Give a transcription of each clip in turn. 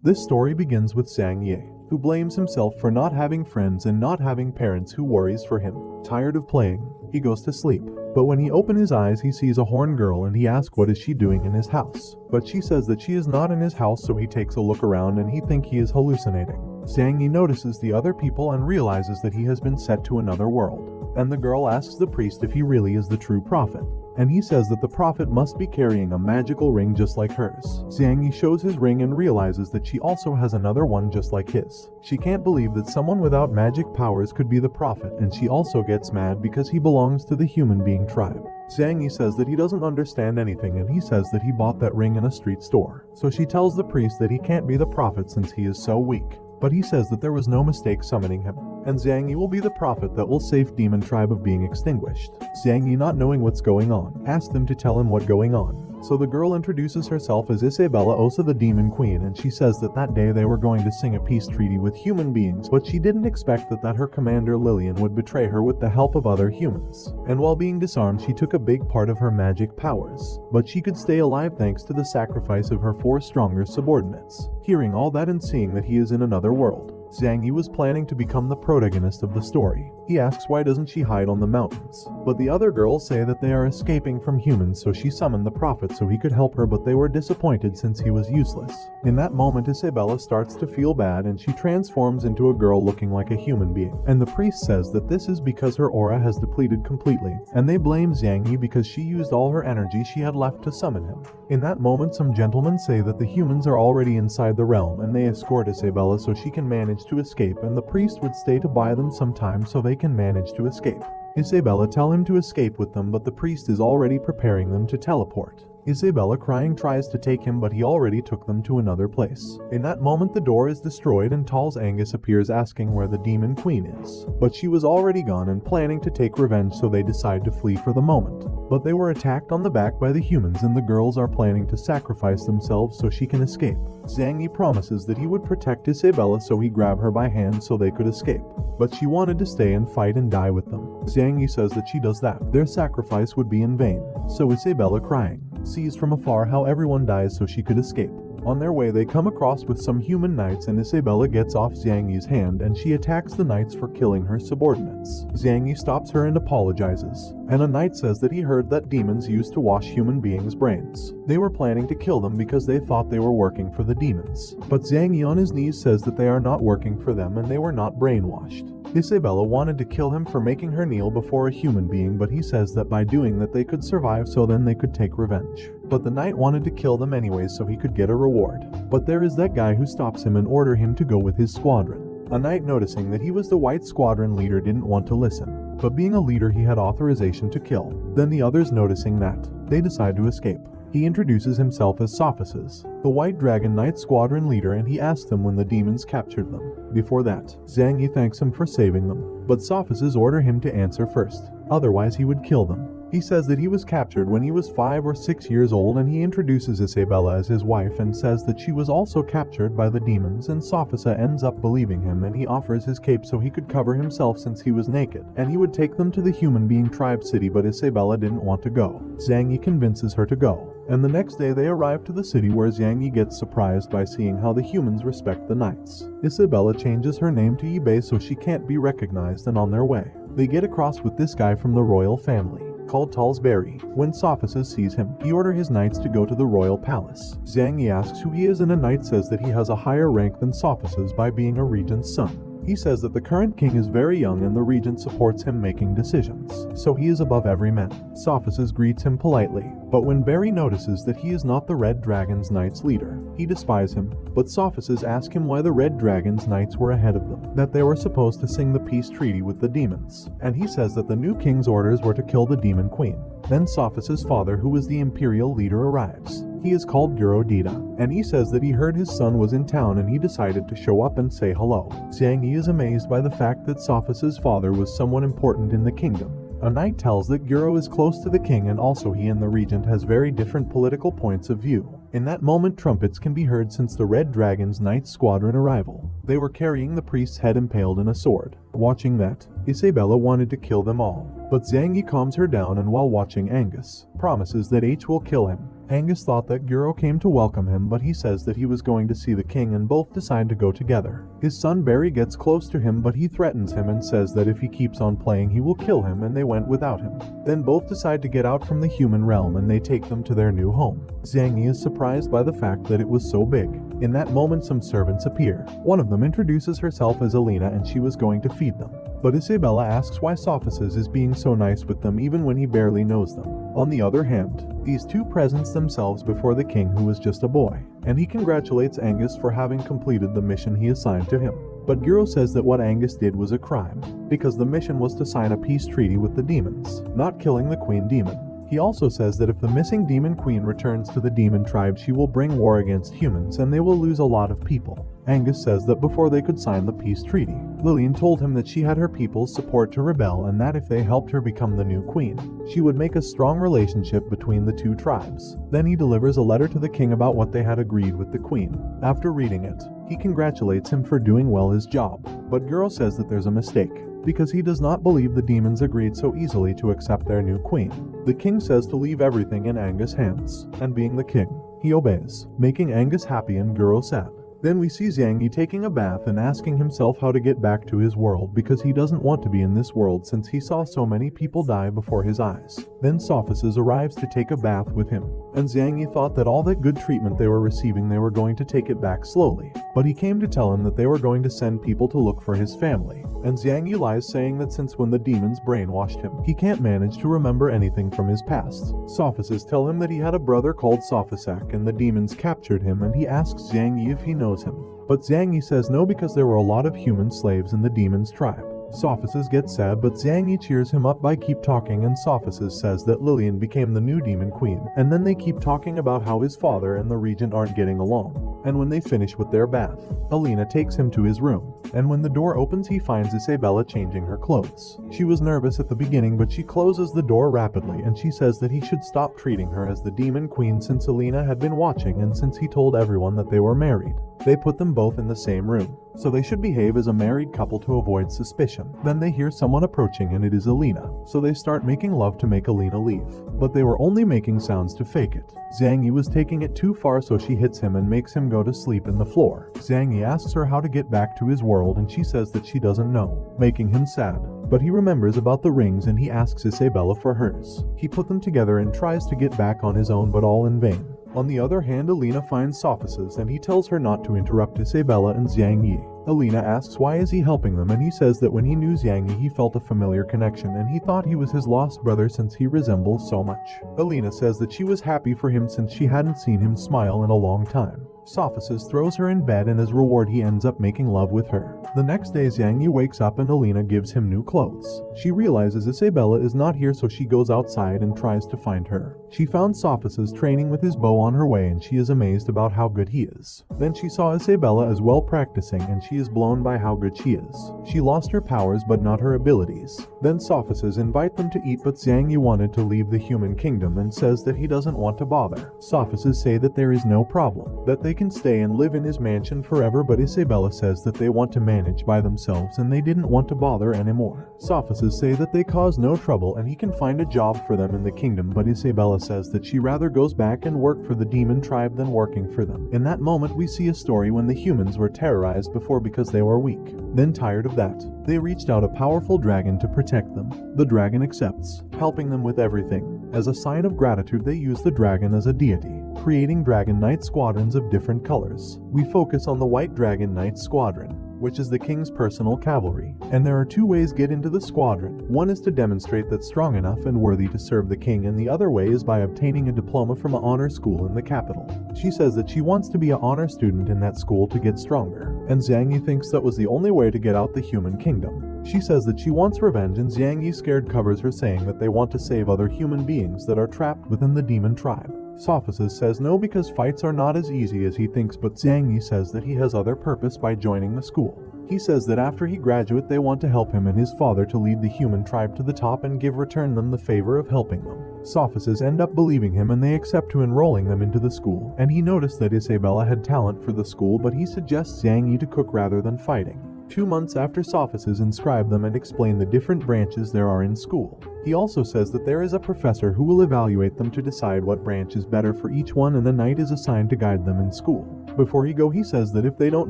This story begins with Zhang Ye, who blames himself for not having friends and not having parents who worries for him. Tired of playing, he goes to sleep. But when he opens his eyes, he sees a horned girl and he asks what is she doing in his house. But she says that she is not in his house, so he takes a look around and he thinks he is hallucinating. Zhang Yi notices the other people and realizes that he has been sent to another world. And the girl asks the priest if he really is the true prophet. And he says that the prophet must be carrying a magical ring just like hers. Zhang Yi shows his ring and realizes that she also has another one just like his. She can't believe that someone without magic powers could be the prophet, and she also gets mad because he belongs to the human being tribe. Zhang Yi says that he doesn't understand anything, and he says that he bought that ring in a street store. So she tells the priest that he can't be the prophet since he is so weak. But he says that there was no mistake summoning him, and Zhang Yi will be the prophet that will save demon tribe of being extinguished. Zhang Yi, not knowing what's going on, asks them to tell him what's going on. So the girl introduces herself as Isabella Osa, the demon queen, and she says that day they were going to sing a peace treaty with human beings, but she didn't expect that her commander Lillian would betray her with the help of other humans. And while being disarmed, she took a big part of her magic powers, but she could stay alive thanks to the sacrifice of her 4 stronger subordinates. Hearing all that and seeing that he is in another world, Zhang Yi was planning to become the protagonist of the story. He asks why doesn't she hide on the mountains, but the other girls say that they are escaping from humans, so she summoned the prophet so he could help her, but they were disappointed since he was useless. In that moment, Isabella starts to feel bad and she transforms into a girl looking like a human being, and the priest says that this is because her aura has depleted completely, and they blame Zhang Yi because she used all her energy she had left to summon him. In that moment, some gentlemen say that the humans are already inside the realm and they escort Isabella so she can manage to escape, and the priest would stay to buy them some time so they can manage to escape. Isabella tell him to escape with them, but the priest is already preparing them to teleport. Isabella, crying, tries to take him, but he already took them to another place. In that moment, the door is destroyed and Tal's Angus appears asking where the demon queen is. But she was already gone and planning to take revenge, so they decide to flee for the moment. But they were attacked on the back by the humans, and the girls are planning to sacrifice themselves so she can escape. Zhang Yi promises that he would protect Isabella, so he grabbed her by hand so they could escape. But she wanted to stay and fight and die with them. Zhang Yi says that she does that, their sacrifice would be in vain. So Isabella, crying, sees from afar how everyone dies so she could escape. On their way, they come across with some human knights, and Isabella gets off Zhang Yi's hand and she attacks the knights for killing her subordinates. Zhang Yi stops her and apologizes, and a knight says that he heard that demons used to wash human beings' brains. They were planning to kill them because they thought they were working for the demons. But Zhang Yi on his knees says that they are not working for them and they were not brainwashed. Isabella wanted to kill him for making her kneel before a human being, but he says that by doing that they could survive, so then they could take revenge. But the knight wanted to kill them anyways so he could get a reward. But there is that guy who stops him and orders him to go with his squadron. A knight, noticing that he was the white squadron leader, didn't want to listen. But being a leader, he had authorization to kill. Then the others, noticing that, they decide to escape. He introduces himself as Sophices, the White Dragon Knight squadron leader, and he asks them when the demons captured them. Before that, Zhang Yi thanks him for saving them, but Sophices order him to answer first, otherwise he would kill them. He says that he was captured when he was 5 or 6 years old, and he introduces Isabella as his wife and says that she was also captured by the demons, and Sophisa ends up believing him, and he offers his cape so he could cover himself since he was naked, and he would take them to the human being tribe city, but Isabella didn't want to go. Zhang Yi convinces her to go, and the next day they arrive to the city, where Zhang Yi gets surprised by seeing how the humans respect the knights. Isabella changes her name to Yibei so she can't be recognized, and on their way, they get across with this guy from the royal family called Talsbury. When Sophisis sees him, he orders his knights to go to the royal palace. Zhang Yi asks who he is, and a knight says that he has a higher rank than Sophisis by being a regent's son. He says that the current king is very young and the regent supports him making decisions, so he is above every man. Sophisis greets him politely, but when Barry notices that he is not the Red Dragon's Knights leader, he despises him, but Sophisis asks him why the Red Dragon's Knights were ahead of them, that they were supposed to sing the peace treaty with the demons, and he says that the new king's orders were to kill the demon queen. Then Sophisis' father, who was the imperial leader, arrives. He is called Guro Dita, and he says that he heard his son was in town and he decided to show up and say hello. Zhang Yi is amazed by the fact that Sophisis' father was someone important in the kingdom. A knight tells that Guro is close to the king, and also he and the regent has very different political points of view. In that moment, trumpets can be heard since the Red Dragon's Knight squadron arrival. They were carrying the priest's head impaled in a sword. Watching that, Isabella wanted to kill them all, but Zhang Yi calms her down, and while watching, Angus promises that H will kill him, Angus thought that Guro came to welcome him, but he says that he was going to see the king and both decide to go together. His son Barry gets close to him, but he threatens him and says that if he keeps on playing he will kill him, and they went without him. Then both decide to get out from the human realm and they take them to their new home. Zhang Yi is surprised by the fact that it was so big. In that moment some servants appear. One of them introduces herself as Alina and she was going to feed them. But Isabella asks why Sophices is being so nice with them even when he barely knows them. On the other hand, these two presents themselves before the king, who was just a boy, and he congratulates Angus for having completed the mission he assigned to him. But Guro says that what Angus did was a crime, because the mission was to sign a peace treaty with the demons, not killing the queen demon. He also says that if the missing demon queen returns to the demon tribe, she will bring war against humans and they will lose a lot of people. Angus says that before they could sign the peace treaty, Lillian told him that she had her people's support to rebel and that if they helped her become the new queen, she would make a strong relationship between the two tribes. Then he delivers a letter to the king about what they had agreed with the queen. After reading it, he congratulates him for doing well his job, but Guro says that there's a mistake, because he does not believe the demons agreed so easily to accept their new queen. The king says to leave everything in Angus' hands, and being the king, he obeys, making Angus happy and Guro sad. Then we see Zhang Yi taking a bath and asking himself how to get back to his world because he doesn't want to be in this world since he saw so many people die before his eyes. Then Sophices arrives to take a bath with him, and Zhang Yi thought that all that good treatment they were receiving they were going to take it back slowly. But he came to tell him that they were going to send people to look for his family, and Zhang Yi lies, saying that since when the demons brainwashed him, he can't manage to remember anything from his past. Sophices tell him that he had a brother called Sophisac and the demons captured him, and he asks Zhang Yi if he knows him. But Zhang Yi says no because there were a lot of human slaves in the demon's tribe. Sophices gets sad, but Zhang Yi cheers him up by keep talking, and Sophices says that Lillian became the new demon queen, and then they keep talking about how his father and the regent aren't getting along. And when they finish with their bath, Alina takes him to his room, and when the door opens he finds Isabella changing her clothes. She was nervous at the beginning, but she closes the door rapidly and she says that he should stop treating her as the demon queen since Alina had been watching and since he told everyone that they were married. They put them both in the same room, so they should behave as a married couple to avoid suspicion. Then they hear someone approaching and it is Alina, so they start making love to make Alina leave. But they were only making sounds to fake it. Zhang Yi was taking it too far, so she hits him and makes him go to sleep in the floor. Zhang Yi asks her how to get back to his world and she says that she doesn't know, making him sad. But he remembers about the rings and he asks Isabella for hers. He put them together and tries to get back on his own, but all in vain. On the other hand, Alina finds Sophices and he tells her not to interrupt Isabella and Zhang Yi. Alina asks why is he helping them, and he says that when he knew Zhang Yi he felt a familiar connection and he thought he was his lost brother since he resembles so much. Alina says that she was happy for him since she hadn't seen him smile in a long time. Sophices throws her in bed and as reward he ends up making love with her. The next day Zhang Yi wakes up and Alina gives him new clothes. She realizes Isabella is not here, so she goes outside and tries to find her. She found Sophices training with his bow on her way and she is amazed about how good he is. Then she saw Isabella as well practicing and she is blown by how good she is. She lost her powers but not her abilities. Then Sophices invite them to eat, but Zhang Yi wanted to leave the human kingdom and says that he doesn't want to bother. Sophices say that there is no problem, that they can stay and live in his mansion forever, but Isabella says that they want to manage by themselves and they didn't want to bother anymore. Sophices say that they cause no trouble and he can find a job for them in the kingdom, but Isabella says that she rather goes back and work for the demon tribe than working for them. In that moment we see a story when the humans were terrorized before because they were weak. Then tired of that, they reached out a powerful dragon to protect them. The dragon accepts, helping them with everything. As a sign of gratitude they use the dragon as a deity, creating Dragon Knight squadrons of different colors. We focus on the White Dragon Knight Squadron, which is the king's personal cavalry, and there are two ways get into the squadron. One is to demonstrate that's strong enough and worthy to serve the king, and the other way is by obtaining a diploma from an honor school in the capital. She says that she wants to be an honor student in that school to get stronger, and Zhang Yi thinks that was the only way to get out the human kingdom. She says that she wants revenge, and Zhang Yi scared covers her, saying that they want to save other human beings that are trapped within the demon tribe. Sophices says no because fights are not as easy as he thinks, but Zhang Yi says that he has other purpose by joining the school. He says that after he graduates they want to help him and his father to lead the human tribe to the top and return them the favor of helping them. Sophices end up believing him and they accept to enrolling them into the school, and he noticed that Isabella had talent for the school, but he suggests Zhang Yi to cook rather than fighting. 2 months after sophists inscribe them and explain the different branches there are in school. He also says that there is a professor who will evaluate them to decide what branch is better for each one, and a knight is assigned to guide them in school. Before he goes, he says that if they don't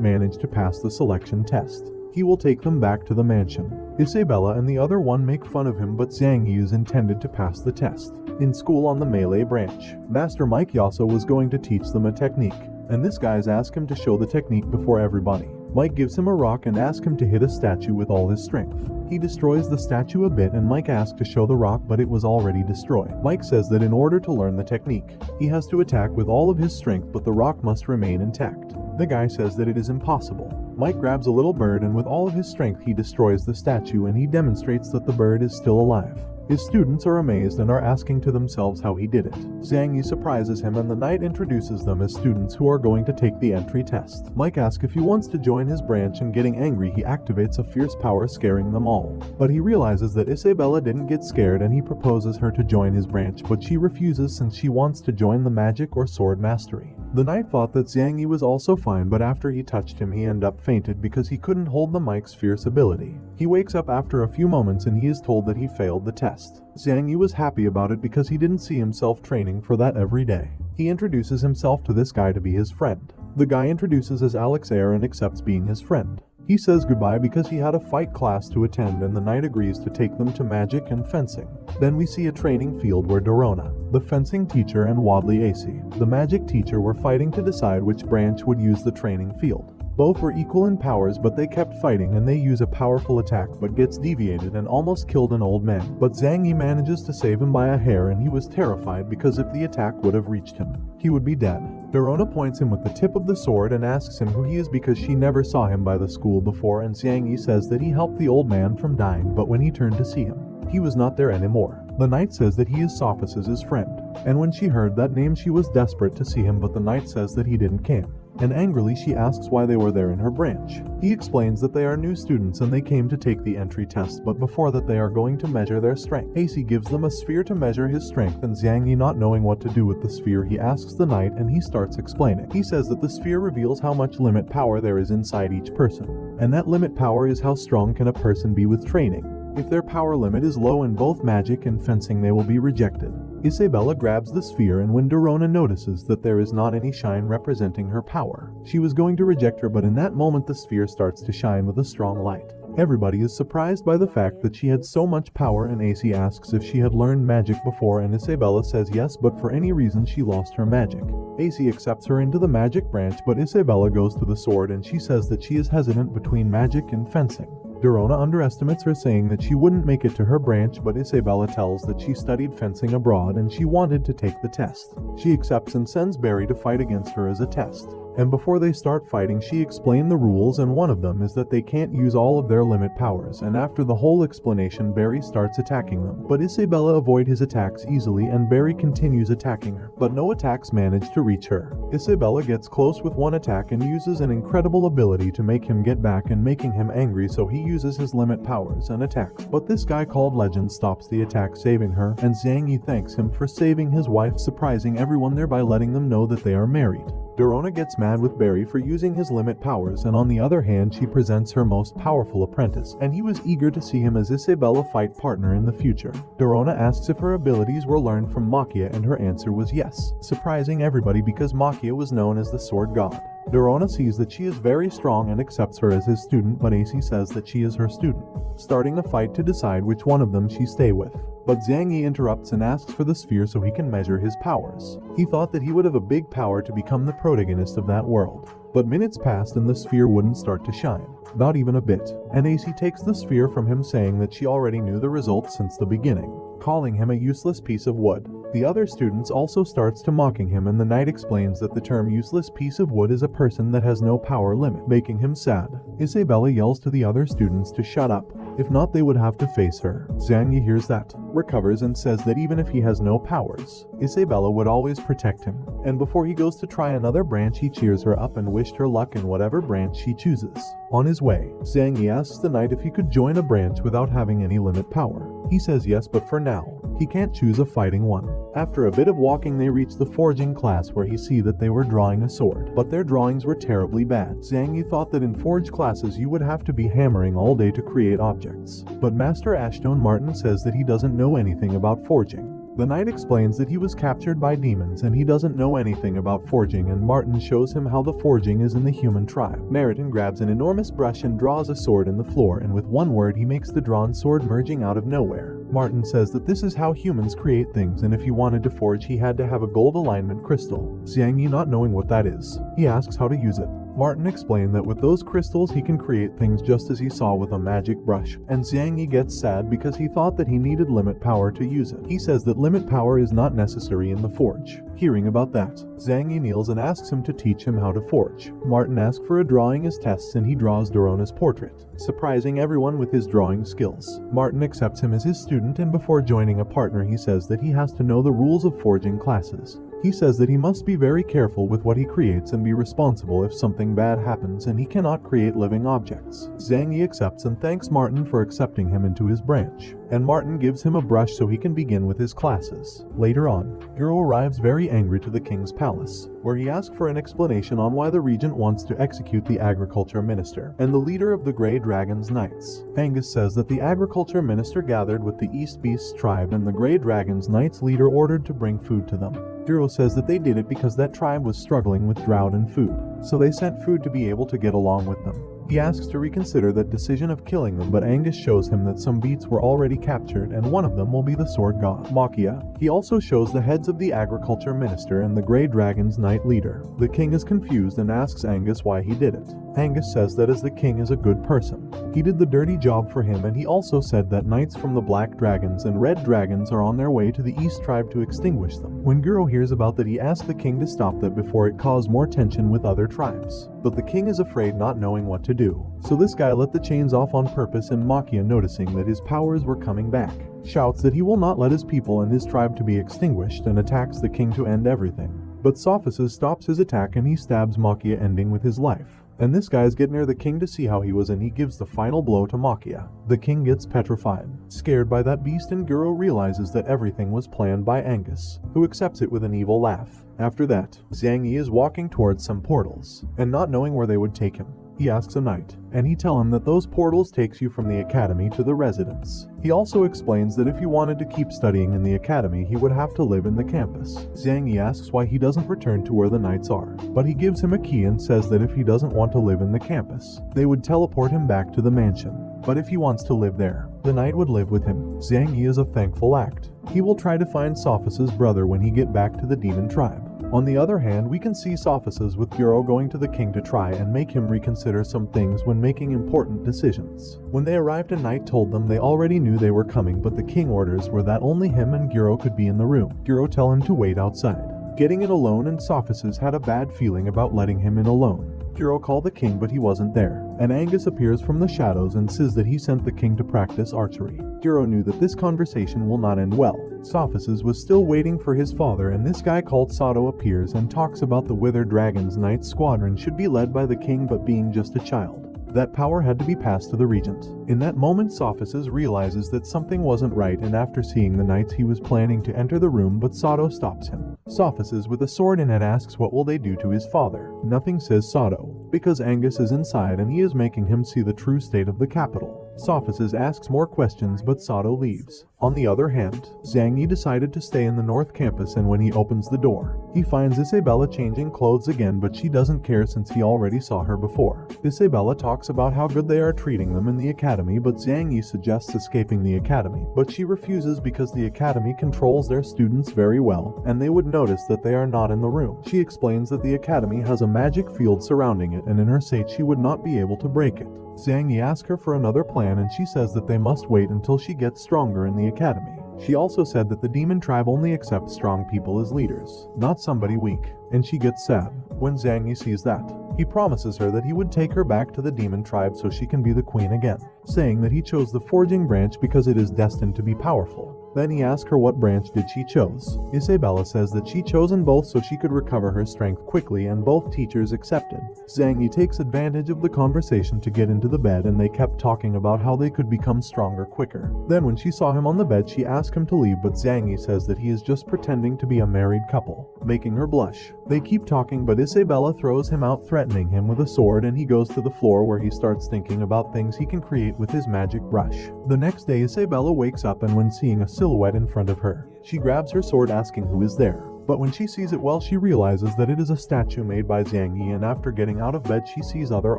manage to pass the selection test, he will take them back to the mansion. Isabella and the other one make fun of him, but Zhang Yi is intended to pass the test. In school on the melee branch, Master Mike Yasa was going to teach them a technique, and this guy's asked him to show the technique before everybody. Mike gives him a rock and asks him to hit a statue with all his strength. He destroys the statue a bit, and Mike asks to show the rock, but it was already destroyed. Mike says that in order to learn the technique, he has to attack with all of his strength, but the rock must remain intact. The guy says that it is impossible. Mike grabs a little bird and with all of his strength he destroys the statue, and he demonstrates that the bird is still alive. His students are amazed and are asking to themselves how he did it. Zhang Yi surprises him, and the knight introduces them as students who are going to take the entry test. Mike asks if he wants to join his branch, and getting angry he activates a fierce power, scaring them all. But he realizes that Isabella didn't get scared, and he proposes her to join his branch, but she refuses since she wants to join the magic or sword mastery. The knight thought that Zhang Yi was also fine, but after he touched him he ended up fainted because he couldn't hold the Mike's fierce ability. He wakes up after a few moments and he is told that he failed the test. Zhang Yi was happy about it because he didn't see himself training for that every day. He introduces himself to this guy to be his friend. The guy introduces as Alex Air and accepts being his friend. He says goodbye because he had a fight class to attend, and the knight agrees to take them to magic and fencing. Then we see a training field where Dorona, the fencing teacher, and Wadley AC, the magic teacher, were fighting to decide which branch would use the training field. Both were equal in powers, but they kept fighting, and they use a powerful attack but gets deviated and almost killed an old man. But Zhang Yi manages to save him by a hair, and he was terrified because if the attack would have reached him, he would be dead. Dorona points him with the tip of the sword and asks him who he is because she never saw him by the school before, and Zhang Yi says that he helped the old man from dying, but when he turned to see him, he was not there anymore. The knight says that he is Sophus's friend, and when she heard that name she was desperate to see him, but the knight says that he didn't come. And angrily she asks why they were there in her branch. He explains that they are new students and they came to take the entry test, but before that they are going to measure their strength. AC gives them a sphere to measure his strength, and Zhang Yi, not knowing what to do with the sphere, he asks the knight and he starts explaining. He says that the sphere reveals how much limit power there is inside each person, and that limit power is how strong can a person be with training. If their power limit is low in both magic and fencing, they will be rejected. Isabella grabs the sphere, and when Dorona notices that there is not any shine representing her power, she was going to reject her, but in that moment the sphere starts to shine with a strong light. Everybody is surprised by the fact that she had so much power, and AC asks if she had learned magic before, and Isabella says yes, but for any reason she lost her magic. AC accepts her into the magic branch, but Isabella goes to the sword and she says that she is hesitant between magic and fencing. Dorona underestimates her, saying that she wouldn't make it to her branch, but Isabella tells that she studied fencing abroad and she wanted to take the test. She accepts and sends Barry to fight against her as a test. And before they start fighting, she explained the rules, and one of them is that they can't use all of their limit powers, and after the whole explanation Barry starts attacking them. But Isabella avoids his attacks easily, and Barry continues attacking her, but no attacks manage to reach her. Isabella gets close with one attack and uses an incredible ability to make him get back and making him angry, so he uses his limit powers and attacks. But this guy called Legend stops the attack, saving her, and Zhang Yi thanks him for saving his wife, surprising everyone there by letting them know that they are married. Dorona gets mad with Barry for using his limit powers, and on the other hand she presents her most powerful apprentice, and he was eager to see him as Isabella fight partner in the future. Dorona asks if her abilities were learned from Makia, and her answer was yes, surprising everybody because Makia was known as the sword god. Dorona sees that she is very strong and accepts her as his student, but AC says that she is her student, starting a fight to decide which one of them she stay with. But Zhang Yi interrupts and asks for the sphere so he can measure his powers. He thought that he would have a big power to become the protagonist of that world. But minutes passed and the sphere wouldn't start to shine. Not even a bit. And AC takes the sphere from him, saying that she already knew the results since the beginning, calling him a useless piece of wood. The other students also starts to mocking him, and the knight explains that the term useless piece of wood is a person that has no power limit, making him sad. Isabella yells to the other students to shut up, if not they would have to face her. Zhang Yi hears that, recovers, and says that even if he has no powers, Isabella would always protect him. And before he goes to try another branch, he cheers her up and wished her luck in whatever branch she chooses. On his way, Zhang Yi asks the knight if he could join a branch without having any limit power. He says yes, but for now, He can't choose a fighting one. After a bit of walking, they reach the forging class where he see that they were drawing a sword, but their drawings were terribly bad. Zhang Yi thought that in forge classes you would have to be hammering all day to create objects, but Master Ashton Martin says that he doesn't know anything about forging. The knight explains that he was captured by demons and he doesn't know anything about forging, and Martin shows him how the forging is in the human tribe. Meriton grabs an enormous brush and draws a sword in the floor, and with one word he makes the drawn sword merging out of nowhere. Martin says that this is how humans create things, and if he wanted to forge he had to have a gold alignment crystal. Zhang Yi, not knowing what that is, he asks how to use it. Martin explained that with those crystals he can create things just as he saw with a magic brush, and Zhang Yi gets sad because he thought that he needed limit power to use it. He says that limit power is not necessary in the forge. Hearing about that, Zhang Yi kneels and asks him to teach him how to forge. Martin asks for a drawing as tests and he draws Dorona's portrait, surprising everyone with his drawing skills. Martin accepts him as his student, and before joining a partner he says that he has to know the rules of forging classes. He says that he must be very careful with what he creates and be responsible if something bad happens, and he cannot create living objects. Zhang Yi accepts and thanks Martin for accepting him into his branch, and Martin gives him a brush so he can begin with his classes. Later on, Guro arrives very angry to the king's palace, where he asks for an explanation on why the regent wants to execute the agriculture minister and the leader of the Grey Dragon's Knights. Angus says that the agriculture minister gathered with the East Beast's tribe, and the Grey Dragon's Knights leader ordered to bring food to them. Guro says that they did it because that tribe was struggling with drought and food, so they sent food to be able to get along with them. He asks to reconsider that decision of killing them, but Angus shows him that some beats were already captured and one of them will be the sword god, Makia. He also shows the heads of the agriculture minister and the Grey Dragon's Knight leader. The king is confused and asks Angus why he did it. Angus says that as the king is a good person, he did the dirty job for him, and he also said that knights from the Black Dragons and Red Dragons are on their way to the East tribe to extinguish them. When Guro hears about that, he asks the king to stop that before it caused more tension with other tribes. But the king is afraid, not knowing what to do. So this guy let the chains off on purpose, and Makia, noticing that his powers were coming back, shouts that he will not let his people and his tribe to be extinguished and attacks the king to end everything. But Sophisis stops his attack and he stabs Makia, ending with his life. And this guys get near the king to see how he was, and he gives the final blow to Makia. The king gets petrified, scared by that beast, and Guro realizes that everything was planned by Angus, who accepts it with an evil laugh. After that, Zhang Yi is walking towards some portals, and not knowing where they would take him, he asks a knight, and he tells him that those portals takes you from the academy to the residence. He also explains that if he wanted to keep studying in the academy, he would have to live in the campus. Zhang Yi asks why he doesn't return to where the knights are, but he gives him a key and says that if he doesn't want to live in the campus, they would teleport him back to the mansion. But if he wants to live there, the knight would live with him. Zhang Yi is a thankful act. He will try to find Sophis's brother when he get back to the demon tribe. On the other hand, we can see Sophisis with Guro going to the king to try and make him reconsider some things when making important decisions. When they arrived, a knight told them they already knew they were coming, but the king orders were that only him and Guro could be in the room. Guro tell him to wait outside, getting it alone, and Sophisis had a bad feeling about letting him in alone. Guro called the king, but he wasn't there, and Angus appears from the shadows and says that he sent the king to practice archery. Guro knew that this conversation will not end well. Sophisis was still waiting for his father, and this guy called Sato appears and talks about the Wither Dragon's Knight squadron should be led by the king, but being just a child, that power had to be passed to the regent. In that moment, Sophisis realizes that something wasn't right, and after seeing the knights he was planning to enter the room, but Sato stops him. Sophisis with a sword in it asks what will they do to his father. Nothing, says Sato, because Angus is inside and he is making him see the true state of the capital. Sophisis asks more questions, but Sato leaves. On the other hand, Zhang Yi decided to stay in the North Campus, and when he opens the door, he finds Isabella changing clothes again, but she doesn't care since he already saw her before. Isabella talks about how good they are treating them in the academy, but Zhang Yi suggests escaping the academy, but she refuses because the academy controls their students very well, and they would notice that they are not in the room. She explains that the academy has a magic field surrounding it, and in her state she would not be able to break it. Zhang Yi asks her for another plan, and she says that they must wait until she gets stronger in the academy. She also said that the demon tribe only accepts strong people as leaders, not somebody weak, and she gets sad when Zhang Yi sees that. He promises her that he would take her back to the demon tribe so she can be the queen again, saying that he chose the forging branch because it is destined to be powerful. Then he asks her what branch did she chose. Isabella says that she chosen both so she could recover her strength quickly, and both teachers accepted. Zhang Yi takes advantage of the conversation to get into the bed, and they kept talking about how they could become stronger quicker. Then when she saw him on the bed, she asked him to leave, but Zhang Yi says that he is just pretending to be a married couple, making her blush. They keep talking, but Isabella throws him out, threatening him with a sword, and he goes to the floor where he starts thinking about things he can create with his magic brush. The next day, Isabella wakes up, and when seeing a silhouette in front of her, she grabs her sword asking who is there. But when she sees it well, she realizes that it is a statue made by Zhang Yi, and after getting out of bed she sees other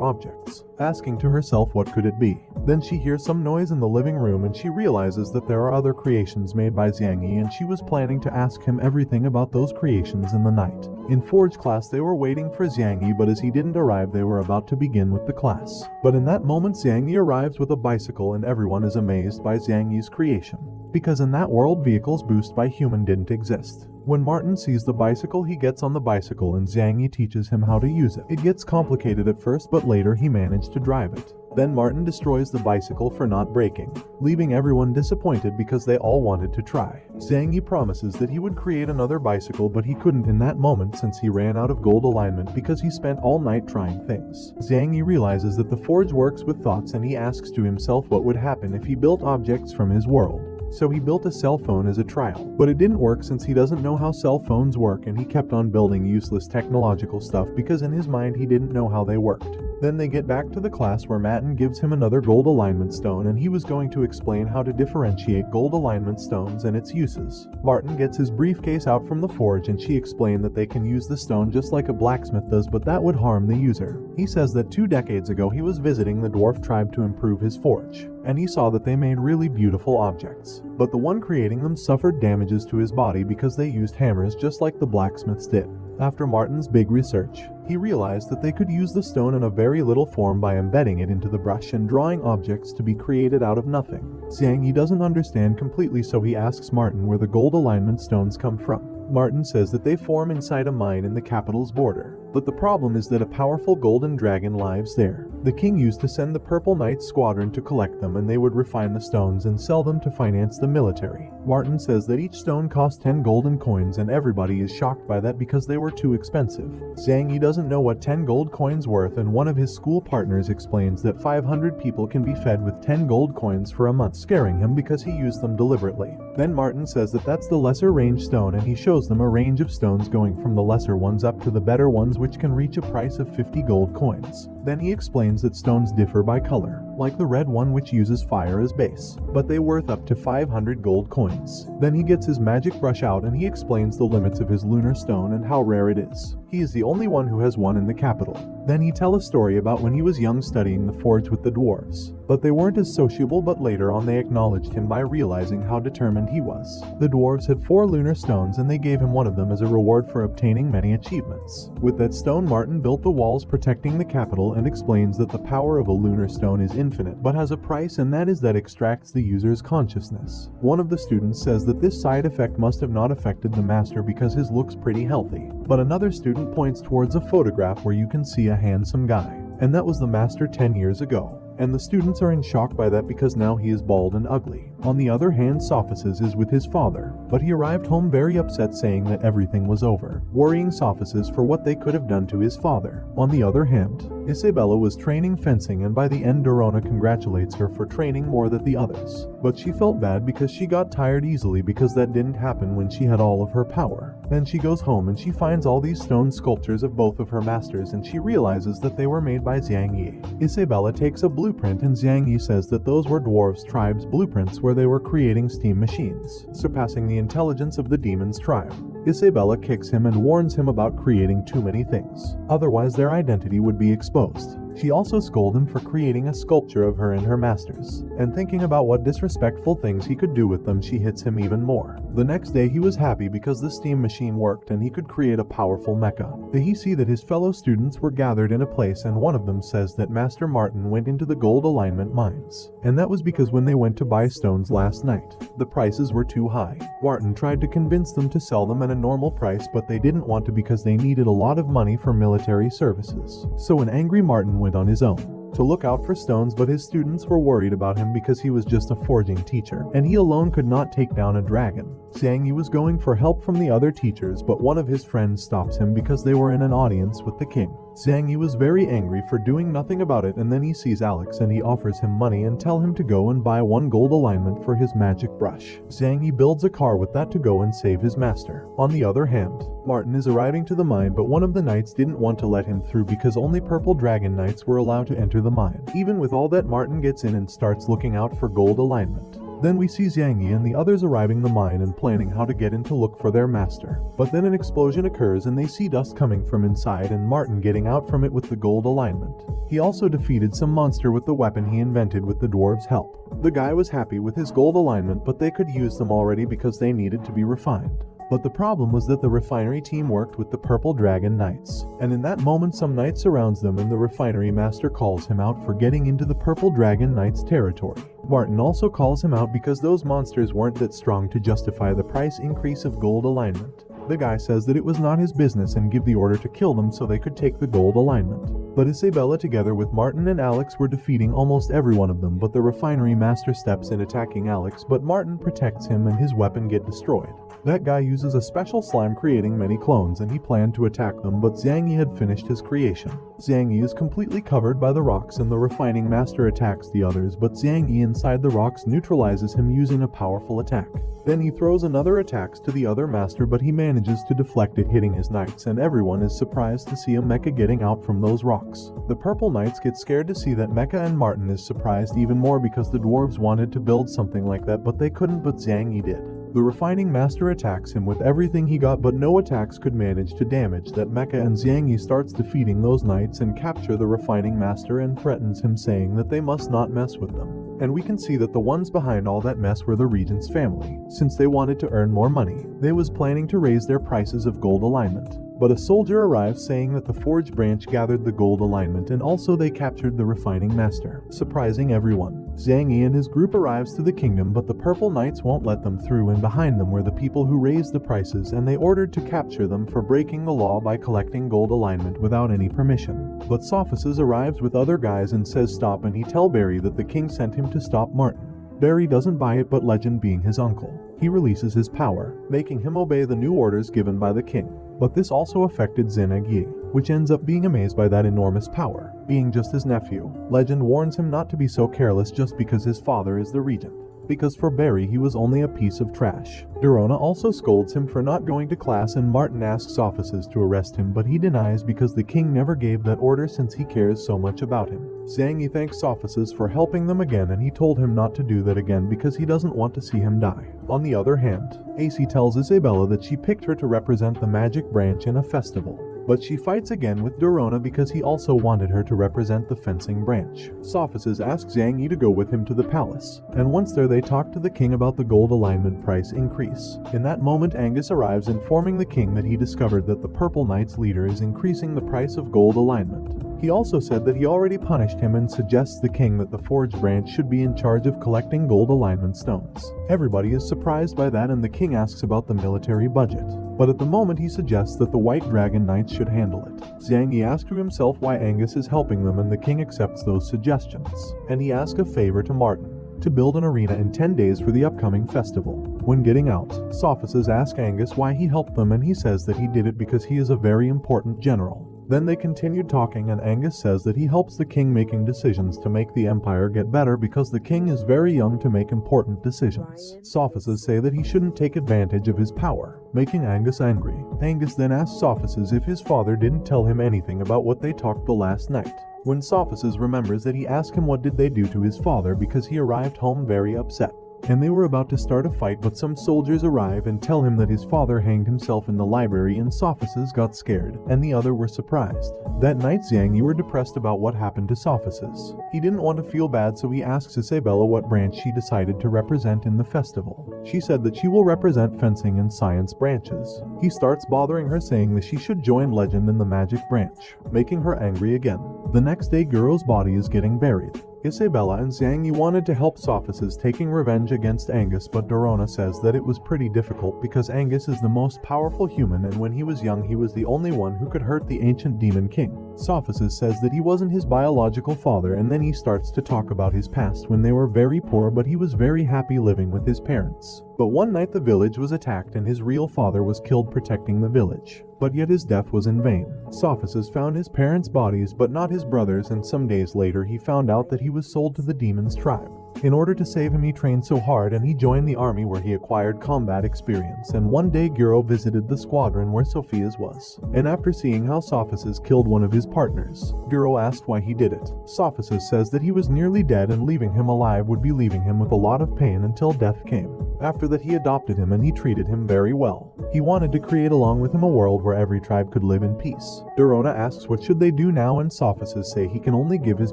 objects, asking to herself what could it be. Then she hears some noise in the living room, and she realizes that there are other creations made by Zhang Yi, and she was planning to ask him everything about those creations in the night. In Forge class they were waiting for Zhang Yi, but as he didn't arrive they were about to begin with the class. But in that moment Zhang Yi arrives with a bicycle, and everyone is amazed by Zhang Yi's creation, because in that world vehicles boosted by human didn't exist. When Martin sees the bicycle, he gets on the bicycle and Zhang Yi teaches him how to use it. It gets complicated at first, but later he managed to drive it. Then Martin destroys the bicycle for not breaking, leaving everyone disappointed because they all wanted to try. Zhang Yi promises that he would create another bicycle, but he couldn't in that moment since he ran out of gold alignment because he spent all night trying things. Zhang Yi realizes that the forge works with thoughts, and he asks to himself what would happen if he built objects from his world. So he built a cell phone as a trial, but it didn't work since he doesn't know how cell phones work, and he kept on building useless technological stuff because in his mind he didn't know how they worked. Then they get back to the class where Matin gives him another gold alignment stone, and he was going to explain how to differentiate gold alignment stones and its uses. Martin gets his briefcase out from the forge, and she explained that they can use the stone just like a blacksmith does, but that would harm the user. He says that 2 decades ago he was visiting the dwarf tribe to improve his forge, and he saw that they made really beautiful objects, but the one creating them suffered damages to his body because they used hammers just like the blacksmiths did. After Martin's big research, he realized that they could use the stone in a very little form by embedding it into the brush and drawing objects to be created out of nothing. Zhang Yi doesn't understand completely, so he asks Martin where the gold alignment stones come from. Martin says that they form inside a mine in the capital's border, but the problem is that a powerful golden dragon lives there. The king used to send the Purple Knights squadron to collect them, and they would refine the stones and sell them to finance the military. Martin says that each stone cost 10 golden coins, and everybody is shocked by that because they were too expensive. Zhang Yi doesn't know what 10 gold coins worth, and one of his school partners explains that 500 people can be fed with 10 gold coins for a month, scaring him because he used them deliberately. Then Martin says that that's the lesser range stone, and he shows them a range of stones going from the lesser ones up to the better ones, which can reach a price of 50 gold coins. Then he explains that stones differ by color, like the red one which uses fire as base, but they worth up to 500 gold coins. Then he gets his magic brush out and he explains the limits of his lunar stone and how rare it is. He is the only one who has one in the capital. Then he tells a story about when he was young studying the forge with the dwarves, but they weren't as sociable, but later on they acknowledged him by realizing how determined he was. The dwarves had 4 lunar stones, and they gave him one of them as a reward for obtaining many achievements. With that stone, Martin built the walls protecting the capital and explains that the power of a lunar stone is infinite, but has a price, and that is that extracts the user's consciousness. One of the students says that this side effect must have not affected the master because his looks pretty healthy, but another student points towards a photograph where you can see a handsome guy, and that was the master 10 years ago. And the students are in shock by that because now he is bald and ugly. On the other hand, Sophices is with his father, but he arrived home very upset, saying that everything was over, worrying Sophices for what they could have done to his father. On the other hand, Isabella was training fencing, and by the end Dorona congratulates her for training more than the others. But she felt bad because she got tired easily because that didn't happen when she had all of her power. Then she goes home and she finds all these stone sculptures of both of her masters, and she realizes that they were made by Zhang Yi. Isabella takes a blueprint, and Zhang Yi says that those were dwarves' tribes' blueprints where they were creating steam machines, surpassing the intelligence of the demons' tribe. Isabella kicks him and warns him about creating too many things, otherwise their identity would be exposed. She also scolds him for creating a sculpture of her and her masters, and thinking about what disrespectful things he could do with them, she hits him even more. The next day he was happy because the steam machine worked and he could create a powerful mecha. Then he see that his fellow students were gathered in a place, and one of them says that Master Martin went into the gold alignment mines, and that was because when they went to buy stones last night, the prices were too high. Martin tried to convince them to sell them at a normal price, but they didn't want to because they needed a lot of money for military services. So an angry Martin went on his own. to look out for stones, but his students were worried about him because he was just a forging teacher, and he alone could not take down a dragon. Xiangyi was going for help from the other teachers, but one of his friends stops him because they were in an audience with the king. Xiangyi was very angry for doing nothing about it, and then he sees Alex and he offers him money and tell him to go and buy 1 gold alignment for his magic brush. Xiangyi builds a car with that to go and save his master. On the other hand, Martin is arriving to the mine, but one of the knights didn't want to let him through because only purple dragon knights were allowed to enter the mine. Even with all that, Martin gets in and starts looking out for gold alignment. Then we see Xiangyi and the others arriving the mine and planning how to get in to look for their master. But then an explosion occurs and they see dust coming from inside and Martin getting out from it with the gold alignment. He also defeated some monster with the weapon he invented with the dwarves' help. The guy was happy with his gold alignment, but they could use them already because they needed to be refined. But the problem was that the refinery team worked with the Purple Dragon Knights, and in that moment some knight surrounds them and the refinery master calls him out for getting into the Purple Dragon Knights' territory. Martin also calls him out because those monsters weren't that strong to justify the price increase of gold alignment. The guy says that it was not his business and give the order to kill them so they could take the gold alignment. But Isabella together with Martin and Alex were defeating almost every one of them, but the refinery master steps in attacking Alex, but Martin protects him and his weapon get destroyed. That guy uses a special slime creating many clones and he planned to attack them, but Xiangyi had finished his creation. Xiangyi is completely covered by the rocks and the refining master attacks the others, but Xiangyi inside the rocks neutralizes him using a powerful attack. Then he throws another attacks to the other master, but he manages to deflect it, hitting his knights, and everyone is surprised to see a mecha getting out from those rocks. The purple knights get scared to see that Mecha, and Martin is surprised even more because the dwarves wanted to build something like that, but they couldn't, but Xiangyi did. The refining master attacks him with everything he got, but no attacks could manage to damage that mecha, and Xiangyi starts defeating those knights and capture the refining master and threatens him, saying that they must not mess with them. And we can see that the ones behind all that mess were the regent's family. Since they wanted to earn more money, they was planning to raise their prices of gold alignment. But a soldier arrives saying that the Forge branch gathered the gold alignment and also they captured the refining master, surprising everyone. Xiangyi and his group arrives to the kingdom, but the purple knights won't let them through, and behind them were the people who raised the prices, and they ordered to capture them for breaking the law by collecting gold alignment without any permission. But Sophices arrives with other guys and says stop, and he tell Barry that the king sent him to stop Martin. Barry doesn't buy it, but Legend being his uncle, he releases his power, making him obey the new orders given by the king. But this also affected Zenag, which ends up being amazed by that enormous power. Being just his nephew, Legend warns him not to be so careless just because his father is the regent, because for Barry he was only a piece of trash. Dorona also scolds him for not going to class, and Martin asks officers to arrest him, but he denies because the king never gave that order since he cares so much about him. Xiangyi thanks officers for helping them again, and he told him not to do that again because he doesn't want to see him die. On the other hand, AC tells Isabella that she picked her to represent the magic branch in a festival. But she fights again with Dorona because he also wanted her to represent the fencing branch. Sophices asks Xiangyi to go with him to the palace, and once there they talk to the king about the gold alignment price increase. In that moment Angus arrives, informing the king that he discovered that the Purple Knight's leader is increasing the price of gold alignment. He also said that he already punished him and suggests the king that the Forge branch should be in charge of collecting gold alignment stones. Everybody is surprised by that, and the king asks about the military budget. But at the moment he suggests that the White Dragon Knights should handle it. Xiangyi asks to himself why Angus is helping them, and the king accepts those suggestions. And he asks a favor to Martin, to build an arena in 10 days for the upcoming festival. When getting out, Sophices ask Angus why he helped them, and he says that he did it because he is a very important general. Then they continued talking, and Angus says that he helps the king making decisions to make the empire get better because the king is very young to make important decisions. Sophices say that he shouldn't take advantage of his power, making Angus angry. Angus then asks Sophices if his father didn't tell him anything about what they talked the last night. When Sophices remembers that he asked him what did they do to his father because he arrived home very upset. And they were about to start a fight, but some soldiers arrive and tell him that his father hanged himself in the library, and Sophices got scared, and the other were surprised. That night Xiangyi were depressed about what happened to Sophices. He didn't want to feel bad, so he asks Isabella what branch she decided to represent in the festival. She said that she will represent fencing and science branches. He starts bothering her, saying that she should join Legend in the magic branch, making her angry again. The next day Guro's body is getting buried. Isabella and Xiangyi wanted to help Sophices taking revenge against Angus, but Dorona says that it was pretty difficult because Angus is the most powerful human, and when he was young he was the only one who could hurt the ancient demon king. Sophisis says that he wasn't his biological father, and then he starts to talk about his past when they were very poor, but he was very happy living with his parents. But one night the village was attacked and his real father was killed protecting the village. But yet his death was in vain. Sophisis found his parents' bodies but not his brothers, and some days later he found out that he was sold to the demon's tribe. In order to save him, he trained so hard and he joined the army where he acquired combat experience, and one day Guro visited the squadron where Sophia's was. And after seeing how Sophisis killed one of his partners, Guro asked why he did it. Sophisis says that he was nearly dead and leaving him alive would be leaving him with a lot of pain until death came. After that he adopted him and he treated him very well. He wanted to create along with him a world where every tribe could live in peace. Dorona asks what should they do now, and Sophisis say he can only give his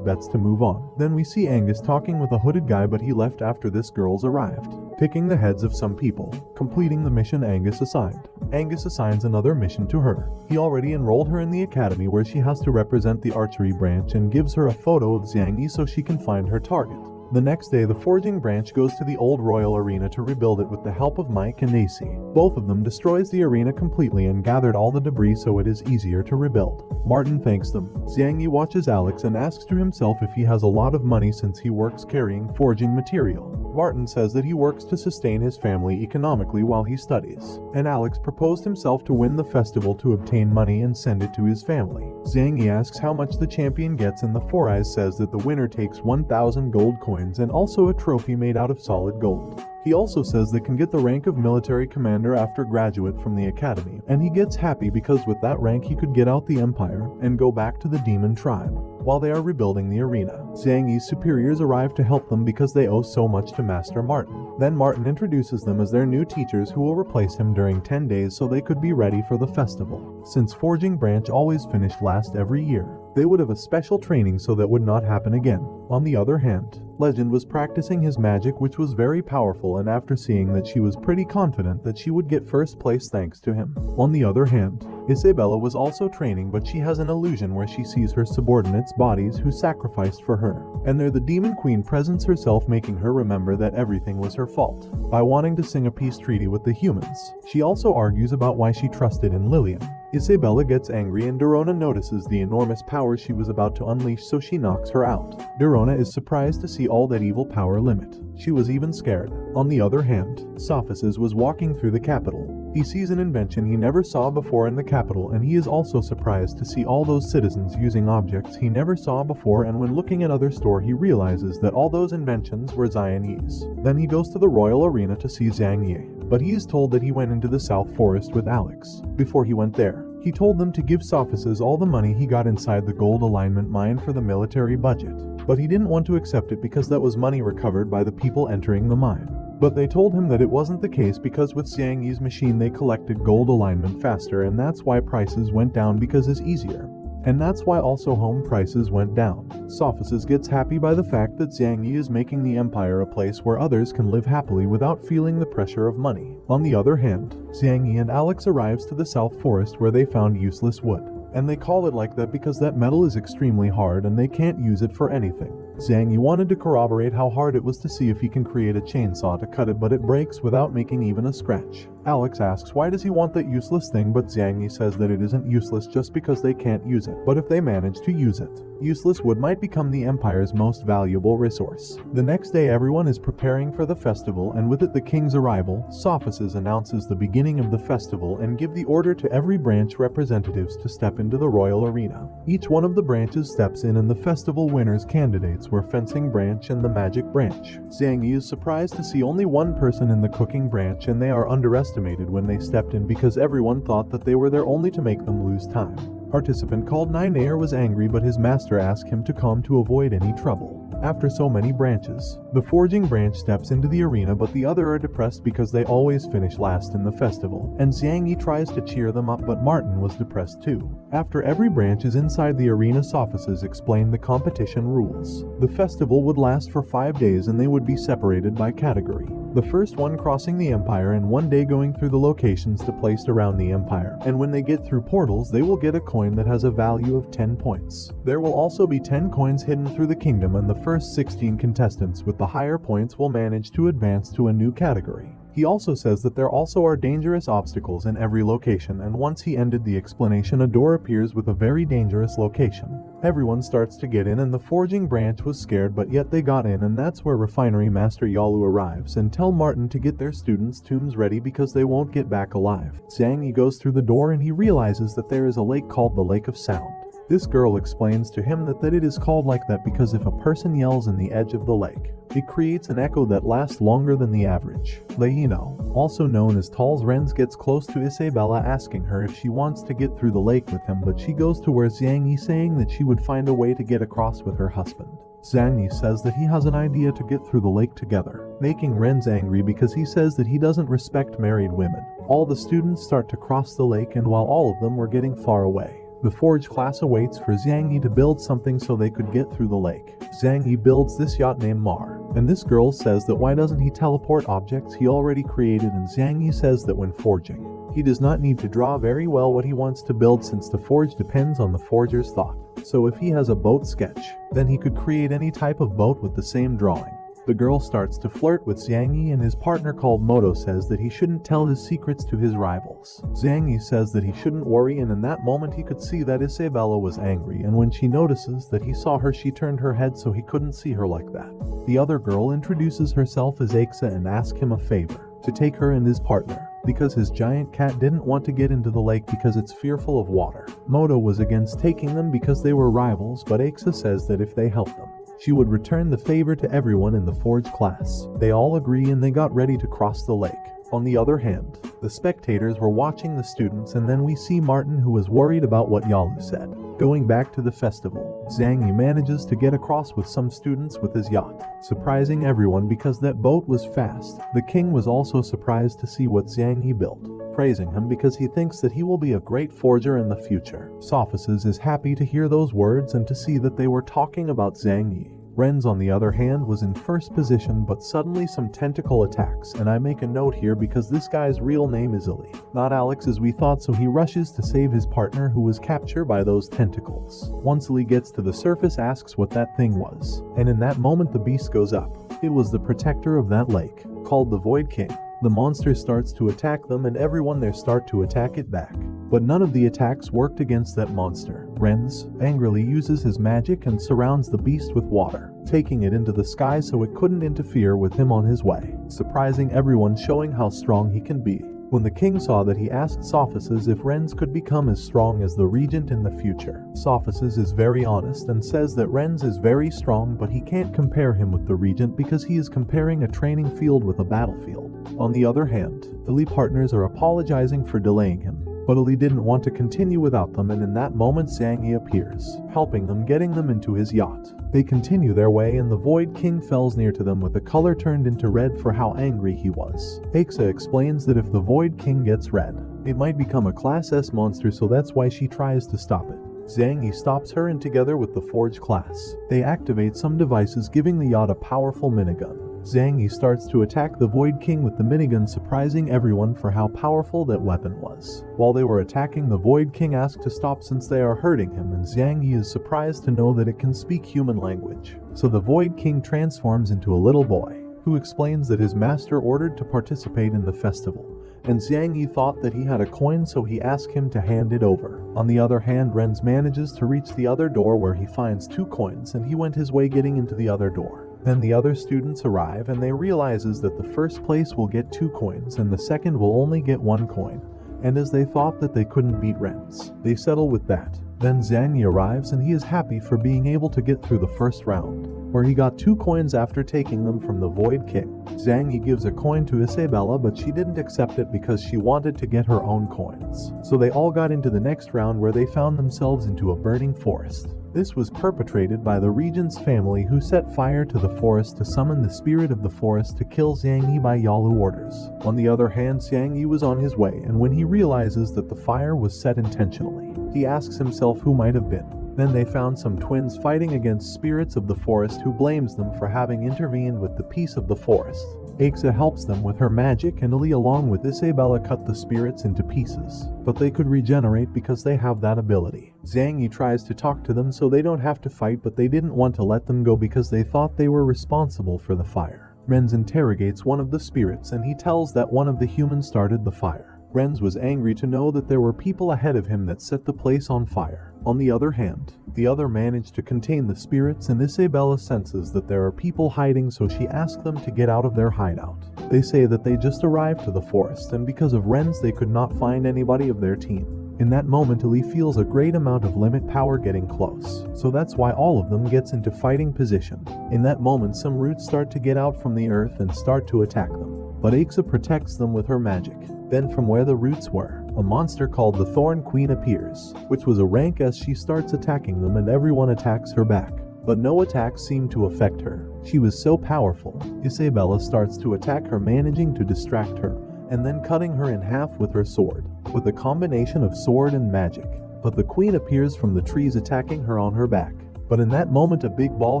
bets to move on. Then we see Angus talking with a hooded guy, but he left after this girl's arrived, picking the heads of some people, completing the mission Angus assigned. Angus assigns another mission to her. He already enrolled her in the academy where she has to represent the archery branch and gives her a photo of Xiang Yi so she can find her target. The next day, the forging branch goes to the old royal arena to rebuild it with the help of Mike and AC. Both of them destroys the arena completely and gathered all the debris so it is easier to rebuild. Martin thanks them. Xiang Yi watches Alex and asks to himself if he has a lot of money since he works carrying forging material. Martin says that he works to sustain his family economically while he studies, and Alex proposed himself to win the festival to obtain money and send it to his family. Xiang Yi asks how much the champion gets, and the Four Eyes says that the winner takes 1,000 gold coins and also a trophy made out of solid gold. He also says they can get the rank of military commander after graduate from the academy, and he gets happy because with that rank he could get out the empire and go back to the demon tribe. While they are rebuilding the arena, Xiang Yi's superiors arrive to help them because they owe so much to Master Martin. Then Martin introduces them as their new teachers who will replace him during 10 days so they could be ready for the festival. Since Forging Branch always finished last every year, they would have a special training so that would not happen again. On the other hand, Legend was practicing his magic, which was very powerful, and after seeing that, she was pretty confident that she would get first place thanks to him. On the other hand, Isabella was also training, but she has an illusion where she sees her subordinates' bodies who sacrificed for her, and there the Demon Queen presents herself, making her remember that everything was her fault by wanting to sing a peace treaty with the humans. She also argues about why she trusted in Lillian. Isabella gets angry and Dorona notices the enormous power she was about to unleash, so she knocks her out. Dorona is surprised to see all that evil power limit. She was even scared. On the other hand, Sophisis was walking through the capital. He sees an invention he never saw before in the capital, and he is also surprised to see all those citizens using objects he never saw before, and when looking at other store he realizes that all those inventions were Xian Yi's. Then he goes to the royal arena to see Xiang Yi, but he is told that he went into the South Forest with Alex. Before he went there, he told them to give Sophisis all the money he got inside the gold alignment mine for the military budget, but he didn't want to accept it because that was money recovered by the people entering the mine. But they told him that it wasn't the case because with Xiang Yi's machine they collected gold alignment faster, and that's why prices went down because it's easier. And that's why also home prices went down. Sophisis gets happy by the fact that Xiang Yi is making the empire a place where others can live happily without feeling the pressure of money. On the other hand, Xiang Yi and Alex arrives to the South Forest where they found useless wood. And they call it like that because that metal is extremely hard and they can't use it for anything. Xiang Yi wanted to corroborate how hard it was to see if he can create a chainsaw to cut it, but it breaks without making even a scratch. Alex asks why does he want that useless thing, but Xiang Yi says that it isn't useless just because they can't use it, but if they manage to use it, useless wood might become the Empire's most valuable resource. The next day everyone is preparing for the festival, and with it the king's arrival, Sophisis announces the beginning of the festival and give the order to every branch representatives to step into the royal arena. Each one of the branches steps in, and the festival winners' candidates were Fencing Branch and the Magic Branch. Xiang Yi is surprised to see only one person in the Cooking Branch, and they are underestimated when they stepped in because everyone thought that they were there only to make them lose time. Participant called Ninair was angry, but his master asked him to calm to avoid any trouble. After so many branches, the Forging Branch steps into the arena, but the other are depressed because they always finish last in the festival, and Xiang Yi tries to cheer them up, but Martin was depressed too. After every branch is inside the arena, Sophisis explained the competition rules. The festival would last for 5 days and they would be separated by category. The first one crossing the Empire, and 1 day going through the locations to placed around the Empire, and when they get through portals they will get a coin that has a value of 10 points. There will also be 10 coins hidden through the kingdom, and the first 16 contestants with the higher points will manage to advance to a new category. He also says that there also are dangerous obstacles in every location, and once he ended the explanation, a door appears with a very dangerous location. Everyone starts to get in, and the forging branch was scared, but yet they got in, and that's where Refinery Master Yalu arrives and tell Martin to get their students' tombs ready because they won't get back alive. Zhang Yi goes through the door and he realizes that there is a lake called the Lake of Sound. This girl explains to him that it is called like that because if a person yells in the edge of the lake, it creates an echo that lasts longer than the average. Leino, also known as Tall's Renz, gets close to Isabella asking her if she wants to get through the lake with him, but she goes to where Zhang Yi saying that she would find a way to get across with her husband. Zhang Yi says that he has an idea to get through the lake together, making Renz angry because he says that he doesn't respect married women. All the students start to cross the lake, and while all of them were getting far away, the Forge class awaits for Zhang Yi to build something so they could get through the lake. Zhang Yi builds this yacht named Mar, and this girl says that why doesn't he teleport objects he already created, and Zhang Yi says that when forging, he does not need to draw very well what he wants to build since the forge depends on the forger's thought. So if he has a boat sketch, then he could create any type of boat with the same drawing. The girl starts to flirt with Zhang Yi, and his partner called Moto says that he shouldn't tell his secrets to his rivals. Zhang Yi says that he shouldn't worry, and in that moment he could see that Isabella was angry, and when she notices that he saw her, she turned her head so he couldn't see her like that. The other girl introduces herself as Aixa and asks him a favor, to take her and his partner, because his giant cat didn't want to get into the lake because it's fearful of water. Moto was against taking them because they were rivals, but Aixa says that if they help them, she would return the favor to everyone in the Forge class. They all agree and they got ready to cross the lake. On the other hand, the spectators were watching the students, and then we see Martin, who was worried about what Yalu said. Going back to the festival, Zhang Yi manages to get across with some students with his yacht, surprising everyone because that boat was fast. The king was also surprised to see what Zhang Yi built, praising him because he thinks that he will be a great forger in the future. Sophices is happy to hear those words and to see that they were talking about Zhang Yi. Renz, on the other hand, was in first position, but suddenly some tentacle attacks, and I make a note here because this guy's real name is Ali, not Alex as we thought, so he rushes to save his partner who was captured by those tentacles. Once Ali gets to the surface, asks what that thing was, and in that moment the beast goes up. It was the protector of that lake, called the Void King. The monster starts to attack them, and everyone there start to attack it back. But none of the attacks worked against that monster. Renz angrily uses his magic and surrounds the beast with water, taking it into the sky so it couldn't interfere with him on his way, surprising everyone, showing how strong he can be. When the king saw that, he asked Sophices if Renz could become as strong as the regent in the future. Sophices is very honest and says that Renz is very strong, but he can't compare him with the regent because he is comparing a training field with a battlefield. On the other hand, Ali partners are apologizing for delaying him, but Ali didn't want to continue without them, and in that moment Zhang Yi appears, helping them, getting them into his yacht. They continue their way, and the Void King fells near to them with the color turned into red for how angry he was. Aixa explains that if the Void King gets red, it might become a Class S monster, so that's why she tries to stop it. Zhang Yi stops her, and together with the Forge class, they activate some devices giving the yacht a powerful minigun. Zhang Yi starts to attack the Void King with the minigun, surprising everyone for how powerful that weapon was. While they were attacking, the Void King asks to stop since they are hurting him, and Zhang Yi is surprised to know that it can speak human language. So the Void King transforms into a little boy, who explains that his master ordered to participate in the festival, and Zhang Yi thought that he had a coin, so he asked him to hand it over. On the other hand, Renz manages to reach the other door where he finds 2 coins, and he went his way getting into the other door. Then the other students arrive, and they realizes that the first place will get 2 coins and the second will only get 1 coin, and as they thought that they couldn't beat Renz, they settle with that. Then Zhang Yi arrives, and he is happy for being able to get through the first round, where he got 2 coins after taking them from the Void King. Zhang Yi gives a coin to Isabella, but she didn't accept it because she wanted to get her own coins. So they all got into the next round, where they found themselves into a burning forest. This was perpetrated by the regent's family, who set fire to the forest to summon the spirit of the forest to kill Zhang Yi by Yalu orders. On the other hand, Zhang Yi was on his way, and when he realizes that the fire was set intentionally, he asks himself who might have been. Then they found some twins fighting against spirits of the forest, who blames them for having intervened with the peace of the forest. Aixa helps them with her magic, and Ali along with Isabella cut the spirits into pieces, but they could regenerate because they have that ability. Zhang Yi tries to talk to them so they don't have to fight, but they didn't want to let them go because they thought they were responsible for the fire. Renz interrogates one of the spirits and he tells that one of the humans started the fire. Renz was angry to know that there were people ahead of him that set the place on fire. On the other hand, the other managed to contain the spirits, and Isabella senses that there are people hiding, so she asks them to get out of their hideout. They say that they just arrived to the forest and because of Renz they could not find anybody of their team. In that moment, Ellie feels a great amount of limit power getting close, so that's why all of them gets into fighting position. In that moment, some roots start to get out from the earth and start to attack them, but Aixa protects them with her magic. Then from where the roots were, a monster called the Thorn Queen appears, which was a rank as she starts attacking them and everyone attacks her back. But no attacks seem to affect her. She was so powerful. Isabella starts to attack her, managing to distract her, and then cutting her in half with her sword, with a combination of sword and magic. But the queen appears from the trees attacking her on her back. But in that moment a big ball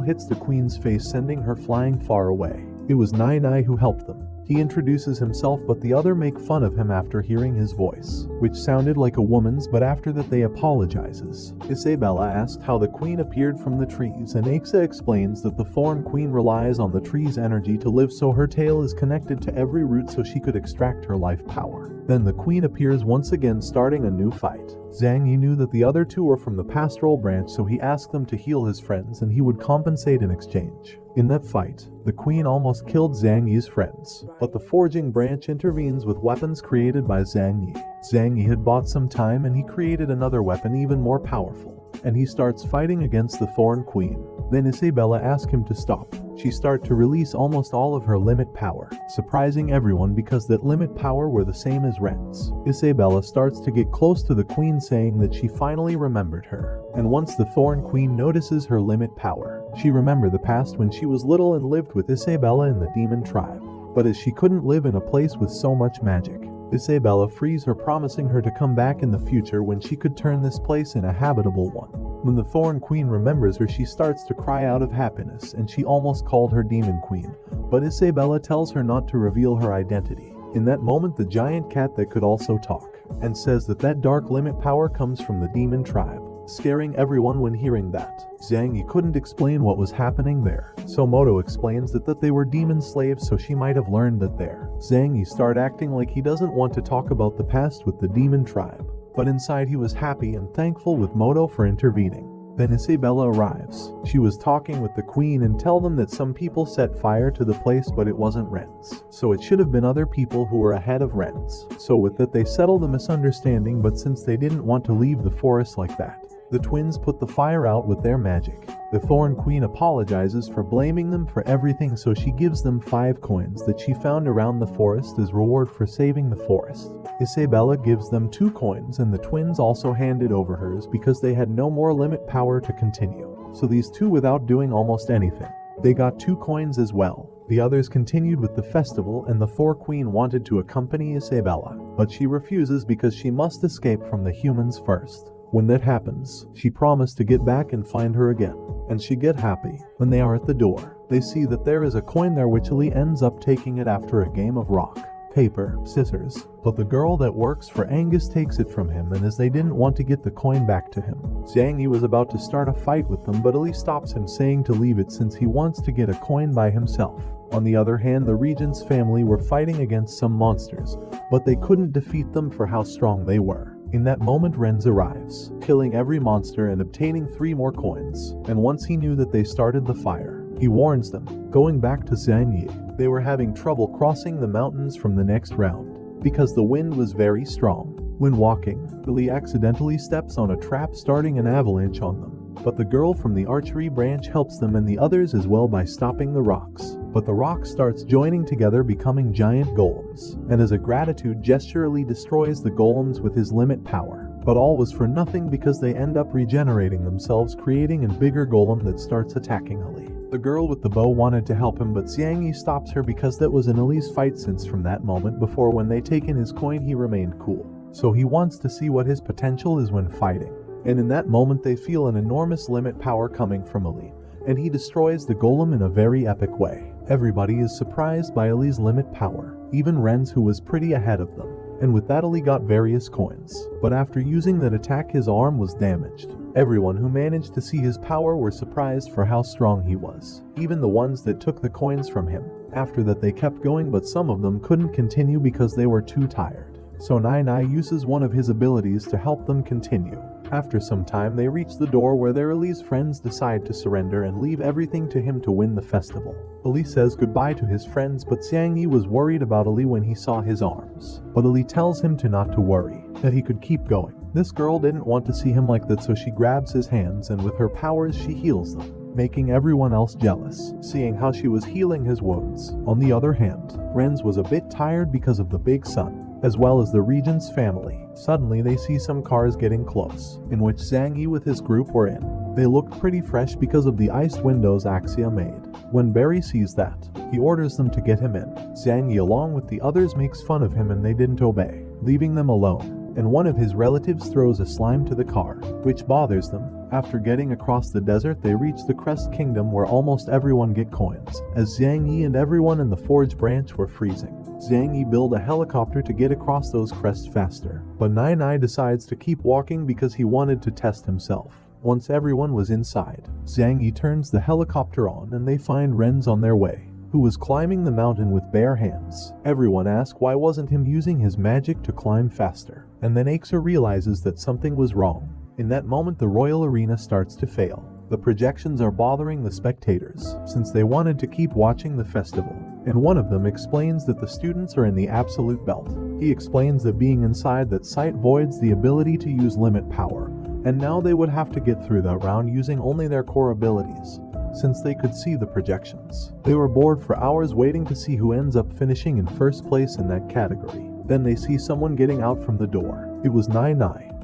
hits the queen's face, sending her flying far away. It was Nai who helped them. He introduces himself, but the other make fun of him after hearing his voice, which sounded like a woman's, but after that they apologizes. Isabella asked how the queen appeared from the trees, and Aixa explains that the Thorn Queen relies on the tree's energy to live, so her tail is connected to every root so she could extract her life power. Then the queen appears once again, starting a new fight. Zhang Yi knew that the other two were from the pastoral branch, so he asked them to heal his friends and he would compensate in exchange. In that fight, the queen almost killed Zhang Yi's friends, but the forging branch intervenes with weapons created by Zhang Yi. Zhang Yi had bought some time and he created another weapon even more powerful, and he starts fighting against the Thorn Queen. Then Isabella asks him to stop. She starts to release almost all of her limit power, surprising everyone because that limit power were the same as Ren's. Isabella starts to get close to the queen, saying that she finally remembered her. And once the Thorn Queen notices her limit power, she remembers the past when she was little and lived with Isabella in the demon tribe. But as she couldn't live in a place with so much magic, Isabella frees her, promising her to come back in the future when she could turn this place in a habitable one. When the Thorn Queen remembers her, she starts to cry out of happiness, and she almost called her Demon Queen, but Isabella tells her not to reveal her identity. In that moment, the giant cat that could also talk, and says that dark limit power comes from the demon tribe, scaring everyone when hearing that. Zhang Yi couldn't explain what was happening there, so Moto explains that they were demon slaves, so she might have learned that there. Zhang Yi started acting like he doesn't want to talk about the past with the demon tribe, but inside he was happy and thankful with Moto for intervening. Then Isabella arrives. She was talking with the queen and tell them that some people set fire to the place, but it wasn't Ren's, so it should have been other people who were ahead of Ren's. So with that they settle the misunderstanding, but since they didn't want to leave the forest like that, the twins put the fire out with their magic. The Thorn Queen apologizes for blaming them for everything, so she gives them 5 coins that she found around the forest as reward for saving the forest. Isabella gives them 2 coins, and the twins also handed over hers because they had no more limit power to continue. So these two, without doing almost anything, they got 2 coins as well. The others continued with the festival, and the Thorn Queen wanted to accompany Isabella, but she refuses because she must escape from the humans first. When that happens, she promised to get back and find her again, and she get happy. When they are at the door, they see that there is a coin there, which Lee ends up taking it after a game of rock, paper, scissors, but the girl that works for Angus takes it from him, and as they didn't want to get the coin back to him, Zhang Yi was about to start a fight with them, but Lee stops him, saying to leave it since he wants to get a coin by himself. On the other hand, the regent's family were fighting against some monsters, but they couldn't defeat them for how strong they were. In that moment, Renz arrives, killing every monster and obtaining 3 more coins, and once he knew that they started the fire, he warns them. Going back to Zhang Yi, they were having trouble crossing the mountains from the next round, because the wind was very strong. When walking, Billy accidentally steps on a trap, starting an avalanche on them. But the girl from the archery branch helps them and the others as well by stopping the rocks. But the rock starts joining together, becoming giant golems, and as a gratitude gesture, Lee destroys the golems with his limit power. But all was for nothing because they end up regenerating themselves, creating a bigger golem that starts attacking Ali. The girl with the bow wanted to help him, but Zhang Yi stops her because that was an Ali's fight, since from that moment before when they taken his coin he remained cool. So he wants to see what his potential is when fighting. And in that moment they feel an enormous limit power coming from Ali, and he destroys the golem in a very epic way. Everybody is surprised by Ali's limit power, even Renz, who was pretty ahead of them. And with that Ali got various coins, but after using that attack his arm was damaged. Everyone who managed to see his power were surprised for how strong he was, even the ones that took the coins from him. After that they kept going, but some of them couldn't continue because they were too tired. So Nai uses one of his abilities to help them continue. After some time they reach the door where their Ali's friends decide to surrender and leave everything to him to win the festival. Ali says goodbye to his friends, but Xiang Yi was worried about Ali when he saw his arms. But Ali tells him not to worry, that he could keep going. This girl didn't want to see him like that, so she grabs his hands and with her powers she heals them, making everyone else jealous, seeing how she was healing his wounds. On the other hand, Renz was a bit tired because of the big sun, as well as the regent's family. Suddenly they see some cars getting close, in which Zhang Yi with his group were in. They looked pretty fresh because of the iced windows Axia made. When Barry sees that, he orders them to get him in. Zhang Yi along with the others makes fun of him and they didn't obey, leaving them alone. And one of his relatives throws a slime to the car, which bothers them. After getting across the desert, they reach the Crest Kingdom where almost everyone get coins, as Zhang Yi and everyone in the Forge branch were freezing. Zhang Yi built a helicopter to get across those crests faster, but Nai decides to keep walking because he wanted to test himself. Once everyone was inside, Zhang Yi turns the helicopter on and they find Renz on their way, who was climbing the mountain with bare hands. Everyone asks why wasn't him using his magic to climb faster, and then Axa realizes that something was wrong. In that moment the royal arena starts to fail. The projections are bothering the spectators, since they wanted to keep watching the festival, and one of them explains that the students are in the absolute belt. He explains that being inside that site voids the ability to use limit power, and now they would have to get through that round using only their core abilities, since they could see the projections. They were bored for hours waiting to see who ends up finishing in first place in that category. Then they see someone getting out from the door. It was Nai,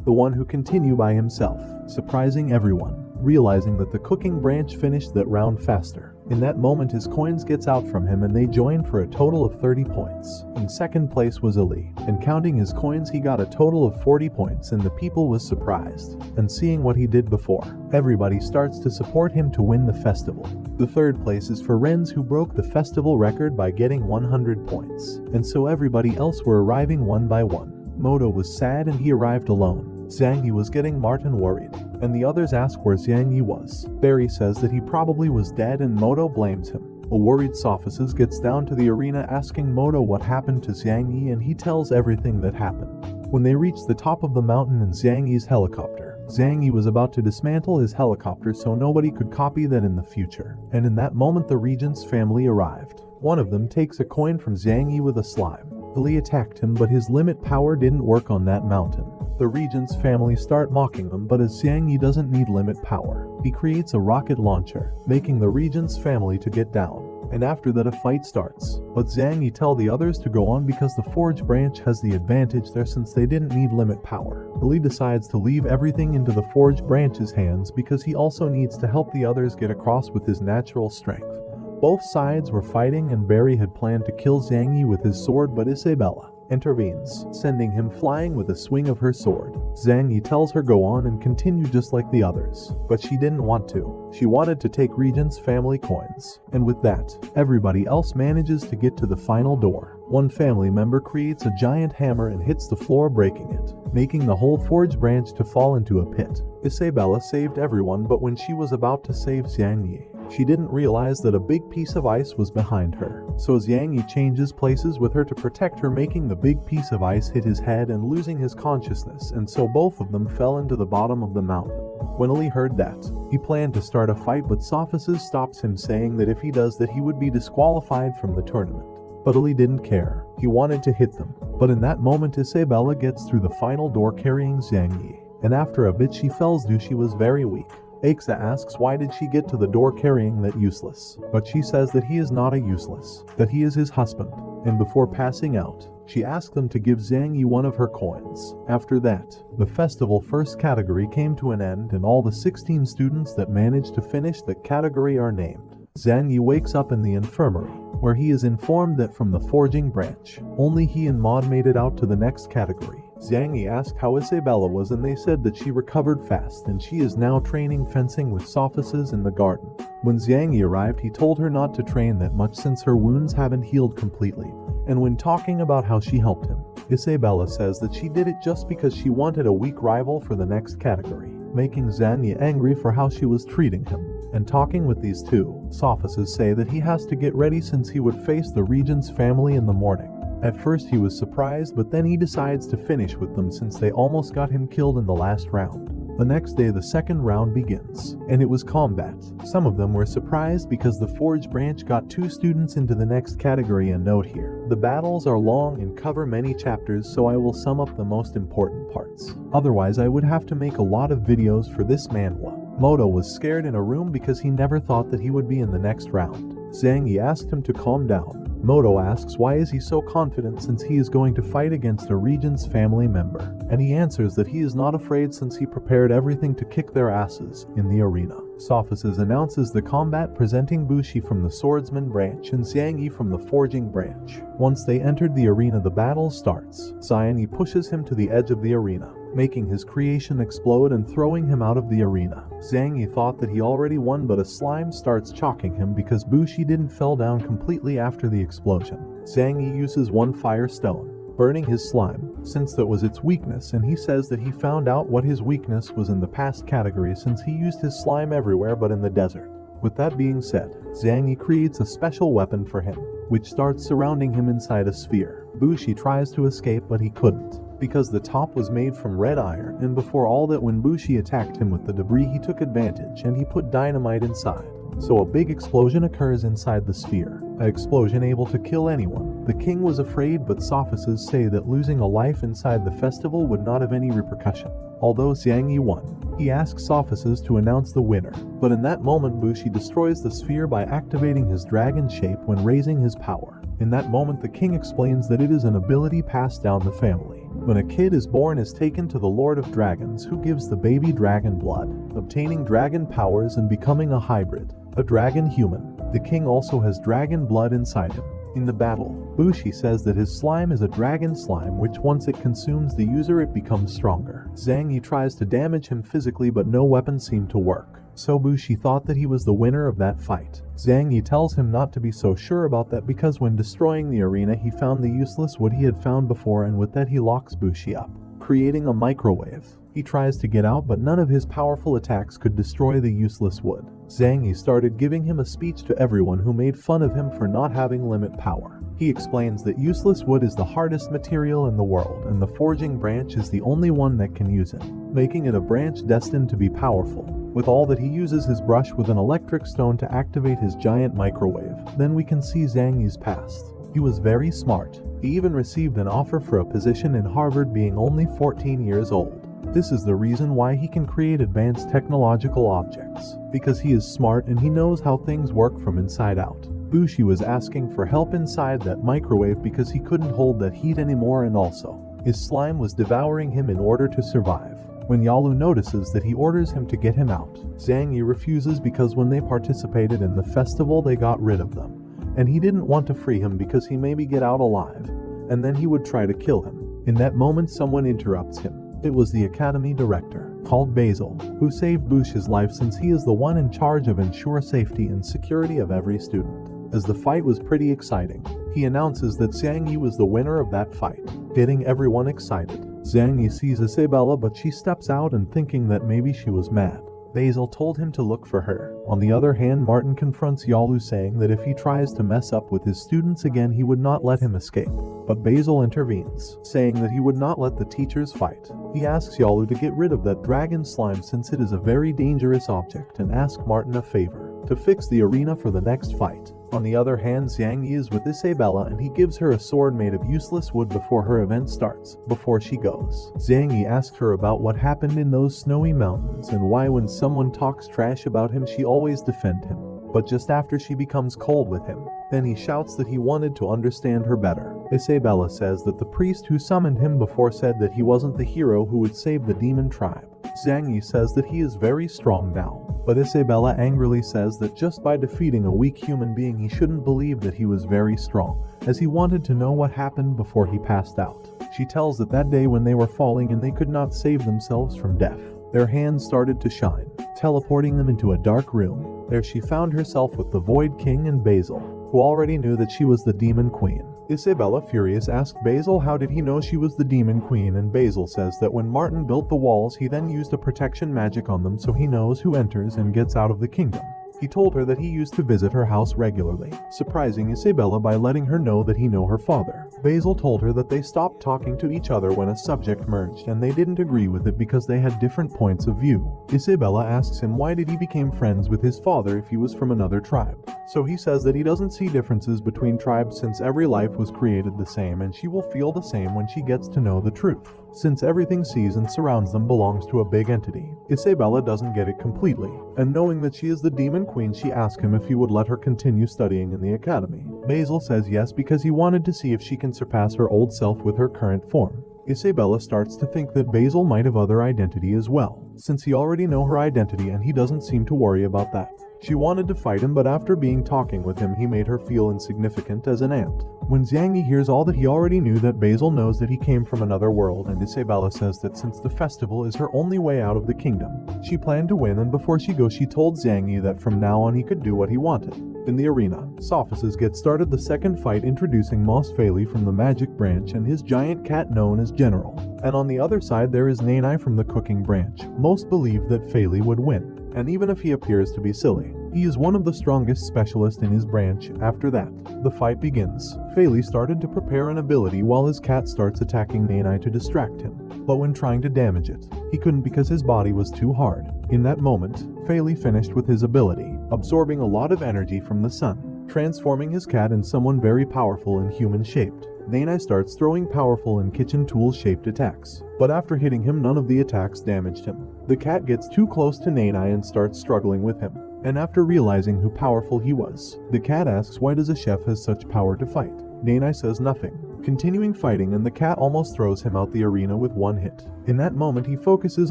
the one who continued by himself, surprising everyone, realizing that the cooking branch finished that round faster. In that moment his coins gets out from him and they join for a total of 30 points. In second place was Ali, and counting his coins he got a total of 40 points, and the people was surprised. And seeing what he did before, everybody starts to support him to win the festival. The third place is for Renz, who broke the festival record by getting 100 points, and so everybody else were arriving one by one. Moto was sad and he arrived alone. Zhang Yi was getting Martin worried, and the others ask where Zhang Yi was. Barry says that he probably was dead and Moto blames him. A worried Sophists gets down to the arena asking Moto what happened to Zhang Yi, and he tells everything that happened. When they reach the top of the mountain in Zhang Yi's helicopter, Zhang Yi was about to dismantle his helicopter so nobody could copy that in the future, and in that moment the regent's family arrived. One of them takes a coin from Zhang Yi with a slime. Ali attacked him, but his limit power didn't work on that mountain. The regent's family start mocking them, but as Zhang Yi doesn't need limit power, he creates a rocket launcher, making the regent's family to get down. And after that a fight starts, but Zhang Yi tell the others to go on because the Forge branch has the advantage there since they didn't need limit power. Ali decides to leave everything into the Forge branch's hands because he also needs to help the others get across with his natural strength. Both sides were fighting and Barry had planned to kill Zhang Yi with his sword, but Isabella intervenes, sending him flying with a swing of her sword. Zhang Yi tells her go on and continue just like the others, but she didn't want to. She wanted to take Regent's family coins, and with that, everybody else manages to get to the final door. One family member creates a giant hammer and hits the floor, breaking it, making the whole Forge branch to fall into a pit. Isabella saved everyone, but when she was about to save Zhang Yi, she didn't realize that a big piece of ice was behind her. So Zhang Yi changes places with her to protect her, making the big piece of ice hit his head and losing his consciousness, and so both of them fell into the bottom of the mountain. When Ali heard that, he planned to start a fight, but Sophists stops him, saying that if he does that he would be disqualified from the tournament. But Ali didn't care. He wanted to hit them. But in that moment Isabella gets through the final door carrying Zhang Yi, and after a bit she fells due she was very weak. Axa asks why did she get to the door carrying that useless, but she says that he is not a useless, that he is his husband, and before passing out, she asked them to give Zhang Yi one of her coins. After that, the festival first category came to an end and all the 16 students that managed to finish the category are named. Zhang Yi wakes up in the infirmary, where he is informed that from the forging branch, only he and Maud made it out to the next category. Zhang Yi asked how Isabella was and they said that she recovered fast and she is now training fencing with Sophists in the garden. When Zhang Yi arrived he told her not to train that much since her wounds haven't healed completely, and when talking about how she helped him, Isabella says that she did it just because she wanted a weak rival for the next category. making Zhang Yi angry for how she was treating him. And talking with these two, sophists say that he has to get ready since he would face the regent's family in the morning. At first he was surprised, but then he decides to finish with them since they almost got him killed in the last round. The next day the second round begins, and it was combat. Some of them were surprised because the Forge branch got 2 students into the next category. And note here, the battles are long and cover many chapters, so I will sum up the most important parts. Otherwise I would have to make a lot of videos for this manhwa. Moto was scared in a room because he never thought that he would be in the next round. Zhang Yi asked him to calm down. Moto asks why is he so confident since he is going to fight against a regent's family member, and he answers that he is not afraid since he prepared everything to kick their asses in the arena. Sophists announces the combat, presenting Bushi from the swordsman branch and Zhang Yi from the forging branch. Once they entered the arena, the battle starts. Zhang Yi pushes him to the edge of the arena, making his creation explode and throwing him out of the arena. Zhang Yi thought that he already won, but a slime starts choking him because Bushi didn't fell down completely after the explosion. Zhang Yi uses one fire stone, burning his slime, since that was its weakness, and he says that he found out what his weakness was in the past category since he used his slime everywhere but in the desert. With that being said, Zhang Yi creates a special weapon for him, which starts surrounding him inside a sphere. Bushi tries to escape, but he couldn't, because the top was made from red iron, and before all that, when Bushi attacked him with the debris, he took advantage and he put dynamite inside. So a big explosion occurs inside the sphere, an explosion able to kill anyone. The king was afraid, but sophists say that losing a life inside the festival would not have any repercussion. Although Zhang Yi won, he asks sophists to announce the winner, but in that moment Bushi destroys the sphere by activating his dragon shape when raising his power. In that moment the king explains that it is an ability passed down the family. When a kid is born, is taken to the Lord of Dragons, who gives the baby dragon blood, obtaining dragon powers and becoming a hybrid, a dragon human. The king also has dragon blood inside him. In the battle, Bushi says that his slime is a dragon slime, which once it consumes the user it becomes stronger. Zhang Yi tries to damage him physically, but no weapon seemed to work. So Bushi thought that he was the winner of that fight. Zhang Yi tells him not to be so sure about that because when destroying the arena he found the useless wood he had found before, and with that he locks Bushi up, creating a microwave. He tries to get out, but none of his powerful attacks could destroy the useless wood. Zhang Yi started giving him a speech to everyone who made fun of him for not having limit power. He explains that useless wood is the hardest material in the world, and the forging branch is the only one that can use it, making it a branch destined to be powerful. With all that, he uses his brush with an electric stone to activate his giant microwave. Then we can see Zhang Yi's past. He was very smart. He even received an offer for a position in Harvard being only 14 years old. This is the reason why he can create advanced technological objects, because he is smart and he knows how things work from inside out. Bushi was asking for help inside that microwave because he couldn't hold that heat anymore, and also, his slime was devouring him in order to survive. When Yalu notices that, he orders him to get him out. Zhang Yi refuses because when they participated in the festival they got rid of them, and he didn't want to free him because he maybe get out alive, and then he would try to kill him. In that moment someone interrupts him. It was the academy director, called Basil, who saved Bushi's life since he is the one in charge of ensure safety and security of every student. As the fight was pretty exciting, he announces that Zhang Yi was the winner of that fight, getting everyone excited. Zhang Yi sees Isabella, but she steps out and thinking that maybe she was mad. Basil told him to look for her. On the other hand, Martin confronts Yalu, saying that if he tries to mess up with his students again he would not let him escape. But Basil intervenes, saying that he would not let the teachers fight. He asks Yalu to get rid of that dragon slime since it is a very dangerous object, and asks Martin a favor, to fix the arena for the next fight. On the other hand, Zhang Yi is with Isabella and he gives her a sword made of useless wood before her event starts. Before she goes, Zhang Yi asks her about what happened in those snowy mountains and why when someone talks trash about him she always defend him. But just after she becomes cold with him, then he shouts that he wanted to understand her better. Isabella says that the priest who summoned him before said that he wasn't the hero who would save the demon tribe. Zhang Yi says that he is very strong now, but Isabella angrily says that just by defeating a weak human being he shouldn't believe that he was very strong, as he wanted to know what happened before he passed out. She tells that day when they were falling and they could not save themselves from death, their hands started to shine, teleporting them into a dark room. There she found herself with the Void King and Basil. who already knew that she was the Demon Queen. Isabella, furious, asked Basil how did he know she was the Demon Queen, and Basil says that when Martin built the walls he then used a protection magic on them so he knows who enters and gets out of the kingdom. He told her that he used to visit her house regularly, surprising Isabella by letting her know that he knew her father. Basil told her that they stopped talking to each other when a subject merged and they didn't agree with it because they had different points of view. Isabella asks him why did he become friends with his father if he was from another tribe. So he says that he doesn't see differences between tribes since every life was created the same, and she will feel the same when she gets to know the truth, since everything sees and surrounds them belongs to a big entity. Isabella doesn't get it completely, and knowing that she is the Demon Queen, she asks him if he would let her continue studying in the academy. Basil says yes because he wanted to see if she can surpass her old self with her current form. Isabella starts to think that Basil might have other identity as well, since he already know her identity and he doesn't seem to worry about that. She wanted to fight him, but after talking with him he made her feel insignificant as an ant. When Xiangyi hears all that, he already knew that Basil knows that he came from another world, and Isabella says that since the festival is her only way out of the kingdom, she planned to win, and before she goes she told Xiangyi that from now on he could do what he wanted. In the arena, Sophists get started the second fight, introducing Moss Faley from the magic branch and his giant cat known as General. And on the other side there is Nanai from the cooking branch. Most believe that Faley would win, and even if he appears to be silly, he is one of the strongest specialists in his branch. After that, the fight begins. Faley started to prepare an ability while his cat starts attacking Nanai to distract him, but when trying to damage it, he couldn't because his body was too hard. In that moment, Faley finished with his ability, absorbing a lot of energy from the sun, transforming his cat in someone very powerful and human-shaped. Nanai starts throwing powerful and kitchen tool-shaped attacks, but after hitting him none of the attacks damaged him. The cat gets too close to Nanai and starts struggling with him, and after realizing how powerful he was, the cat asks why does a chef have such power to fight. Nanai says nothing, continuing fighting, and the cat almost throws him out the arena with one hit. In that moment he focuses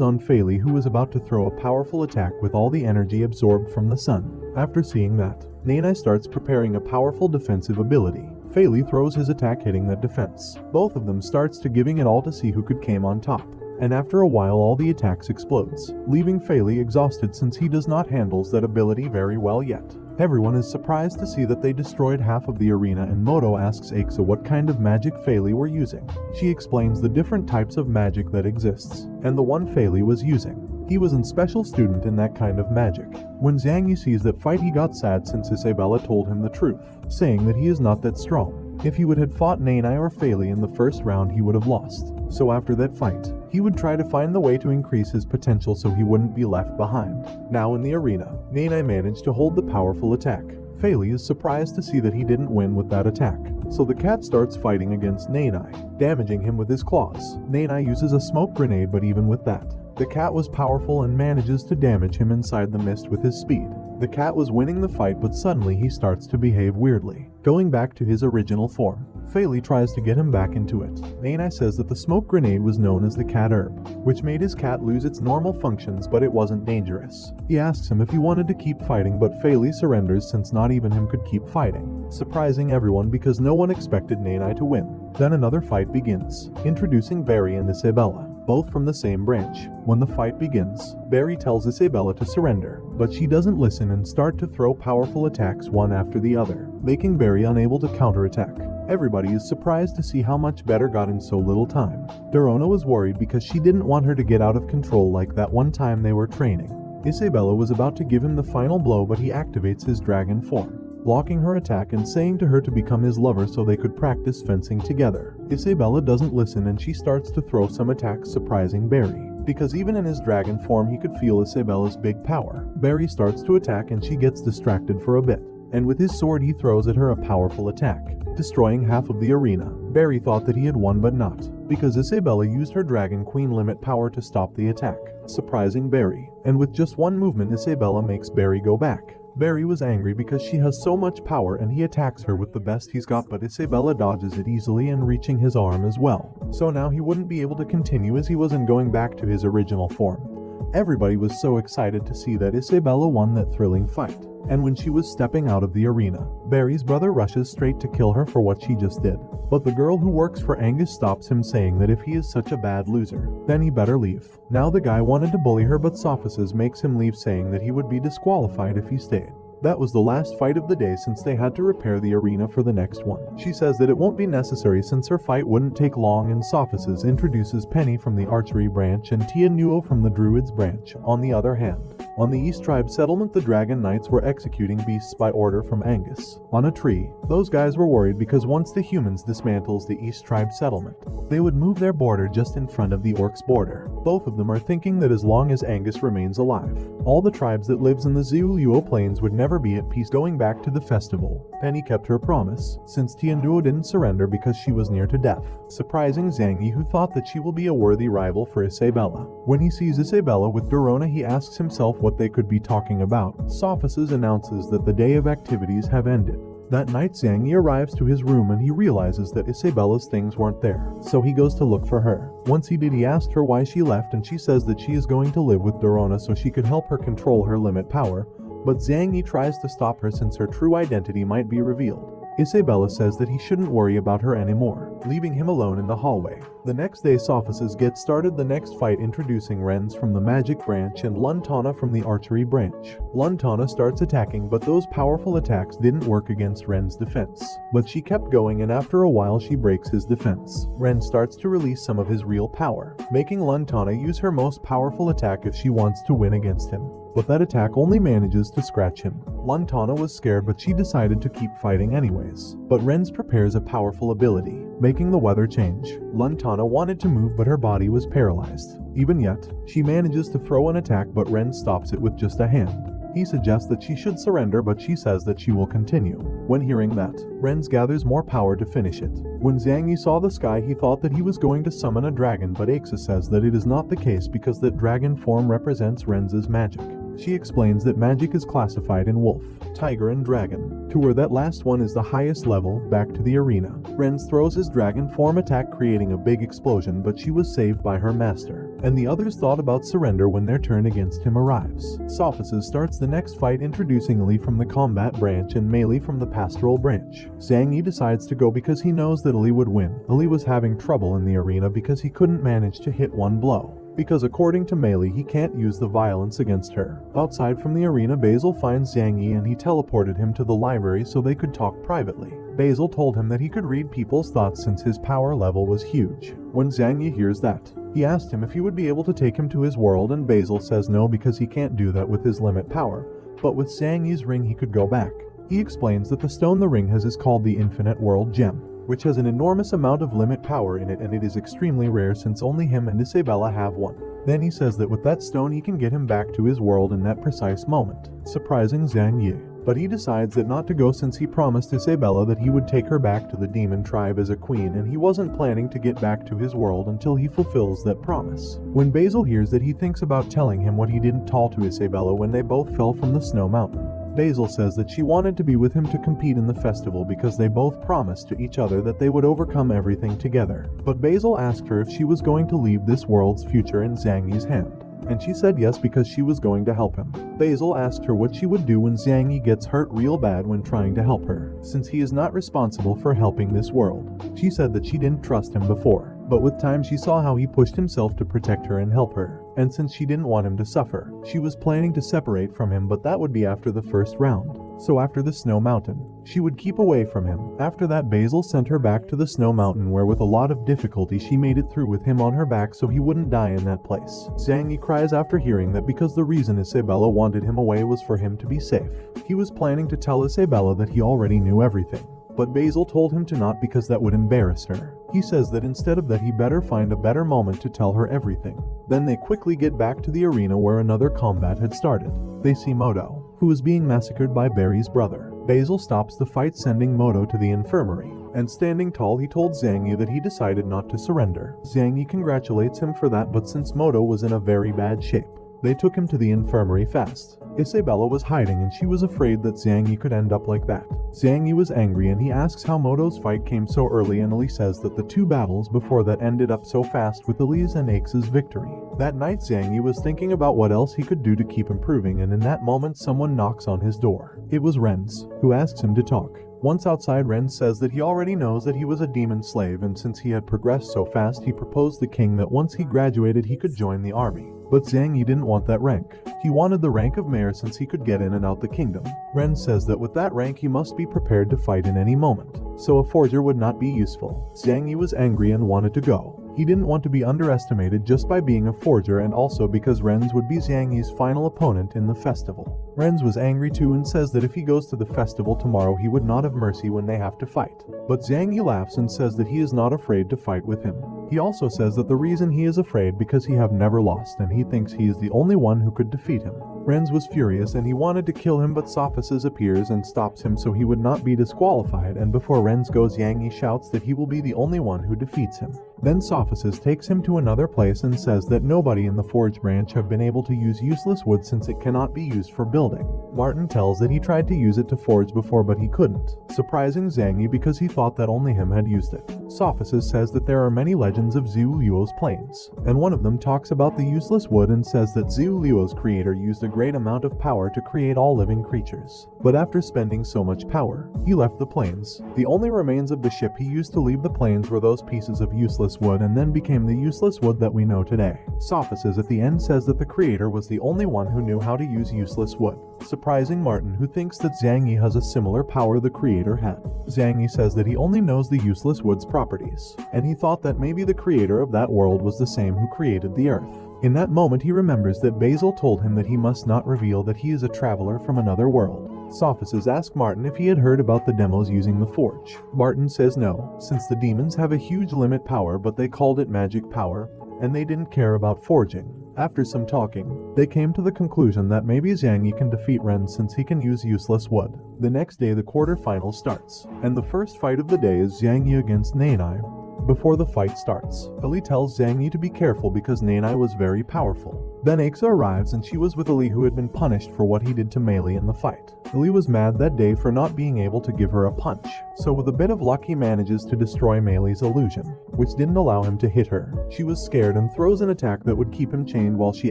on Faley, who is about to throw a powerful attack with all the energy absorbed from the sun. After seeing that, Nanai starts preparing a powerful defensive ability. Faley throws his attack hitting that defense. Both of them starts to giving it all to see who could came on top. And after a while all the attacks explodes, leaving Faley exhausted since he does not handles that ability very well yet. Everyone is surprised to see that they destroyed half of the arena, and Moto asks Aixa what kind of magic Faley were using. She explains the different types of magic that exists, and the one Faley was using. He was a special student in that kind of magic. When Xiangyi sees that fight he got sad since Isabella told him the truth, saying that he is not that strong. If he would have fought Nanai or Faley in the first round he would have lost. So after that fight, he would try to find the way to increase his potential so he wouldn't be left behind. Now in the arena, Nanai managed to hold the powerful attack. Faley is surprised to see that he didn't win with that attack, so the cat starts fighting against Nanai, damaging him with his claws. Nanai uses a smoke grenade, but even with that, the cat was powerful and manages to damage him inside the mist with his speed. The cat was winning the fight, but suddenly he starts to behave weirdly, going back to his original form. Faley tries to get him back into it. Nanai says that the smoke grenade was known as the cat herb, which made his cat lose its normal functions, but it wasn't dangerous. He asks him if he wanted to keep fighting, but Faley surrenders since not even him could keep fighting, surprising everyone because no one expected Nanai to win. Then another fight begins, introducing Barry and Isabella, both from the same branch. When the fight begins, Barry tells Isabella to surrender, but she doesn't listen and start to throw powerful attacks one after the other, making Barry unable to counterattack. Everybody is surprised to see how much better got in so little time. Dorona was worried because she didn't want her to get out of control like that one time they were training. Isabella was about to give him the final blow, but he activates his dragon form, blocking her attack and saying to her to become his lover so they could practice fencing together. Isabella doesn't listen and she starts to throw some attacks, surprising Barry, because even in his dragon form he could feel Isabella's big power. Barry starts to attack and she gets distracted for a bit, and with his sword he throws at her a powerful attack, destroying half of the arena. Barry thought that he had won, but not, because Isabella used her Dragon Queen limit power to stop the attack, surprising Barry, and with just one movement Isabella makes Barry go back. Barry was angry because she has so much power and he attacks her with the best he's got, but Isabella dodges it easily and reaching his arm as well. So now he wouldn't be able to continue as he wasn't going back to his original form. Everybody was so excited to see that Isabella won that thrilling fight. And when she was stepping out of the arena, Barry's brother rushes straight to kill her for what she just did. But the girl who works for Angus stops him, saying that if he is such a bad loser, then he better leave. Now the guy wanted to bully her, but Sophists makes him leave, saying that he would be disqualified if he stayed. That was the last fight of the day since they had to repair the arena for the next one. She says that it won't be necessary since her fight wouldn't take long, and Sophices introduces Penny from the archery branch and Tia Nuo from the druids branch. On the other hand, on the East Tribe settlement, the Dragon Knights were executing beasts by order from Angus. On a tree, those guys were worried because once the humans dismantles the East Tribe settlement, they would move their border just in front of the Orcs' border. Both of them are thinking that as long as Angus remains alive, all the tribes that lives in the Zuluo Plains would never be at peace. Going back to the festival, Penny kept her promise, since Tianduo didn't surrender because she was near to death, surprising Zhang Yi, who thought that she will be a worthy rival for Isabella. When he sees Isabella with Dorona, he asks himself what they could be talking about. Sophices announces that the day of activities have ended. That night, Zhang Yi arrives to his room and he realizes that Isabella's things weren't there, so he goes to look for her. Once he did, he asked her why she left, and she says that she is going to live with Dorona so she could help her control her limit power, but Zhang Yi tries to stop her since her true identity might be revealed. Isabella says that he shouldn't worry about her anymore, leaving him alone in the hallway. The next day, Sophices gets started the next fight, introducing Renz from the magic branch and Luntana from the archery branch. Luntana starts attacking, but those powerful attacks didn't work against Ren's defense. But she kept going, and after a while she breaks his defense. Ren starts to release some of his real power, making Luntana use her most powerful attack if she wants to win against him. But that attack only manages to scratch him. Luntana was scared, but she decided to keep fighting anyways. But Renz prepares a powerful ability, making the weather change. Luntana wanted to move, but her body was paralyzed. Even yet, she manages to throw an attack, but Renz stops it with just a hand. He suggests that she should surrender, but she says that she will continue. When hearing that, Renz gathers more power to finish it. When Zhang Yi saw the sky, he thought that he was going to summon a dragon, but Aixa says that it is not the case because that dragon form represents Renz's magic. She explains that magic is classified in wolf, tiger, and dragon, to where that last one is the highest level. Back to the arena, Renz throws his dragon form attack, creating a big explosion, but she was saved by her master, and the others thought about surrender when their turn against him arrives. Sophices starts the next fight, introducing Li from the combat branch and Mei Li from the pastoral branch. Zhang Yi decides to go because he knows that Li would win. Li was having trouble in the arena because he couldn't manage to hit one blow, because according to Mei Li, he can't use the violence against her. Outside from the arena, Basil finds Zhang Yi and he teleported him to the library so they could talk privately. Basil told him that he could read people's thoughts since his power level was huge. When Zhang Yi hears that, he asked him if he would be able to take him to his world, and Basil says no because he can't do that with his limit power, but with Zhang Yi's ring he could go back. He explains that the stone the ring has is called the Infinite World Gem, which has an enormous amount of limit power in it, and it is extremely rare since only him and Isabella have one. Then he says that with that stone he can get him back to his world in that precise moment, surprising Zhang Yi. But he decides that not to go since he promised Isabella that he would take her back to the demon tribe as a queen, and he wasn't planning to get back to his world until he fulfills that promise. When Basil hears that, he thinks about telling him what he didn't tell to Isabella when they both fell from the snow mountain. Basil says that she wanted to be with him to compete in the festival because they both promised to each other that they would overcome everything together. But Basil asked her if she was going to leave this world's future in Zhang Yi's hand, and she said yes because she was going to help him. Basil asked her what she would do when Zhang Yi gets hurt real bad when trying to help her, since he is not responsible for helping this world. She said that she didn't trust him before, but with time she saw how he pushed himself to protect her and help her, and since she didn't want him to suffer, she was planning to separate from him, but that would be after the first round. So after the snow mountain, she would keep away from him. After that, Basil sent her back to the snow mountain, where with a lot of difficulty she made it through with him on her back so he wouldn't die in that place. Zhang Yi cries after hearing that because the reason Isabella wanted him away was for him to be safe. He was planning to tell Isabella that he already knew everything, but Basil told him to not because that would embarrass her. He says that instead of that he better find a better moment to tell her everything. Then they quickly get back to the arena where another combat had started. They see Moto, who is being massacred by Barry's brother. Basil stops the fight, sending Moto to the infirmary, and standing tall he told Zhang Yi that he decided not to surrender. Zhang Yi congratulates him for that, but since Moto was in a very bad shape, they took him to the infirmary fast. Isabella was hiding and she was afraid that Zhang Yi could end up like that. Zhang Yi was angry and he asks how Moto's fight came so early, and Ali says that the two battles before that ended up so fast with Ali's and Aixa's victory. That night Zhang Yi was thinking about what else he could do to keep improving, and in that moment someone knocks on his door. It was Renz, who asks him to talk. Once outside, Renz says that he already knows that he was a demon slave, and since he had progressed so fast he proposed the king that once he graduated he could join the army. but Zhang Yi didn't want that rank. He wanted the rank of mayor since he could get in and out the kingdom. Ren says that with that rank he must be prepared to fight in any moment, so a forger would not be useful. Zhang Yi was angry and wanted to go. He didn't want to be underestimated just by being a forger, and also because Renz would be Zhang Yi's final opponent in the festival. Renz was angry too and says that if he goes to the festival tomorrow he would not have mercy when they have to fight. But Zhang Yi laughs and says that he is not afraid to fight with him. He also says that the reason he is afraid because he have never lost and he thinks he is the only one who could defeat him. Renz was furious and he wanted to kill him, but Sophices appears and stops him so he would not be disqualified, and before Renz goes Zhang Yi shouts that he will be the only one who defeats him. Then Sophices takes him to another place and says that nobody in the Forge branch have been able to use useless wood since it cannot be used for building. Martin tells that he tried to use it to forge before but he couldn't, surprising Zhang Yi because he thought that only him had used it. Sophices says that there are many legends of Zhu Luo's plains, and one of them talks about the useless wood and says that Zhu Luo's creator used a great amount of power to create all living creatures. But after spending so much power, he left the plains. The only remains of the ship he used to leave the plains were those pieces of useless wood, and then became the useless wood that we know today. Sophices at the end says that the creator was the only one who knew how to use useless wood, surprising Martin, who thinks that Zhang Yi has a similar power the creator had. Zhang Yi says that he only knows the useless wood's properties, and he thought that maybe the creator of that world was the same who created the earth. In that moment he remembers that Basil told him that he must not reveal that he is a traveler from another world. Sophices ask Martin if he had heard about the demos using the forge. Martin says no, since the demons have a huge limit power, but they called it magic power, and they didn't care about forging. After some talking, they came to the conclusion that maybe Zhang Yi can defeat Ren since he can use useless wood. The next day the quarterfinal starts, and the first fight of the day is Zhang Yi against Nanai. Before the fight starts, Ali tells Zhang Yi to be careful because Nanai was very powerful. Then Aixa arrives and she was with Ali, who had been punished for what he did to Meili in the fight. Ali was mad that day for not being able to give her a punch, so with a bit of luck he manages to destroy Meili's illusion, which didn't allow him to hit her. She was scared and throws an attack that would keep him chained while she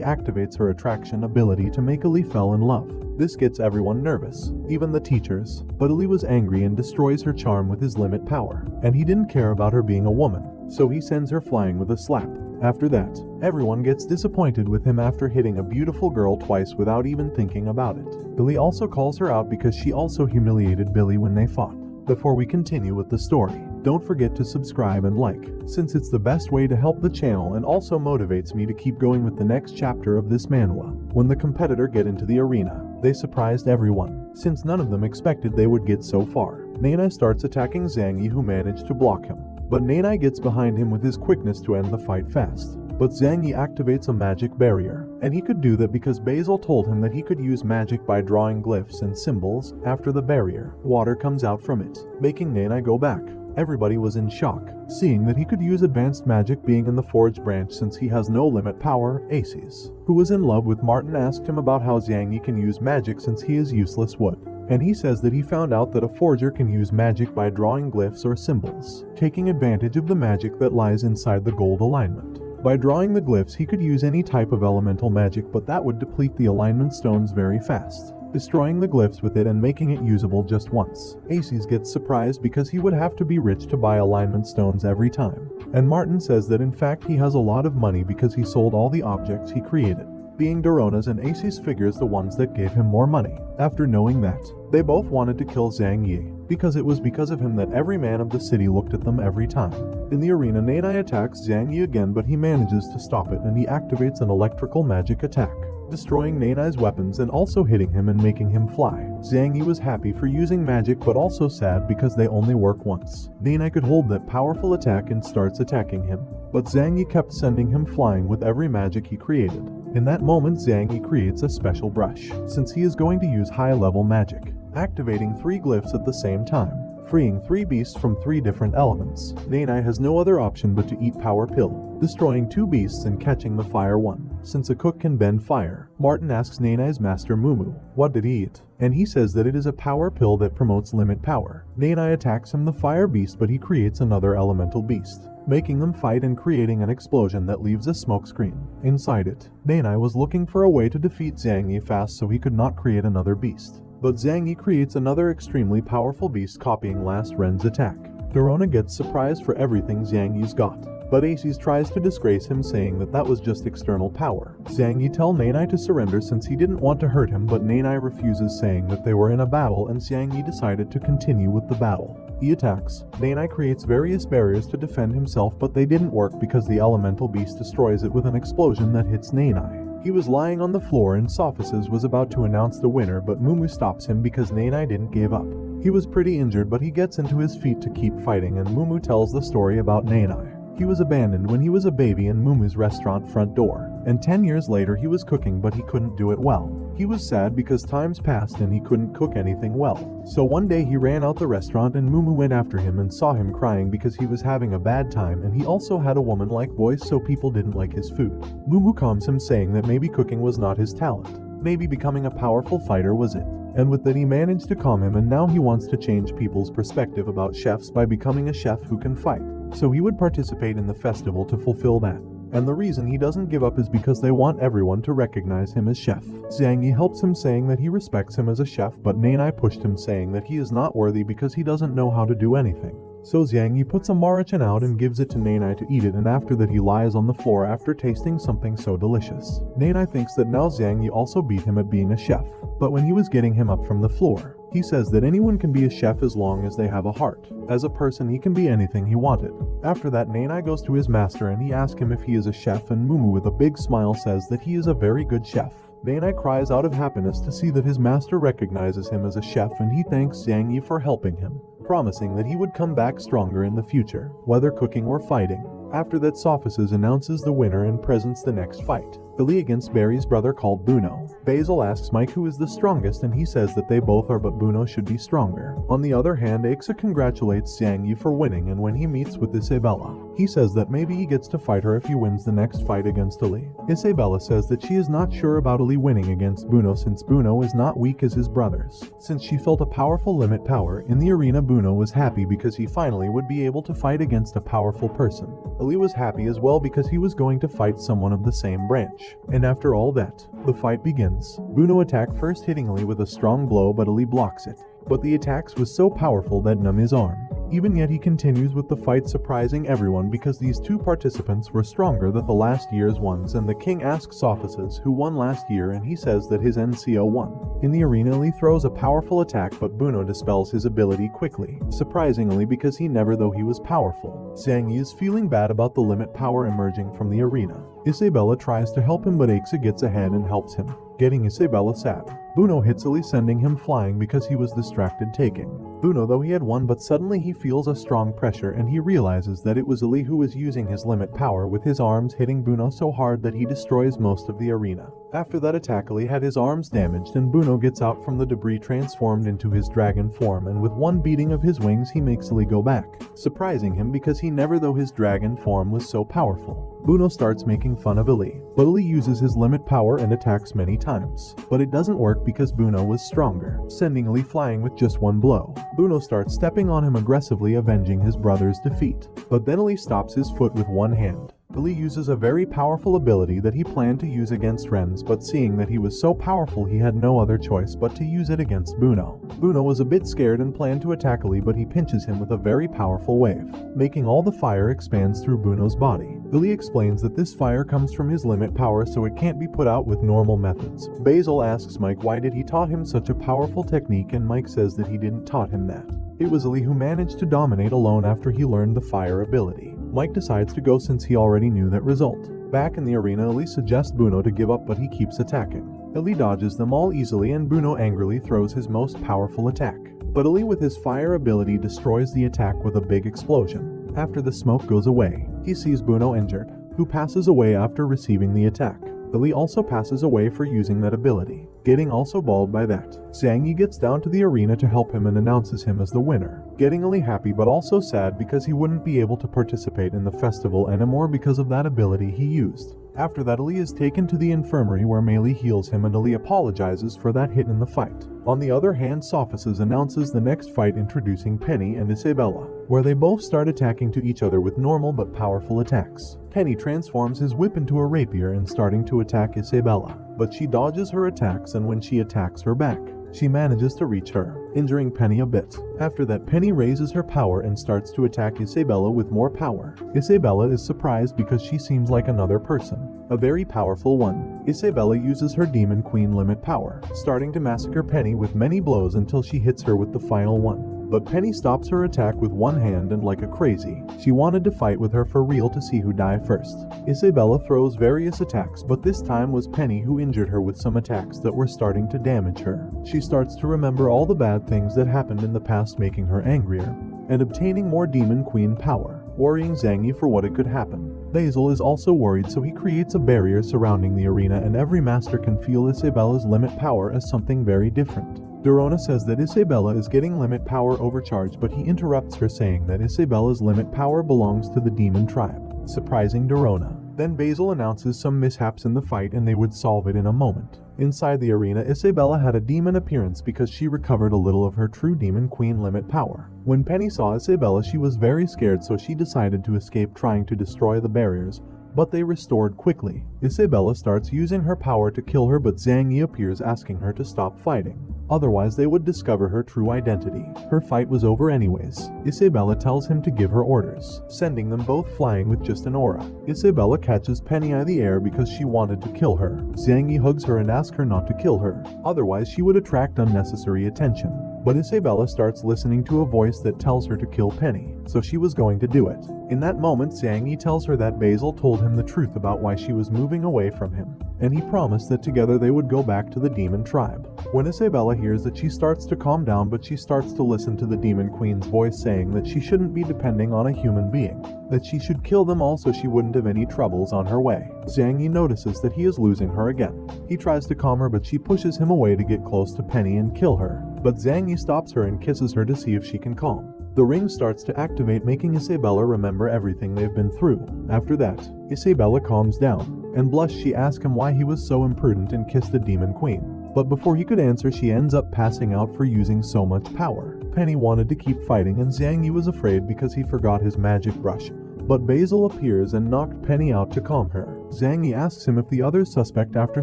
activates her attraction ability to make Ali fall in love. This gets everyone nervous, even the teachers, but Ali was angry and destroys her charm with his limit power, and he didn't care about her being a woman, so he sends her flying with a slap. After that, everyone gets disappointed with him after hitting a beautiful girl twice without even thinking about it. Billy also calls her out because she also humiliated Billy when they fought. Before we continue with the story, don't forget to subscribe and like, since it's the best way to help the channel and also motivates me to keep going with the next chapter of this manhwa. When the competitor get into the arena, they surprised everyone, since none of them expected they would get so far. Nanai starts attacking Zhang Yi, who managed to block him, but Nanai gets behind him with his quickness to end the fight fast. But Zhang Yi activates a magic barrier, and he could do that because Basil told him that he could use magic by drawing glyphs and symbols. After the barrier, water comes out from it, making Nanai go back. Everybody was in shock, seeing that he could use advanced magic being in the Forge branch since he has no limit power. Aces, who was in love with Martin, asked him about how Zhang Yi can use magic since he is useless wood. And he says that he found out that a forger can use magic by drawing glyphs or symbols, taking advantage of the magic that lies inside the gold alignment. By drawing the glyphs he could use any type of elemental magic, but that would deplete the alignment stones very fast, destroying the glyphs with it and making it usable just once. Aces gets surprised because he would have to be rich to buy alignment stones every time. And Martin says that in fact he has a lot of money because he sold all the objects he created, being Dorona's and Aces figures the ones that gave him more money. After knowing that, they both wanted to kill Zhang Yi, because it was because of him that every man of the city looked at them every time. In the arena, Nanai attacks Zhang Yi again, but he manages to stop it and he activates an electrical magic attack, destroying Nanai's weapons and also hitting him and making him fly. Zhang Yi was happy for using magic but also sad because they only work once. Nanai could hold that powerful attack and starts attacking him, but Zhang Yi kept sending him flying with every magic he created. In that moment Zhang Yi creates a special brush, since he is going to use high-level magic, activating 3 glyphs at the same time, freeing 3 beasts from 3 different elements. Nanai has no other option but to eat Power Pill, destroying 2 beasts and catching the fire one. Since a cook can bend fire, Martin asks Nanai's master Mumu, what did he eat? And he says that it is a power pill that promotes limit power. Nanai attacks him, the fire beast, but he creates another elemental beast, making them fight and creating an explosion that leaves a smoke screen. Inside it, Nanai was looking for a way to defeat Zhang Yi fast so he could not create another beast. But Zhang Yi creates another extremely powerful beast copying last Ren's attack. Dorona gets surprised for everything Zhang Yi's got, but Aces tries to disgrace him, saying that was just external power. Zhang Yi tells Nanai to surrender since he didn't want to hurt him, but Nanai refuses, saying that they were in a battle and Zhang Yi decided to continue with the battle. He attacks. Nanai creates various barriers to defend himself, but they didn't work because the elemental beast destroys it with an explosion that hits Nanai. He was lying on the floor and Sophices was about to announce the winner, but Mumu stops him because Nanai didn't give up. He was pretty injured, but he gets into his feet to keep fighting, and Mumu tells the story about Nanai. He was abandoned when he was a baby in Mumu's restaurant front door, and 10 years later he was cooking, but he couldn't do it well. He was sad because times passed and he couldn't cook anything well. So one day he ran out the restaurant and Mumu went after him and saw him crying because he was having a bad time, and he also had a woman-like voice, so people didn't like his food. Mumu calms him, saying that maybe cooking was not his talent. Maybe becoming a powerful fighter was it. And with that he managed to calm him, and now he wants to change people's perspective about chefs by becoming a chef who can fight. So he would participate in the festival to fulfill that. And the reason he doesn't give up is because they want everyone to recognize him as chef. Zhang Yi helps him, saying that he respects him as a chef, but Nanai pushed him, saying that he is not worthy because he doesn't know how to do anything. So Zhang Yi puts a marachan out and gives it to Nanai to eat it, and after that he lies on the floor after tasting something so delicious. Nanai thinks that now Zhang Yi also beat him at being a chef, but when he was getting him up from the floor, he says that anyone can be a chef as long as they have a heart. As a person he can be anything he wanted. After that Nanai goes to his master and he asks him if he is a chef, and Mumu with a big smile says that he is a very good chef. Nanai cries out of happiness to see that his master recognizes him as a chef, and he thanks Zhang Yi for helping him, promising that he would come back stronger in the future, whether cooking or fighting. After that Sophices announces the winner and presents the next fight. Billy against Barry's brother called Bruno. Basil asks Mike who is the strongest, and he says that they both are, but Bruno should be stronger. On the other hand, Aixa congratulates Zhang Yi for winning, and when he meets with Isabella, he says that maybe he gets to fight her if he wins the next fight against Ali. Isabella says that she is not sure about Ali winning against Bruno since Bruno is not weak as his brothers. Since she felt a powerful limit power in the arena, Bruno was happy because he finally would be able to fight against a powerful person. Ali was happy as well because he was going to fight someone of the same branch. And after all that, the fight begins. Bruno attacks first, hitting Ali with a strong blow, but Ali blocks it. But the attacks was so powerful that numb his arm. Even yet he continues with the fight, surprising everyone because these two participants were stronger than the last year's ones, and the king asks Sophices who won last year, and he says that his NCO won. In the arena Ali throws a powerful attack, but Bruno dispels his ability quickly, surprisingly because he never though he was powerful. Zhang Yi is feeling bad about the limit power emerging from the arena. Isabella tries to help him, but Aixa gets ahead and helps him, getting Isabella sad. Bruno hits Ali, sending him flying because he was distracted taking. Bruno though he had won, but suddenly he feels a strong pressure and he realizes that it was Ali who was using his limit power with his arms, hitting Bruno so hard that he destroys most of the arena. After that attack Ali had his arms damaged, and Bruno gets out from the debris transformed into his dragon form, and with one beating of his wings he makes Ali go back, surprising him because he never though his dragon form was so powerful. Bruno starts making fun of Ali, but Ali uses his limit power and attacks many times, but it doesn't work because Bruno was stronger, sending Ali flying with just one blow. Bruno starts stepping on him aggressively, avenging his brother's defeat, but then Ali stops his foot with one hand. Ali uses a very powerful ability that he planned to use against Renz, but seeing that he was so powerful he had no other choice but to use it against Bruno. Bruno was a bit scared and planned to attack Ali, but he pinches him with a very powerful wave, making all the fire expands through Bruno's body. Ali explains that this fire comes from his limit power, so it can't be put out with normal methods. Basil asks Mike why did he taught him such a powerful technique, and Mike says that he didn't taught him that. It was Ali who managed to dominate alone after he learned the fire ability. Mike decides to go since he already knew that result. Back in the arena, Ali suggests Bruno to give up, but he keeps attacking. Ali dodges them all easily, and Bruno angrily throws his most powerful attack. But Ali with his fire ability destroys the attack with a big explosion. After the smoke goes away, he sees Bruno injured, who passes away after receiving the attack. Ali also passes away for using that ability, getting also bald by that. Zhang Yi gets down to the arena to help him and announces him as the winner, getting Ali happy but also sad because he wouldn't be able to participate in the festival anymore because of that ability he used. After that, Ali is taken to the infirmary where Mei Li heals him, and Ali apologizes for that hit in the fight. On the other hand, Sophices announces the next fight, introducing Penny and Isabella, where they both start attacking to each other with normal but powerful attacks. Penny transforms his whip into a rapier and starting to attack Isabella, but she dodges her attacks, and when she attacks her back, She manages to reach her, injuring Penny a bit. After that, Penny raises her power and starts to attack Isabella with more power. Isabella is surprised because she seems like another person, a very powerful one. Isabella uses her Demon Queen limit power, starting to massacre Penny with many blows until she hits her with the final one. But Penny stops her attack with one hand and like a crazy. She wanted to fight with her for real to see who died first. Isabella throws various attacks, but this time was Penny who injured her with some attacks that were starting to damage her. She starts to remember all the bad things that happened in the past, making her angrier and obtaining more Demon Queen power, worrying Zhang Yi for what it could happen. Basil is also worried, so he creates a barrier surrounding the arena, and every master can feel Isabella's limit power as something very different. Dorona says that Isabella is getting limit power overcharged, but he interrupts her saying that Isabella's limit power belongs to the demon tribe, surprising Dorona. Then Basil announces some mishaps in the fight and they would solve it in a moment. Inside the arena, Isabella had a demon appearance because she recovered a little of her true Demon Queen limit power. When Penny saw Isabella, she was very scared, so she decided to escape, trying to destroy the barriers, but they restored quickly. Isabella starts using her power to kill her, but Zhang Yi appears asking her to stop fighting. Otherwise, they would discover her true identity. Her fight was over anyways. Isabella tells him to give her orders, sending them both flying with just an aura. Isabella catches Penny out of the air because she wanted to kill her. Zhang Yi hugs her and asks her not to kill her, otherwise she would attract unnecessary attention. But Isabella starts listening to a voice that tells her to kill Penny, so she was going to do it. In that moment, Zhang Yi tells her that Basil told him the truth about why she was moving away from him, and he promised that together they would go back to the demon tribe. When Isabella hears that, she starts to calm down, but she starts to listen to the Demon Queen's voice saying that she shouldn't be depending on a human being, that she should kill them all so she wouldn't have any troubles on her way. Zhang Yi notices that he is losing her again. He tries to calm her, but she pushes him away to get close to Penny and kill her. But Zhang Yi stops her and kisses her to see if she can calm. The ring starts to activate, making Isabella remember everything they've been through. After that, Isabella calms down and blushed. She asks him why he was so imprudent and kissed the Demon Queen. But before he could answer, she ends up passing out for using so much power. Penny wanted to keep fighting, and Zhang Yi was afraid because he forgot his magic brush. But Basil appears and knocked Penny out to calm her. Zhang Yi asks him if the others suspect after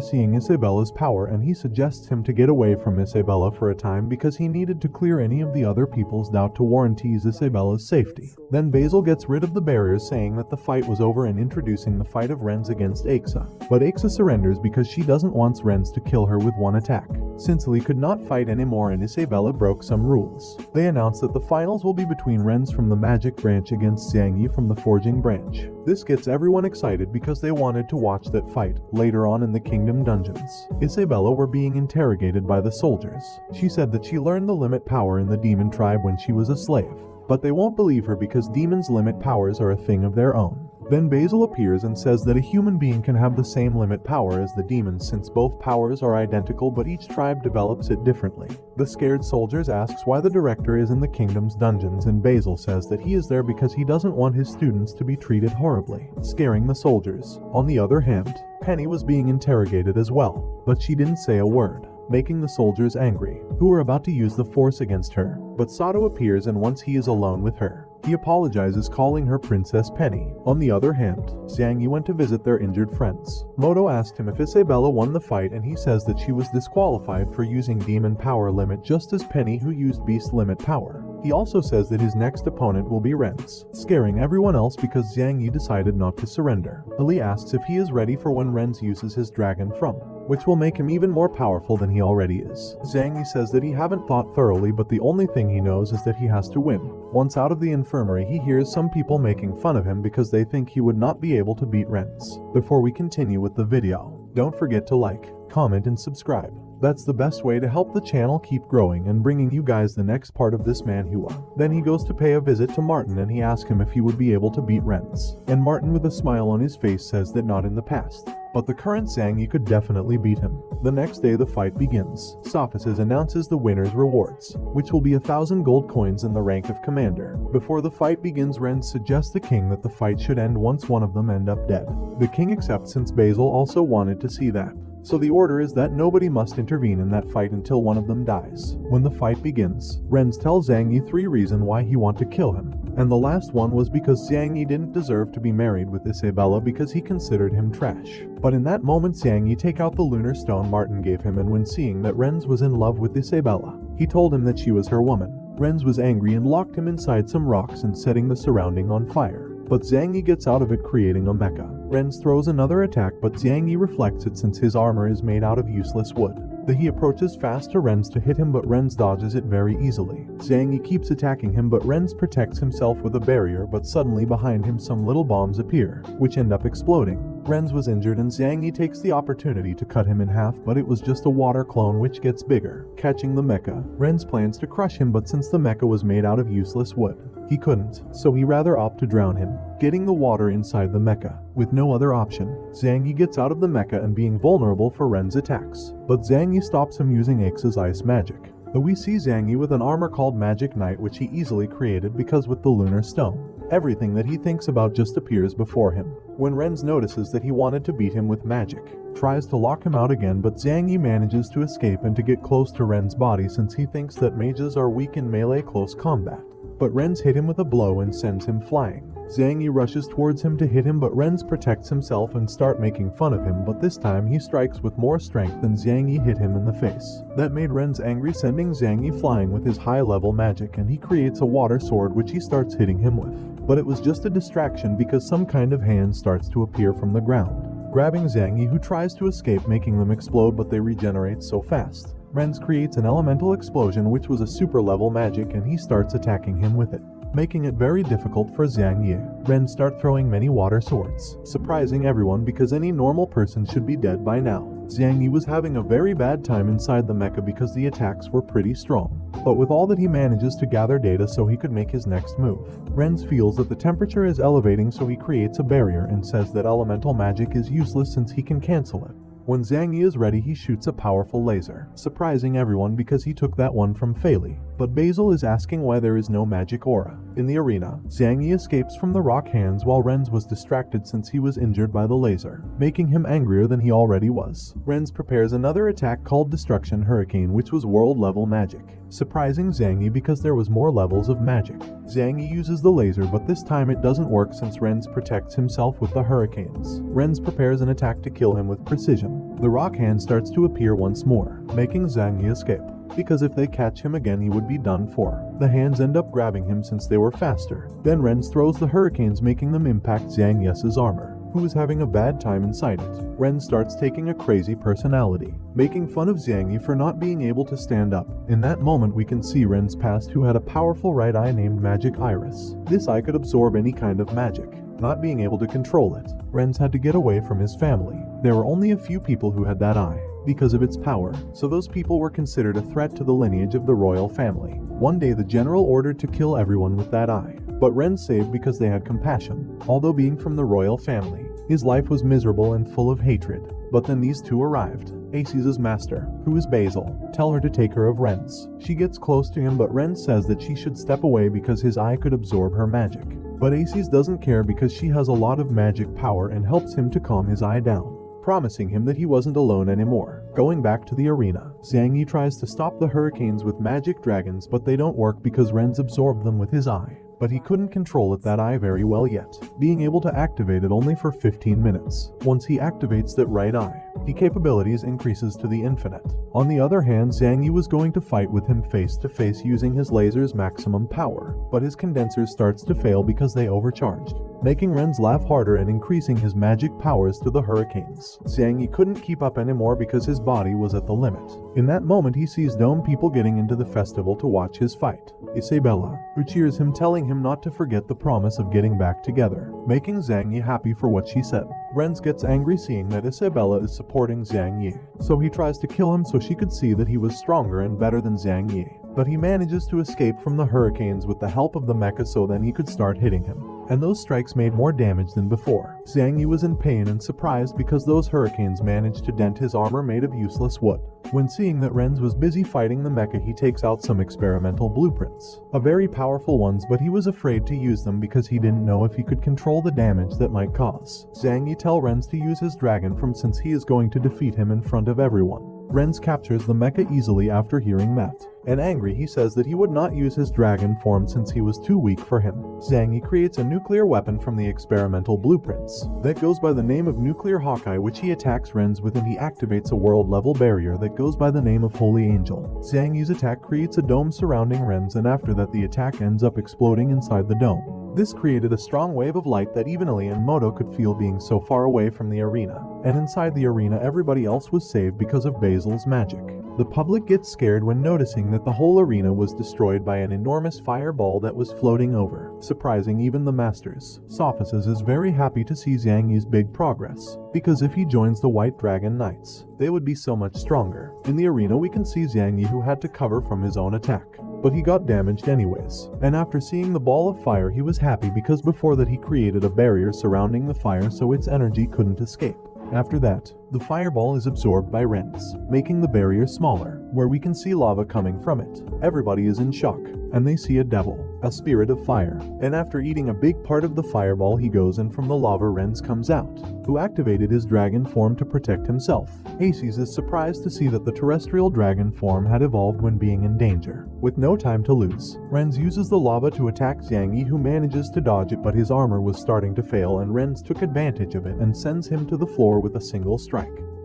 seeing Isabella's power, and he suggests him to get away from Isabella for a time because he needed to clear any of the other people's doubt to warranties Isabella's safety. Then Basil gets rid of the barriers, saying that the fight was over and introducing the fight of Renz against Aixa. But Aixa surrenders because she doesn't want Renz to kill her with one attack. Since could not fight anymore and Isabella broke some rules, they announce that the finals will be between Renz from the Magic Branch against Zhang Yi from the Forging Branch. This gets everyone excited because they wanted to watch that fight later on in the Kingdom dungeons. Isabella were being interrogated by the soldiers. She said that she learned the limit power in the demon tribe when she was a slave, but they won't believe her because demons' limit powers are a thing of their own. Then Basil appears and says that a human being can have the same limit power as the demons since both powers are identical, but each tribe develops it differently. The scared soldiers asks why the director is in the kingdom's dungeons, and Basil says that he is there because he doesn't want his students to be treated horribly, scaring the soldiers. On the other hand, Penny was being interrogated as well, but she didn't say a word, making the soldiers angry, who were about to use the force against her. But Sato appears, and once he is alone with her, he apologizes, calling her Princess Penny. On the other hand, Zhang Yi went to visit their injured friends. Moto asked him if Isabella won the fight, and he says that she was disqualified for using demon power limit just as Penny, who used beast limit power. He also says that his next opponent will be Renz, scaring everyone else because Zhang Yi decided not to surrender. Ali asks if he is ready for when Renz uses his dragon from, which will make him even more powerful than he already is. Zhang Yi says that he haven't thought thoroughly, but the only thing he knows is that he has to win. Once out of the infirmary, he hears some people making fun of him because they think he would not be able to beat Renz. Before we continue with the video, don't forget to like, comment, and subscribe. That's the best way to help the channel keep growing and bringing you guys the next part of this Manhwa. Then he goes to pay a visit to Martin, and he asks him if he would be able to beat Renz. And Martin, with a smile on his face, says that not in the past, but the current Zhang Yi could definitely beat him. The next day the fight begins. Sophices announces the winner's rewards, which will be 1,000 gold coins in the rank of commander. Before the fight begins, Renz suggests the king that the fight should end once one of them end up dead. The king accepts since Basil also wanted to see that. So the order is that nobody must intervene in that fight until one of them dies. When the fight begins, Renz tells Zhang Yi 3 reasons why he wants to kill him. And the last one was because Xiang Yi didn't deserve to be married with Isabella because he considered him trash. But in that moment Xiang Yi take out the lunar stone Martin gave him, and when seeing that Renz was in love with Isabella, he told him that she was her woman. Renz was angry and locked him inside some rocks and setting the surrounding on fire. But Xiang Yi gets out of it, creating a mecha. Renz throws another attack, but Xiang Yi reflects it since his armor is made out of useless wood. He approaches fast to Renz to hit him, but Renz dodges it very easily. Xiang Yi keeps attacking him, but Renz protects himself with a barrier, but suddenly behind him some little bombs appear, which end up exploding. Renz was injured and Xiang Yi takes the opportunity to cut him in half, but it was just a water clone which gets bigger. Catching the mecha, Renz plans to crush him, but since the mecha was made out of useless wood, he couldn't, so he rather opt to drown him, getting the water inside the mecha. With no other option, Xiang Yi gets out of the mecha and being vulnerable for Ren's attacks, but Xiang Yi stops him using X's ice magic. Though we see Xiang Yi with an armor called Magic Knight, which he easily created because with the lunar stone, everything that he thinks about just appears before him. When Renz notices that he wanted to beat him with magic, tries to lock him out again, but Xiang Yi manages to escape and to get close to Ren's body since he thinks that mages are weak in melee close combat. But Renz hit him with a blow and sends him flying. Xiang Yi rushes towards him to hit him, but Renz protects himself and start making fun of him, but this time he strikes with more strength than Xiang Yi hit him in the face. That made Renz angry, sending Xiang Yi flying with his high-level magic, and he creates a water sword which he starts hitting him with. But it was just a distraction because some kind of hand starts to appear from the ground, grabbing Xiang Yi, who tries to escape, making them explode, but they regenerate so fast. Renz creates an elemental explosion which was a super level magic, and he starts attacking him with it, making it very difficult for Xiang Yi. Renz start throwing many water swords, surprising everyone because any normal person should be dead by now. Xiang Yi was having a very bad time inside the mecha because the attacks were pretty strong. But with all that, he manages to gather data so he could make his next move. Renz feels that the temperature is elevating, so he creates a barrier and says that elemental magic is useless since he can cancel it. When Xiang Yi is ready, he shoots a powerful laser, surprising everyone because he took that one from Fei Li. But Basil is asking why there is no magic aura. In the arena, Xiang Yi escapes from the rock hands while Renz was distracted since he was injured by the laser, making him angrier than he already was. Renz prepares another attack called Destruction Hurricane, which was world level magic, surprising Xiang Yi because there was more levels of magic. Xiang Yi uses the laser, but this time it doesn't work since Renz protects himself with the hurricanes. Renz prepares an attack to kill him with precision. The rock hand starts to appear once more, making Xiang Yi escape, because if they catch him again he would be done for. The hands end up grabbing him since they were faster. Then Renz throws the hurricanes, making them impact Xiang Yi's armor, who is having a bad time inside it. Renz starts taking a crazy personality, making fun of Xiang Yi for not being able to stand up. In that moment we can see Ren's past, who had a powerful right eye named Magic Iris. This eye could absorb any kind of magic. Not being able to control it, Renz had to get away from his family. There were only a few people who had that eye because of its power, so those people were considered a threat to the lineage of the royal family. One day the general ordered to kill everyone with that eye, but Renz saved because they had compassion. Although being from the royal family, his life was miserable and full of hatred. But then these two arrived. Aces' master, who is Basil, tell her to take her of Renz. She gets close to him, but Renz says that she should step away because his eye could absorb her magic. But Aces doesn't care because she has a lot of magic power and helps him to calm his eye down, promising him that he wasn't alone anymore. Going back to the arena, Xiang Yi tries to stop the hurricanes with magic dragons, but they don't work because Renz absorbed them with his eye. But he couldn't control that eye very well yet, being able to activate it only for 15 minutes. Once he activates that right eye, the capabilities increases to the infinite. On the other hand, Xiang Yi was going to fight with him face to face using his laser's maximum power, but his condenser starts to fail because they overcharged, making Renz laugh harder and increasing his magic powers to the hurricanes. Xiang Yi couldn't keep up anymore because his body was at the limit. In that moment he sees Dome people getting into the festival to watch his fight. Isabella, who cheers him, telling him not to forget the promise of getting back together, making Xiang Yi happy for what she said. Renz gets angry seeing that Isabella is supporting Xiang Yi, so he tries to kill him so she could see that he was stronger and better than Xiang Yi. But he manages to escape from the hurricanes with the help of the mecha, so then he could start hitting him. And those strikes made more damage than before. Xiang Yi was in pain and surprised because those hurricanes managed to dent his armor made of useless wood. When seeing that Renz was busy fighting the mecha, he takes out some experimental blueprints, a very powerful ones, but he was afraid to use them because he didn't know if he could control the damage that might cause. Xiang Yi tell Renz to use his dragon from since he is going to defeat him in front of everyone. Renz captures the mecha easily after hearing that. and angry he says that he would not use his dragon form since he was too weak for him. Zhang Yi creates a nuclear weapon from the experimental blueprints that goes by the name of Nuclear Hawkeye, which he attacks Ren's with, and he activates a world-level barrier that goes by the name of Holy Angel. Zhang Yi's attack creates a dome surrounding Ren's, and after that the attack ends up exploding inside the dome. This created a strong wave of light that even Ali and Moto could feel being so far away from the arena. And inside the arena everybody else was saved because of Basil's magic. The public gets scared when noticing that the whole arena was destroyed by an enormous fireball that was floating over, surprising even the masters. Sophists is very happy to see Zhang Yi's big progress, because if he joins the White Dragon Knights, they would be so much stronger. In the arena we can see Zhang Yi, who had to cover from his own attack, but he got damaged anyways. And after seeing the ball of fire he was happy because before that he created a barrier surrounding the fire so its energy couldn't escape. After that, the fireball is absorbed by Ren's, making the barrier smaller, where we can see lava coming from it. Everybody is in shock, and they see a devil, a spirit of fire. And after eating a big part of the fireball he goes, and from the lava Ren's comes out, who activated his dragon form to protect himself. Aces is surprised to see that the terrestrial dragon form had evolved when being in danger. With no time to lose, Ren's uses the lava to attack Zhang Yi, who manages to dodge it, but his armor was starting to fail and Ren's took advantage of it and sends him to the floor with a single strike.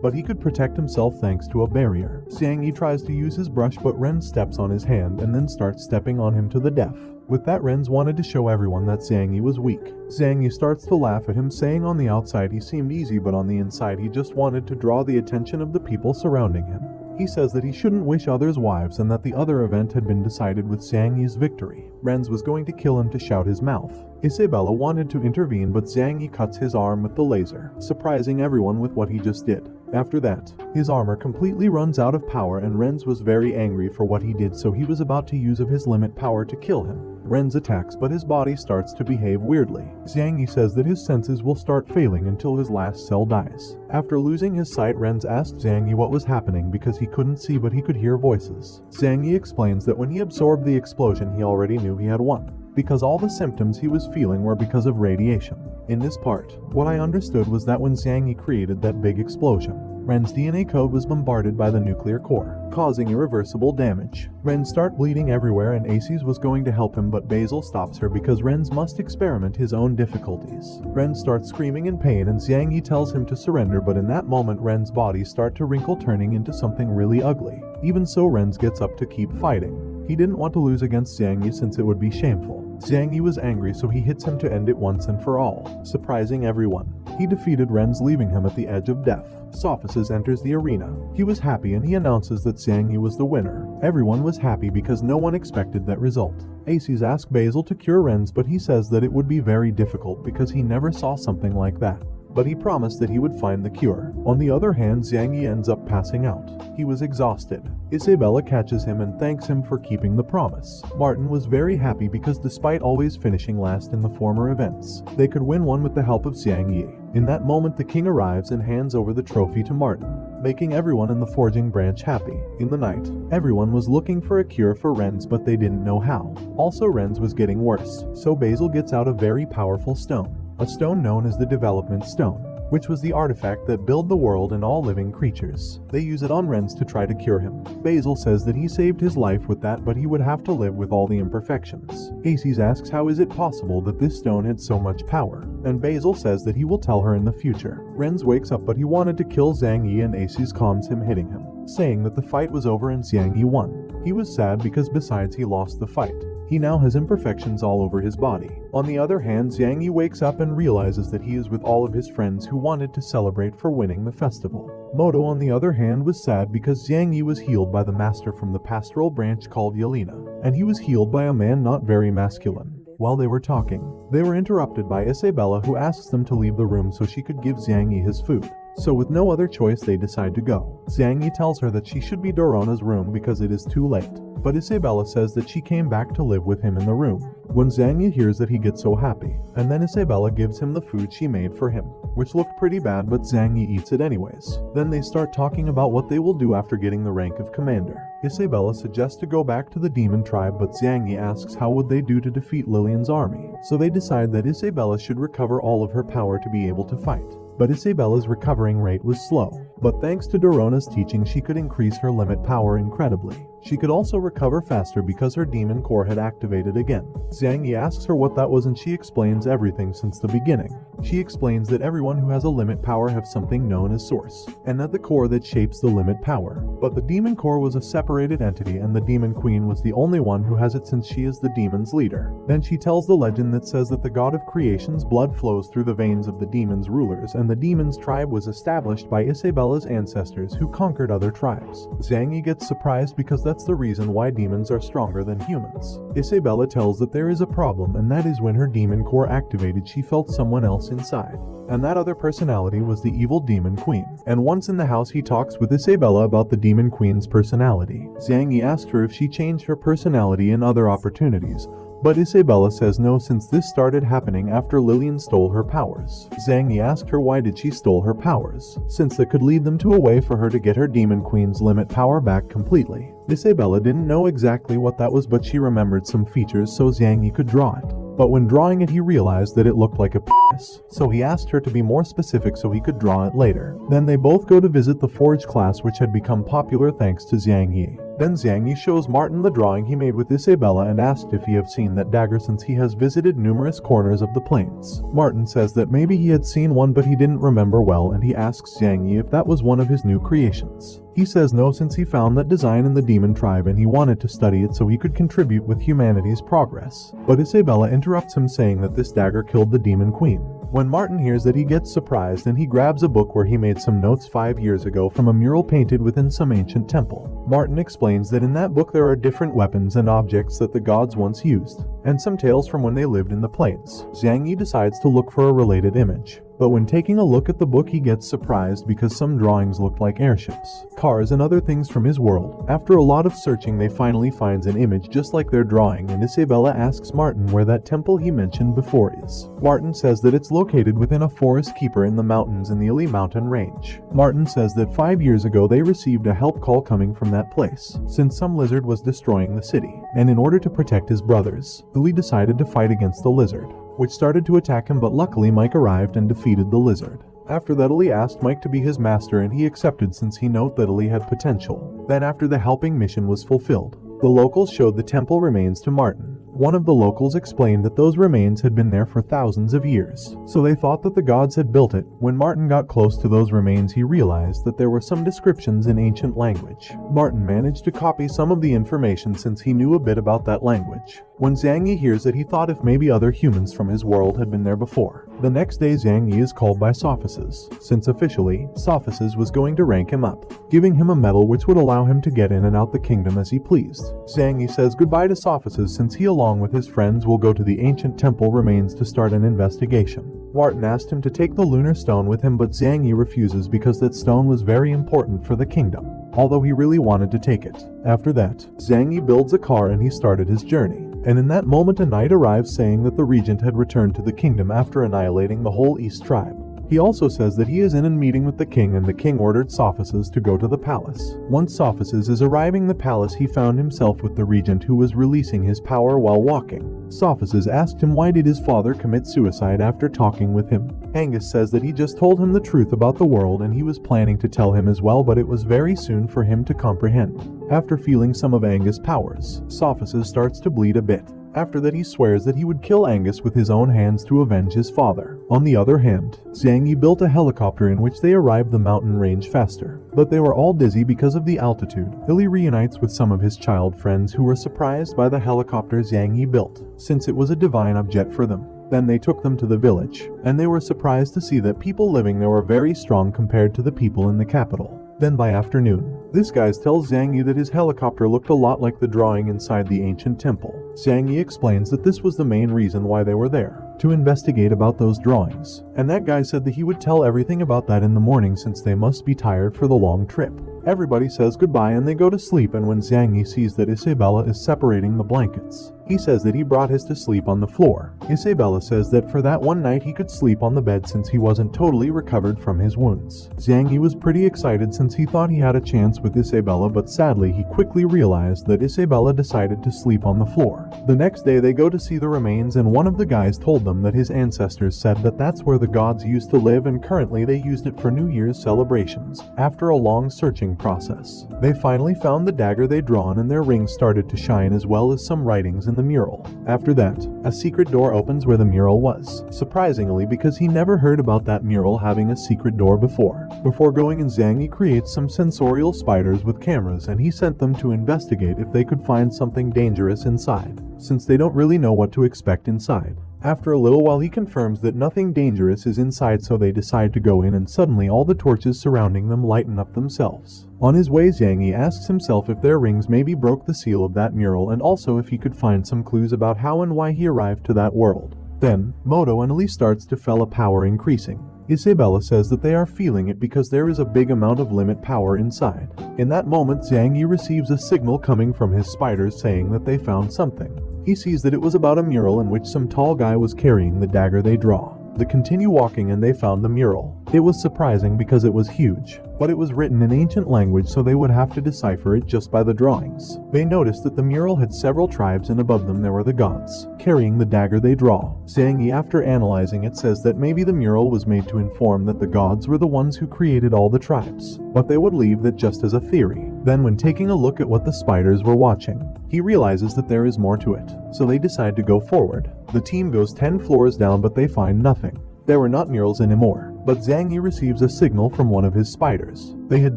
But he could protect himself thanks to a barrier. Zhang Yi tries to use his brush, but Ren steps on his hand and then starts stepping on him to the death. With that, Ren's wanted to show everyone that Zhang Yi was weak. Zhang Yi starts to laugh at him, saying on the outside he seemed easy, but on the inside he just wanted to draw the attention of the people surrounding him. He says that he shouldn't wish others' wives and that the other event had been decided with Zhang Yi's victory. Ren's was going to kill him to shout his mouth. Isabella wanted to intervene, but Zhang Yi cuts his arm with the laser, surprising everyone with what he just did. After that, his armor completely runs out of power and Ren's was very angry for what he did, so he was about to use of his limit power to kill him. Ren's attacks, but his body starts to behave weirdly. Zhang Yi says that his senses will start failing until his last cell dies. After losing his sight, Ren's asked Zhang Yi what was happening because he couldn't see but he could hear voices. Zhang Yi explains that when he absorbed the explosion he already knew he had won, because all the symptoms he was feeling were because of radiation. In this part, what I understood was that when Zhang Yi created that big explosion, Ren's DNA code was bombarded by the nuclear core, causing irreversible damage. Ren starts bleeding everywhere and Aces was going to help him, but Basil stops her because Ren's must experiment his own difficulties. Ren starts screaming in pain and Zhang Yi tells him to surrender, but in that moment Ren's body starts to wrinkle, turning into something really ugly. Even so, Ren's gets up to keep fighting. He didn't want to lose against Zhang Yi since it would be shameful. Zhang Yi was angry, so he hits him to end it once and for all, surprising everyone. He defeated Ren's, leaving him at the edge of death. Sophists enters the arena. He was happy and he announces that Zhang Yi was the winner. Everyone was happy because no one expected that result. Aces asked Basil to cure Ren's, but he says that it would be very difficult because he never saw something like that. But he promised that he would find the cure. On the other hand, Zhang Yi ends up passing out. He was exhausted. Isabella catches him and thanks him for keeping the promise. Martin was very happy because despite always finishing last in the former events, they could win one with the help of Zhang Yi. In that moment, the king arrives and hands over the trophy to Martin, making everyone in the forging branch happy. In the night, everyone was looking for a cure for Ren's, but they didn't know how. Also, Ren's was getting worse, so Basil gets out a very powerful stone. A stone known as the Development Stone, which was the artifact that built the world and all living creatures. They use it on Ren's to try to cure him. Basil says that he saved his life with that, but he would have to live with all the imperfections. Aces asks how is it possible that this stone had so much power, and Basil says that he will tell her in the future. Ren's wakes up, but he wanted to kill Zhang Yi and Aces calms him, hitting him, saying that the fight was over and Zhang Yi won. He was sad because besides he lost the fight, he now has imperfections all over his body. On the other hand, Zhang Yi wakes up and realizes that he is with all of his friends who wanted to celebrate for winning the festival. Moto, on the other hand, was sad because Zhang Yi was healed by the master from the pastoral branch called Yelena, and he was healed by a man not very masculine. While they were talking, they were interrupted by Isabella, who asks them to leave the room so she could give Zhang Yi his food. So with no other choice, they decide to go. Zhang Yi tells her that she should be Dorona's room because it is too late, but Isabella says that she came back to live with him in the room. When Zhang Yi hears that, he gets so happy, and then Isabella gives him the food she made for him, which looked pretty bad, but Zhang Yi eats it anyways. Then they start talking about what they will do after getting the rank of commander. Isabella suggests to go back to the demon tribe, but Zhang Yi asks how would they do to defeat Lillian's army. So they decide that Isabella should recover all of her power to be able to fight. But Isabella's recovering rate was slow, but thanks to Dorona's teaching she could increase her limit power incredibly. She could also recover faster because her demon core had activated again. Zhang Yi asks her what that was and she explains everything since the beginning. She explains that everyone who has a limit power have something known as source, and that the core that shapes the limit power. But the demon core was a separated entity and the demon queen was the only one who has it since she is the demon's leader. Then she tells the legend that says that the god of creation's blood flows through the veins of the demon's rulers, and the demon's tribe was established by Isabella's ancestors who conquered other tribes. Zhang Yi gets surprised because that's the reason why demons are stronger than humans. Isabella tells that there is a problem, and that is when her demon core activated she felt someone else inside. And that other personality was the evil demon queen. And once in the house he talks with Isabella about the demon queen's personality. Zhang Yi asked her if she changed her personality in other opportunities, but Isabella says no, since this started happening after Lillian stole her powers. Zhang Yi asked her why did she stole her powers, since that could lead them to a way for her to get her demon queen's limit power back completely. Isabella didn't know exactly what that was, but she remembered some features so Zhang Yi could draw it. But when drawing it he realized that it looked like a penis, so he asked her to be more specific so he could draw it later. Then they both go to visit the forge class, which had become popular thanks to Zhang Yi. Then Zhang Yi shows Martin the drawing he made with Isabella and asked if he have seen that dagger since he has visited numerous corners of the plains. Martin says that maybe he had seen one but he didn't remember well, and he asks Zhang Yi if that was one of his new creations. He says no, since he found that design in the demon tribe and he wanted to study it so he could contribute with humanity's progress. But Isabella interrupts him saying that this dagger killed the demon queen. When Martin hears that he gets surprised and he grabs a book where he made some notes 5 years ago from a mural painted within some ancient temple. Martin explains that in that book there are different weapons and objects that the gods once used, and some tales from when they lived in the plains. Zhang Yi decides to look for a related image. But when taking a look at the book he gets surprised because some drawings looked like airships, cars and other things from his world. After a lot of searching they finally finds an image just like their drawing, and Isabella asks Martin where that temple he mentioned before is. Martin says that it's located within a forest keeper in the mountains in the Ili mountain range. Martin says that 5 years ago they received a help call coming from that place, since some lizard was destroying the city, and in order to protect his brothers, Ili decided to fight against the lizard, which started to attack him, but luckily Mike arrived and defeated the lizard. After that Ili asked Mike to be his master and he accepted since he knew that Ili had potential. Then after the helping mission was fulfilled, the locals showed the temple remains to Martin. One of the locals explained that those remains had been there for thousands of years, so they thought that the gods had built it. When Martin got close to those remains he realized that there were some descriptions in ancient language. Martin managed to copy some of the information since he knew a bit about that language. When Zhang Yi hears that he thought if maybe other humans from his world had been there before. The next day Zhang Yi is called by Sophices, since officially, Sophices was going to rank him up, giving him a medal which would allow him to get in and out the kingdom as he pleased. Zhang Yi says goodbye to Sophices since he along with his friends will go to the ancient temple remains to start an investigation. Martin asked him to take the lunar stone with him, but Zhang Yi refuses because that stone was very important for the kingdom, although he really wanted to take it. After that, Zhang Yi builds a car and he started his journey. And in that moment a knight arrives saying that the regent had returned to the kingdom after annihilating the whole East tribe. He also says that he is in a meeting with the king and the king ordered Sophices to go to the palace. Once Sophices is arriving the palace he found himself with the regent who was releasing his power while walking. Sophices asked him why did his father commit suicide after talking with him. Angus says that he just told him the truth about the world and he was planning to tell him as well, but it was very soon for him to comprehend. After feeling some of Angus' powers, Sophices starts to bleed a bit. After that he swears that he would kill Angus with his own hands to avenge his father. On the other hand, Zhang Yi built a helicopter in which they arrived the mountain range faster. But they were all dizzy because of the altitude. Ili reunites with some of his child friends who were surprised by the helicopter Zhang Yi built, since it was a divine object for them. Then they took them to the village, and they were surprised to see that people living there were very strong compared to the people in the capital. Then by afternoon, this guy tells Zhang Yi that his helicopter looked a lot like the drawing inside the ancient temple. Zhang Yi explains that this was the main reason why they were there, to investigate about those drawings. And that guy said that he would tell everything about that in the morning since they must be tired for the long trip. Everybody says goodbye and they go to sleep, and when Zhang Yi sees that Isabella is separating the blankets, He says that he brought his to sleep on the floor. Isabella says that for that one night he could sleep on the bed since he wasn't totally recovered from his wounds. Zhang Yi was pretty excited since he thought he had a chance with Isabella, but sadly he quickly realized that Isabella decided to sleep on the floor. The next day they go to see the remains, and one of the guys told them that his ancestors said that that's where the gods used to live, and currently they used it for New Year's celebrations. After a long searching process, they finally found the dagger they'd drawn, and their rings started to shine as well as some writings in the mural. After that, a secret door opens where the mural was, surprisingly because he never heard about that mural having a secret door before. Before going in, Zhang Yi creates some sensorial spiders with cameras, and he sent them to investigate if they could find something dangerous inside, since they don't really know what to expect inside. After a little while he confirms that nothing dangerous is inside, so they decide to go in, and suddenly all the torches surrounding them lighten up themselves. On his way, Zhang Yi asks himself if their rings maybe broke the seal of that mural, and also if he could find some clues about how and why he arrived to that world. Then, Moto and Elise starts to feel a power increasing. Isabella says that they are feeling it because there is a big amount of limit power inside. In that moment, Zhang Yi receives a signal coming from his spiders saying that they found something. He sees that it was about a mural in which some tall guy was carrying the dagger they draw. They continue walking and they found the mural. It was surprising because it was huge, but it was written in ancient language, so they would have to decipher it just by the drawings. They noticed that the mural had several tribes, and above them there were the gods, carrying the dagger they draw. Zhang Yi, after analyzing it, says that maybe the mural was made to inform that the gods were the ones who created all the tribes, but they would leave that just as a theory. Then when taking a look at what the spiders were watching, he realizes that there is more to it, so they decide to go forward. The team goes 10 floors down, but they find nothing. There were not murals anymore, but Zhang Yi receives a signal from one of his spiders. They had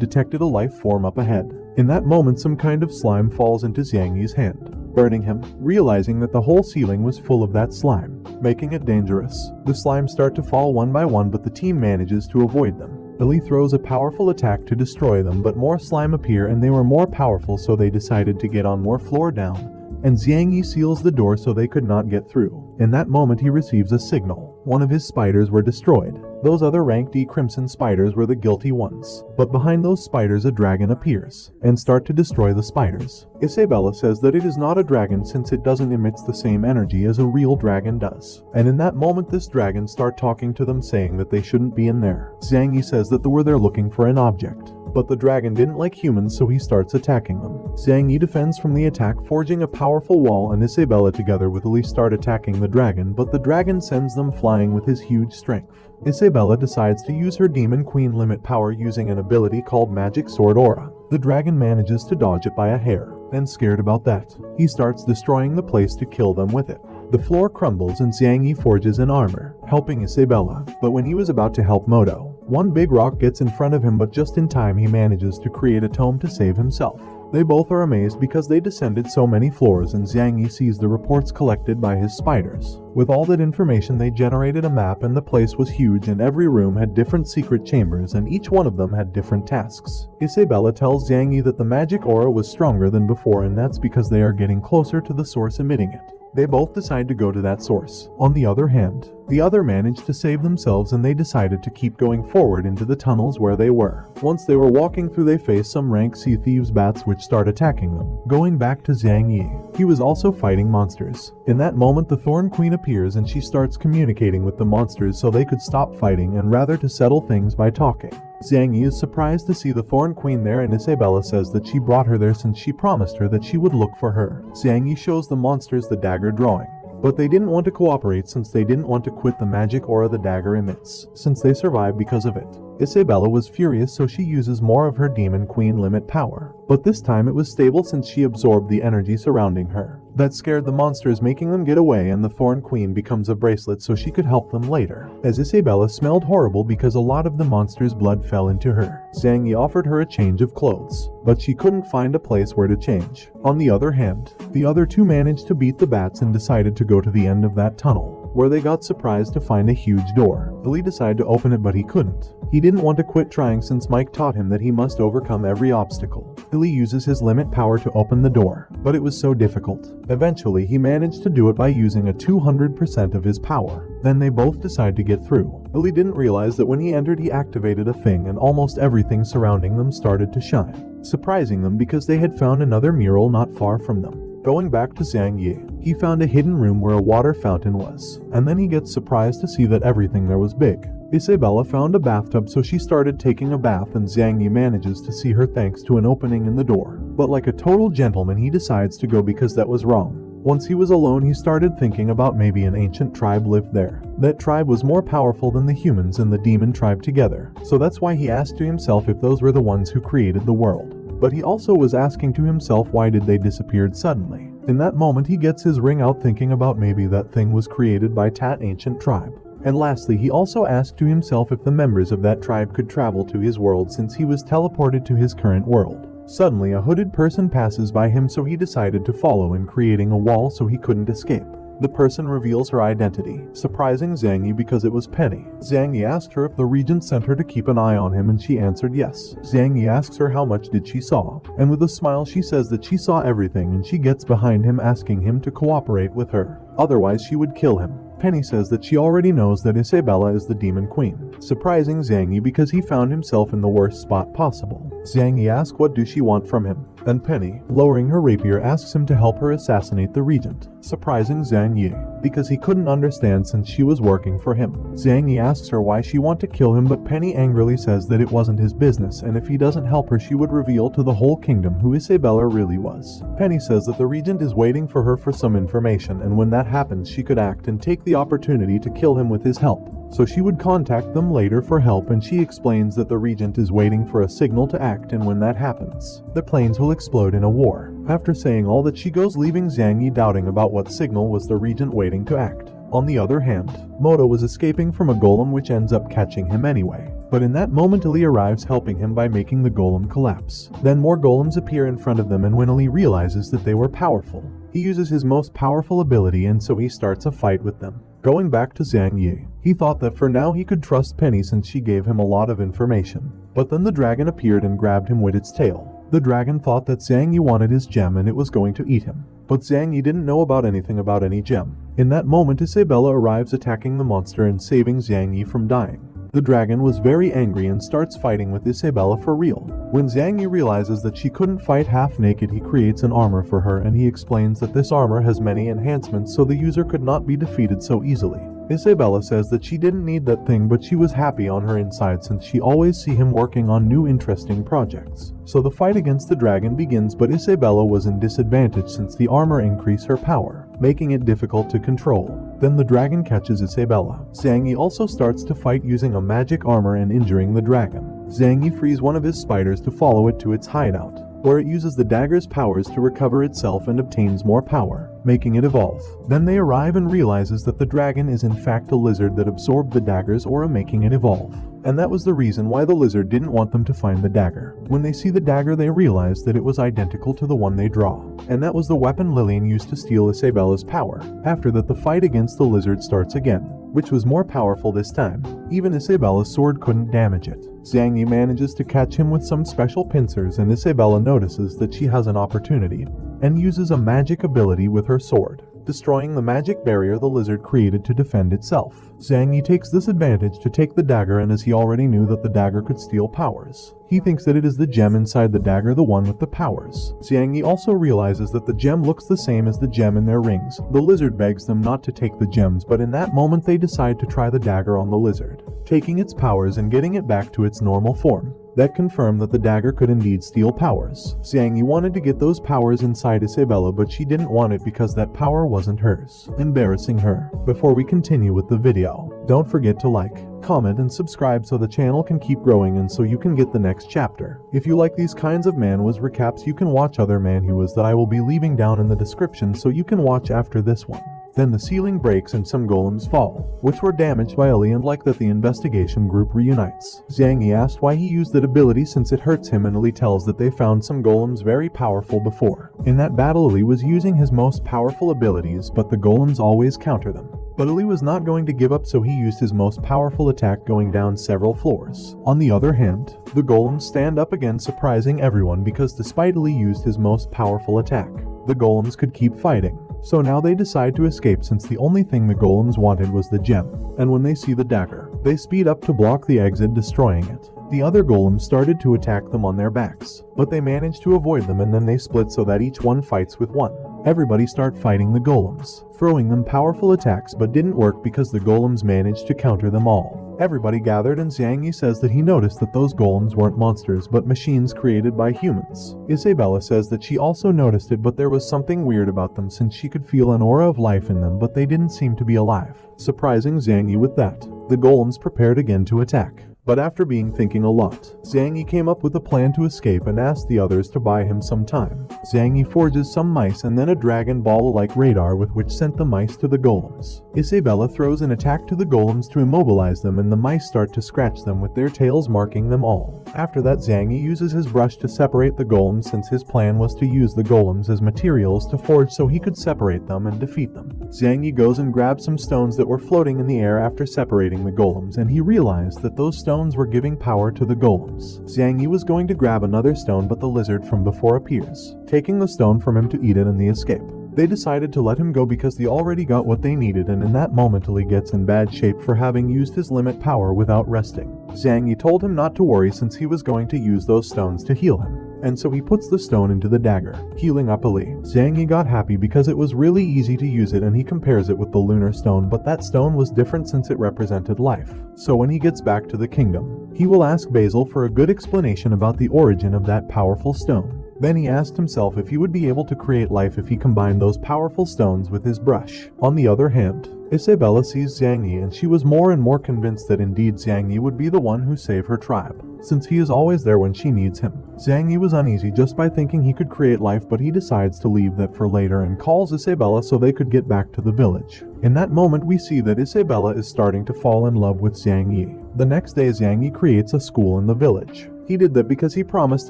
detected a life form up ahead. In that moment, some kind of slime falls into Zhang Yi's hand, burning him, realizing that the whole ceiling was full of that slime, making it dangerous. The slimes start to fall one by one, but the team manages to avoid them. Billy throws a powerful attack to destroy them, but more slime appear and they were more powerful, so they decided to get on more floor down, and Zhang Yi seals the door so they could not get through. In that moment he receives a signal. One of his spiders were destroyed. Those other ranked E crimson spiders were the guilty ones. But behind those spiders a dragon appears, and start to destroy the spiders. Isabella says that it is not a dragon since it doesn't emit the same energy as a real dragon does. And in that moment this dragon start talking to them, saying that they shouldn't be in there. Zhang Yi says that they were there looking for an object, but the dragon didn't like humans, so he starts attacking them. Zhang Yi defends from the attack, forging a powerful wall, and Isabella together with Elise start attacking the dragon, but the dragon sends them flying with his huge strength. Isabella decides to use her Demon Queen limit power using an ability called Magic Sword Aura. The dragon manages to dodge it by a hair, and scared about that, he starts destroying the place to kill them with it. The floor crumbles and Zhang Yi forges an armor, helping Isabella, but when he was about to help Moto, one big rock gets in front of him, but just in time he manages to create a tome to save himself. They both are amazed because they descended so many floors, and Zhang Yi sees the reports collected by his spiders. With all that information they generated a map, and the place was huge and every room had different secret chambers and each one of them had different tasks. Isabella tells Zhang Yi that the magic aura was stronger than before, and that's because they are getting closer to the source emitting it. They both decide to go to that source. On the other hand, the other managed to save themselves and they decided to keep going forward into the tunnels where they were. Once they were walking through, they faced some rank sea thieves bats which start attacking them. Going back to Zhang Yi, he was also fighting monsters. In that moment the Thorn Queen appears and she starts communicating with the monsters so they could stop fighting and rather to settle things by talking. Zhang Yi is surprised to see the Thorn Queen there, and Isabella says that she brought her there since she promised her that she would look for her. Zhang Yi shows the monsters the dagger drawing, but they didn't want to cooperate since they didn't want to quit the magic aura the dagger emits, since they survived because of it. Isabella was furious, so she uses more of her Demon Queen limit power, but this time it was stable since she absorbed the energy surrounding her. That scared the monsters, making them get away, and the Thorn Queen becomes a bracelet so she could help them later, as Isabella smelled horrible because a lot of the monsters' blood fell into her. Zhang Yi offered her a change of clothes, but she couldn't find a place where to change. On the other hand, the other two managed to beat the bats and decided to go to the end of that tunnel, where they got surprised to find a huge door. Billy decided to open it, but he couldn't. He didn't want to quit trying since Mike taught him that he must overcome every obstacle. Billy uses his limit power to open the door, but it was so difficult. Eventually, he managed to do it by using a 200% of his power. Then they both decide to get through. Billy didn't realize that when he entered he activated a thing and almost everything surrounding them started to shine, surprising them because they had found another mural not far from them. Going back to Zhang Yi, he found a hidden room where a water fountain was, and then he gets surprised to see that everything there was big. Isabella found a bathtub, so she started taking a bath, and Zhang Yi manages to see her thanks to an opening in the door. But like a total gentleman, he decides to go because that was wrong. Once he was alone, he started thinking about maybe an ancient tribe lived there. That tribe was more powerful than the humans and the demon tribe together, so that's why he asked to himself if those were the ones who created the world. But he also was asking to himself, why did they disappeared suddenly? In that moment, he gets his ring out, thinking about maybe that thing was created by that ancient tribe. And lastly, he also asked to himself if the members of that tribe could travel to his world, since he was teleported to his current world. Suddenly, a hooded person passes by him, so he decided to follow in, creating a wall so he couldn't escape. The person reveals her identity, surprising Zhang Yi because it was Penny. Zhang Yi asked her if the regent sent her to keep an eye on him, and she answered yes. Zhang Yi asks her how much did she saw, and with a smile she says that she saw everything, and she gets behind him asking him to cooperate with her. Otherwise she would kill him. Penny says that she already knows that Isabella is the demon queen, surprising Zhang Yi because he found himself in the worst spot possible. Zhang Yi asks what do she want from him, and Penny, lowering her rapier, asks him to help her assassinate the regent, surprising Zhang Yi because he couldn't understand since she was working for him. Zhang Yi asks her why she want to kill him, but Penny angrily says that it wasn't his business, and if he doesn't help her she would reveal to the whole kingdom who Isabella really was. Penny says that the regent is waiting for her for some information, and when that happens she could act and take the opportunity to kill him with his help. So she would contact them later for help, and she explains that the regent is waiting for a signal to act, and when that happens, the planes will explode in a war. After saying all that, she goes, leaving Zhang Yi doubting about what signal was the regent waiting to act. On the other hand, Moto was escaping from a golem which ends up catching him anyway. But in that moment Ali arrives, helping him by making the golem collapse. Then more golems appear in front of them, and when Ali realizes that they were powerful, he uses his most powerful ability, and so he starts a fight with them. Going back to Zhang Yi, he thought that for now he could trust Penny since she gave him a lot of information. But then the dragon appeared and grabbed him with its tail. The dragon thought that Zhang Yi wanted his gem and it was going to eat him. But Zhang Yi didn't know about anything about any gem. In that moment Isabella arrives, attacking the monster and saving Zhang Yi from dying. The dragon was very angry and starts fighting with Isabella for real. When Zhang Yi realizes that she couldn't fight half naked, he creates an armor for her, and he explains that this armor has many enhancements so the user could not be defeated so easily. Isabella says that she didn't need that thing, but she was happy on her inside since she always see him working on new interesting projects. So the fight against the dragon begins, but Isabella was in disadvantage since the armor increased her power, making it difficult to control. Then the dragon catches Isabella. Zhang Yi also starts to fight using a magic armor and injuring the dragon. Zhang Yi frees one of his spiders to follow it to its hideout, where it uses the dagger's powers to recover itself and obtains more power, making it evolve. Then they arrive and realizes that the dragon is in fact a lizard that absorbed the dagger's aura, making it evolve. And that was the reason why the lizard didn't want them to find the dagger. When they see the dagger they realize that it was identical to the one they draw, and that was the weapon Lillian used to steal Isabella's power. After that the fight against the lizard starts again, which was more powerful this time. Even Isabella's sword couldn't damage it. Zhang Yi manages to catch him with some special pincers, and Isabella notices that she has an opportunity and uses a magic ability with her sword, destroying the magic barrier the lizard created to defend itself. Zhang Yi takes this advantage to take the dagger, and as he already knew that the dagger could steal powers, he thinks that it is the gem inside the dagger, the one with the powers. Zhang Yi also realizes that the gem looks the same as the gem in their rings. The lizard begs them not to take the gems, but in that moment they decide to try the dagger on the lizard, taking its powers and getting it back to its normal form. That confirmed that the dagger could indeed steal powers. Zhang Yi wanted to get those powers inside Isabella, but she didn't want it because that power wasn't hers, embarrassing her. Before we continue with the video, don't forget to like, comment, and subscribe so the channel can keep growing and so you can get the next chapter. If you like these kinds of manhwas recaps, you can watch other manhwas that I will be leaving down in the description so you can watch after this one. Then the ceiling breaks and some golems fall, which were damaged by Ali, and like that the investigation group reunites. Zhang Yi asked why he used that ability since it hurts him, and Ali tells that they found some golems very powerful before. In that battle Ali was using his most powerful abilities, but the golems always counter them. But Ali was not going to give up, so he used his most powerful attack, going down several floors. On the other hand, the golems stand up again, surprising everyone because despite Ali used his most powerful attack, the golems could keep fighting. So now they decide to escape since the only thing the golems wanted was the gem. And when they see the dagger, they speed up to block the exit, destroying it. The other golems started to attack them on their backs, but they managed to avoid them, and then they split so that each one fights with one. Everybody start fighting the golems, throwing them powerful attacks but didn't work because the golems managed to counter them all. Everybody gathered and Zhang Yi says that he noticed that those golems weren't monsters but machines created by humans. Isabella says that she also noticed it but there was something weird about them since she could feel an aura of life in them but they didn't seem to be alive. Surprising Zhang Yi with that, the golems prepared again to attack. But after being thinking a lot, Zhang Yi came up with a plan to escape and asked the others to buy him some time. Zhang Yi forges some mice and then a Dragon Ball-like radar with which sent the mice to the golems. Isabella throws an attack to the golems to immobilize them and the mice start to scratch them with their tails marking them all. After that Zhang Yi uses his brush to separate the golems since his plan was to use the golems as materials to forge so he could separate them and defeat them. Zhang Yi goes and grabs some stones that were floating in the air after separating the golems and he realized that those stones were giving power to the golems. Zhang Yi was going to grab another stone but the lizard from before appears, taking the stone from him to eat it in the escape. They decided to let him go because they already got what they needed and in that moment he gets in bad shape for having used his limit power without resting. Zhang Yi told him not to worry since he was going to use those stones to heal him. And so he puts the stone into the dagger, healing up Ali. Zhang Yi got happy because it was really easy to use it and he compares it with the lunar stone but that stone was different since it represented life. So when he gets back to the kingdom, he will ask Basil for a good explanation about the origin of that powerful stone. Then he asked himself if he would be able to create life if he combined those powerful stones with his brush. On the other hand, Isabella sees Zhang Yi and she was more and more convinced that indeed Zhang Yi would be the one who saved her tribe, since he is always there when she needs him. Zhang Yi was uneasy just by thinking he could create life but he decides to leave that for later and calls Isabella so they could get back to the village. In that moment we see that Isabella is starting to fall in love with Zhang Yi. The next day Zhang Yi creates a school in the village. He did that because he promised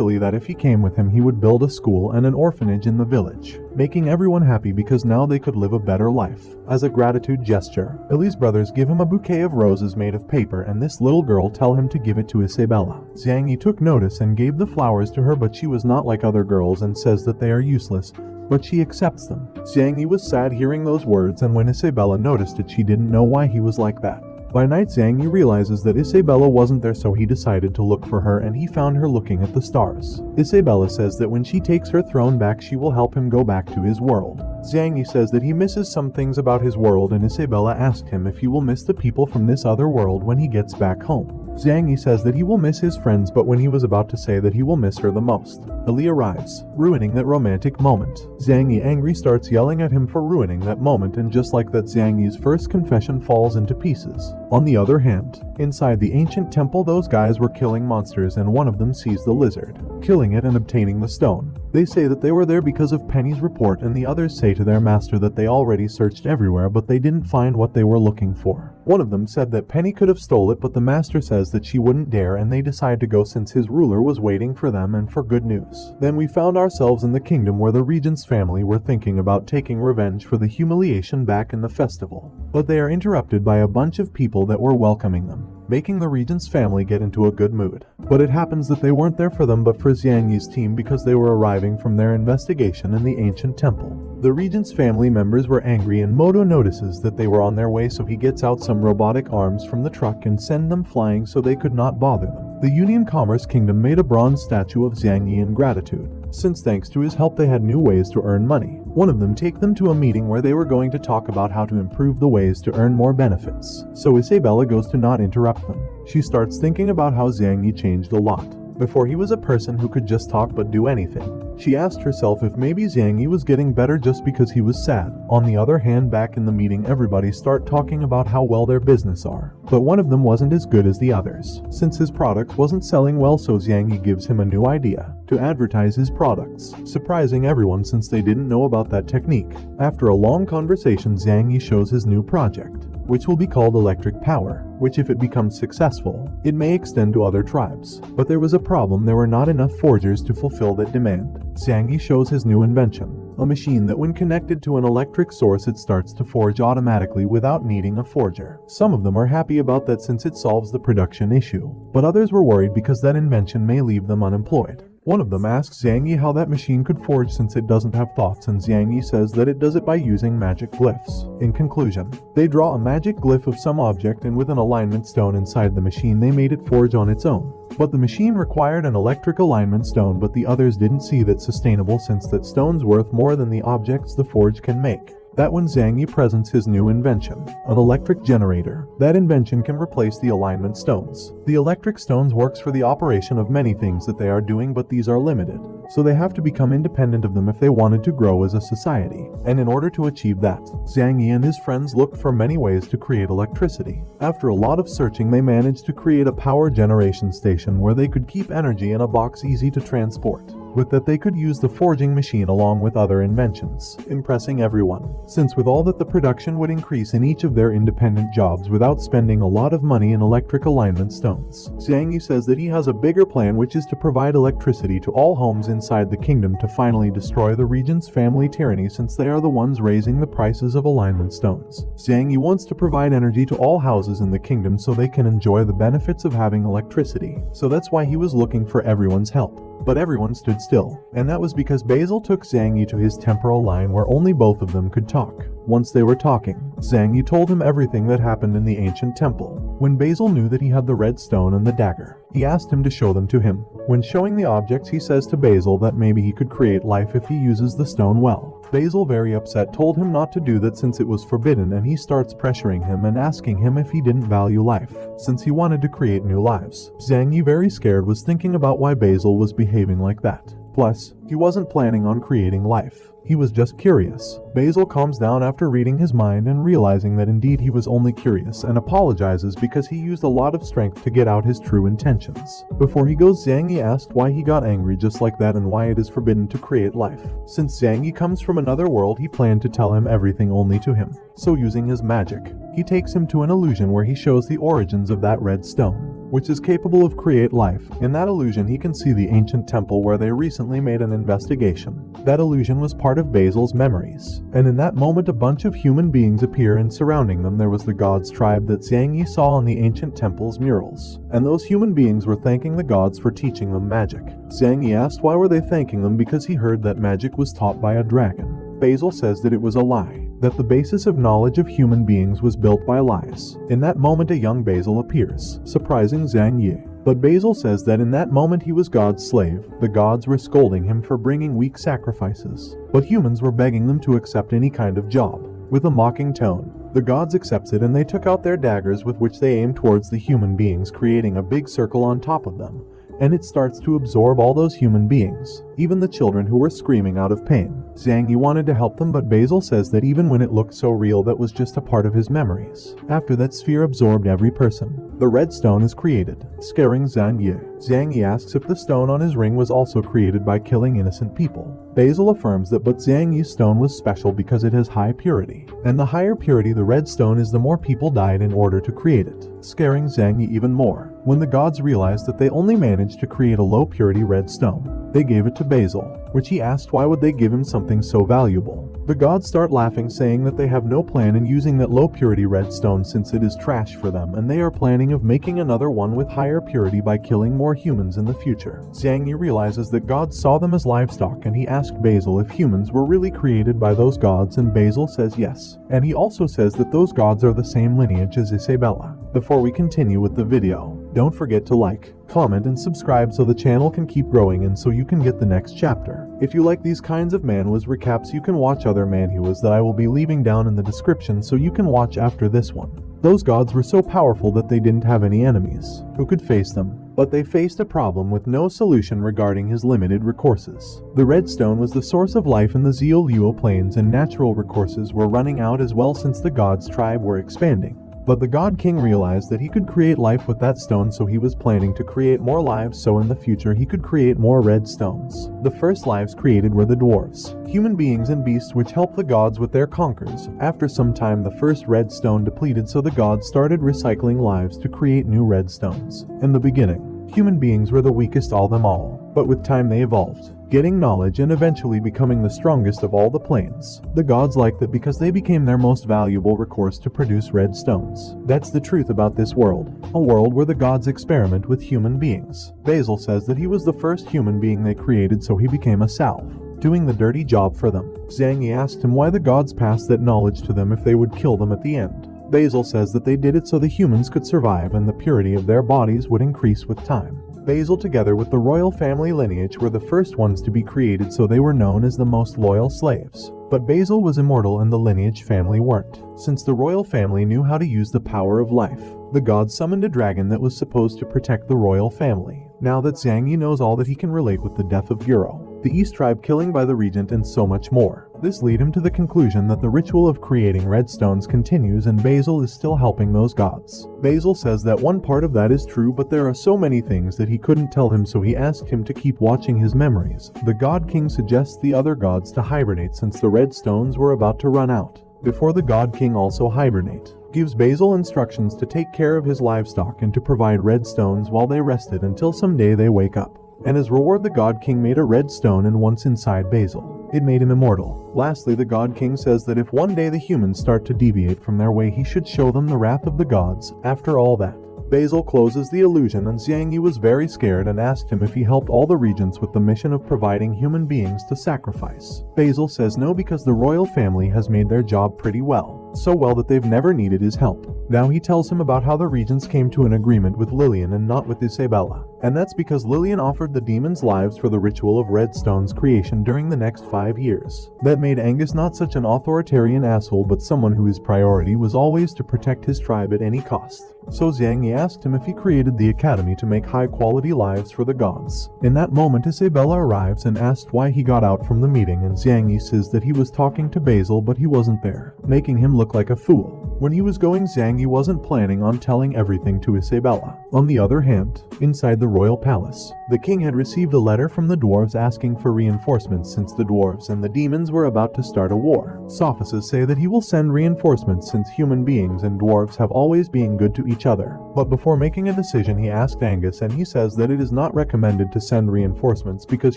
Ali that if he came with him he would build a school and an orphanage in the village, making everyone happy because now they could live a better life. As a gratitude gesture, Ali's brothers give him a bouquet of roses made of paper and this little girl tell him to give it to Isabella. Zhang Yi took notice and gave the flowers to her but she was not like other girls and says that they are useless, but she accepts them. Zhang Yi was sad hearing those words and when Isabella noticed it she didn't know why he was like that. By night Zhang Yi realizes that Isabella wasn't there so he decided to look for her and he found her looking at the stars. Isabella says that when she takes her throne back she will help him go back to his world. Zhang Yi says that he misses some things about his world and Isabella asked him if he will miss the people from this other world when he gets back home. Zhang Yi says that he will miss his friends but when he was about to say that he will miss her the most, Ali arrives, ruining that romantic moment. Zhang Yi angry starts yelling at him for ruining that moment and just like that Zhang Yi's first confession falls into pieces. On the other hand, inside the ancient temple those guys were killing monsters and one of them sees the lizard, killing it and obtaining the stone. They say that they were there because of Penny's report and the others say to their master that they already searched everywhere but they didn't find what they were looking for. One of them said that Penny could have stole it but the master says that she wouldn't dare and they decide to go since his ruler was waiting for them and for good news. Then we found ourselves in the kingdom where the regent's family were thinking about taking revenge for the humiliation back in the festival. But they are interrupted by a bunch of people that were welcoming them, making the regent's family get into a good mood. But it happens that they weren't there for them but for Zhang Yi's team because they were arriving from their investigation in the ancient temple. The regent's family members were angry and Moto notices that they were on their way so he gets out some robotic arms from the truck and send them flying so they could not bother them. The Union Commerce Kingdom made a bronze statue of Zhang Yi in gratitude, since thanks to his help they had new ways to earn money. One of them take them to a meeting where they were going to talk about how to improve the ways to earn more benefits. So Isabella goes to not interrupt them. She starts thinking about how Zhang Yi changed a lot. Before he was a person who could just talk but do anything. She asked herself if maybe Zhang Yi was getting better just because he was sad. On the other hand, back in the meeting everybody start talking about how well their business are. But one of them wasn't as good as the others, since his products wasn't selling well so Zhang Yi gives him a new idea to advertise his products, surprising everyone since they didn't know about that technique. After a long conversation Zhang Yi shows his new project, which will be called electric power, which if it becomes successful, it may extend to other tribes. But there was a problem, there were not enough forgers to fulfill that demand. Zhang Yi shows his new invention, a machine that when connected to an electric source it starts to forge automatically without needing a forger. Some of them are happy about that since it solves the production issue, but others were worried because that invention may leave them unemployed. One of them asks Zhang Yi how that machine could forge since it doesn't have thoughts, and Zhang Yi says that it does it by using magic glyphs. In conclusion, they draw a magic glyph of some object, and with an alignment stone inside the machine they made it forge on its own. But the machine required an electric alignment stone, but the others didn't see that sustainable since that stone's worth more than the objects the forge can make. That when Zhang Yi presents his new invention, an electric generator, that invention can replace the alignment stones. The electric stones works for the operation of many things that they are doing, but these are limited, so they have to become independent of them if they wanted to grow as a society. And in order to achieve that, Zhang Yi and his friends looked for many ways to create electricity. After a lot of searching, they managed to create a power generation station where they could keep energy in a box easy to transport. With that they could use the forging machine along with other inventions, impressing everyone, since with all that the production would increase in each of their independent jobs without spending a lot of money in electric alignment stones. Zhang Yi says that he has a bigger plan, which is to provide electricity to all homes inside the kingdom to finally destroy the regent's family tyranny, since they are the ones raising the prices of alignment stones. Zhang Yi wants to provide energy to all houses in the kingdom so they can enjoy the benefits of having electricity, so that's why he was looking for everyone's help. But everyone stood still, and that was because Basil took Zhang Yi to his temporal line where only both of them could talk. Once they were talking, Zhang Yi told him everything that happened in the ancient temple. When Basil knew that he had the red stone and the dagger, he asked him to show them to him. When showing the objects, he says to Basil that maybe he could create life if he uses the stone well. Basil, very upset, told him not to do that since it was forbidden, and he starts pressuring him and asking him if he didn't value life, since he wanted to create new lives. Zhang Yi, very scared, was thinking about why Basil was behaving like that. Plus, he wasn't planning on creating life. He was just curious. Basil calms down after reading his mind and realizing that indeed he was only curious, and apologizes because he used a lot of strength to get out his true intentions. Before he goes, Zhang Yi asked why he got angry just like that and why it is forbidden to create life. Since Zhang Yi comes from another world, he planned to tell him everything only to him. So using his magic, he takes him to an illusion where he shows the origins of that red stone, which is capable of create life. In that illusion he can see the ancient temple where they recently made an investigation. That illusion was part of Basil's memories, and in that moment a bunch of human beings appear, and surrounding them there was the gods tribe that Zhang Yi saw on the ancient temple's murals. And those human beings were thanking the gods for teaching them magic. Zhang Yi asked why were they thanking them, because he heard that magic was taught by a dragon. Basil says that it was a lie, that the basis of knowledge of human beings was built by lies. In that moment a young Basil appears, surprising Zhang Yi. But Basil says that in that moment he was God's slave. The gods were scolding him for bringing weak sacrifices, but humans were begging them to accept any kind of job. With a mocking tone, the gods accepted, and they took out their daggers with which they aimed towards the human beings, creating a big circle on top of them. And it starts to absorb all those human beings, even the children who were screaming out of pain. Zhang Yi wanted to help them, but Basil says that even when it looked so real, that was just a part of his memories. After that sphere absorbed every person, the red stone is created, scaring Zhang Yi. Zhang Yi asks if the stone on his ring was also created by killing innocent people. Basil affirms that, but Zhang Yi's stone was special because it has high purity, and the higher purity the red stone is, the more people died in order to create it, scaring Zhang Yi even more. When the gods realized that they only managed to create a low purity red stone, they gave it to Basil, which he asked why would they give him something so valuable. The gods start laughing, saying that they have no plan in using that low purity red stone since it is trash for them, and they are planning of making another one with higher purity by killing more humans in the future. Zhang Yi realizes that gods saw them as livestock, and he asked Basil if humans were really created by those gods, and Basil says yes. And he also says that those gods are the same lineage as Isabella. Before we continue with the video, don't forget to like, comment, and subscribe so the channel can keep growing and so you can get the next chapter. If you like these kinds of manhwas recaps, you can watch other manhwas that I will be leaving down in the description so you can watch after this one. Those gods were so powerful that they didn't have any enemies who could face them, but they faced a problem with no solution regarding his limited resources. The red stone was the source of life in the Zeoluo plains, and natural resources were running out as well since the gods' tribe were expanding. But the God King realized that he could create life with that stone, so he was planning to create more lives so in the future he could create more red stones. The first lives created were the dwarves, human beings and beasts which helped the gods with their conquers. After some time the first red stone depleted, so the gods started recycling lives to create new red stones. In the beginning, human beings were the weakest of them all, but with time they evolved. getting knowledge and eventually becoming the strongest of all the planes. The gods liked that because they became their most valuable recourse to produce red stones. That's the truth about this world, a world where the gods experiment with human beings. Basil says that he was the first human being they created, so he became a salve, doing the dirty job for them. Zhang Yi asked him why the gods passed that knowledge to them if they would kill them at the end. Basil says that they did it so the humans could survive and the purity of their bodies would increase with time. Basil, together with the royal family lineage, were the first ones to be created, so they were known as the most loyal slaves. But Basil was immortal and the lineage family weren't. Since the royal family knew how to use the power of life, the gods summoned a dragon that was supposed to protect the royal family. Now that Zhang Yi knows all that, he can relate with the death of Guro, the East tribe killing by the regent, and so much more. This lead him to the conclusion that the ritual of creating red stones continues and Basil is still helping those gods. Basil says that one part of that is true, but there are so many things that he couldn't tell him, so he asked him to keep watching his memories. The God King suggests the other gods to hibernate since the red stones were about to run out. Before the God King also hibernate, gives Basil instructions to take care of his livestock and to provide red stones while they rested until someday they wake up. And as reward, the God King made a red stone, and once inside Basil, it made him immortal. Lastly, the God King says that if one day the humans start to deviate from their way, he should show them the wrath of the gods. After all that, Basil closes the illusion, and Zhang Yi was very scared and asked him if he helped all the regents with the mission of providing human beings to sacrifice. Basil says no, because the royal family has made their job pretty well. So well that they've never needed his help. Now he tells him about how the regents came to an agreement with Lillian and not with Isabella. And that's because Lillian offered the demons lives for the ritual of red stones creation during the next 5 years. That made Angus not such an authoritarian asshole, but someone whose priority was always to protect his tribe at any cost. So Zhang Yi asked him if he created the academy to make high-quality lives for the gods. In that moment, Isabella arrives and asked why he got out from the meeting, and Zhang Yi says that he was talking to Basil but he wasn't there, making him look like a fool. When he was going, Zhang Yi wasn't planning on telling everything to Isabella. On the other hand, inside the royal palace, the king had received a letter from the dwarves asking for reinforcements since the dwarves and the demons were about to start a war. Sophists say that he will send reinforcements since human beings and dwarves have always been good to each other. But before making a decision, he asked Angus, and he says that it is not recommended to send reinforcements because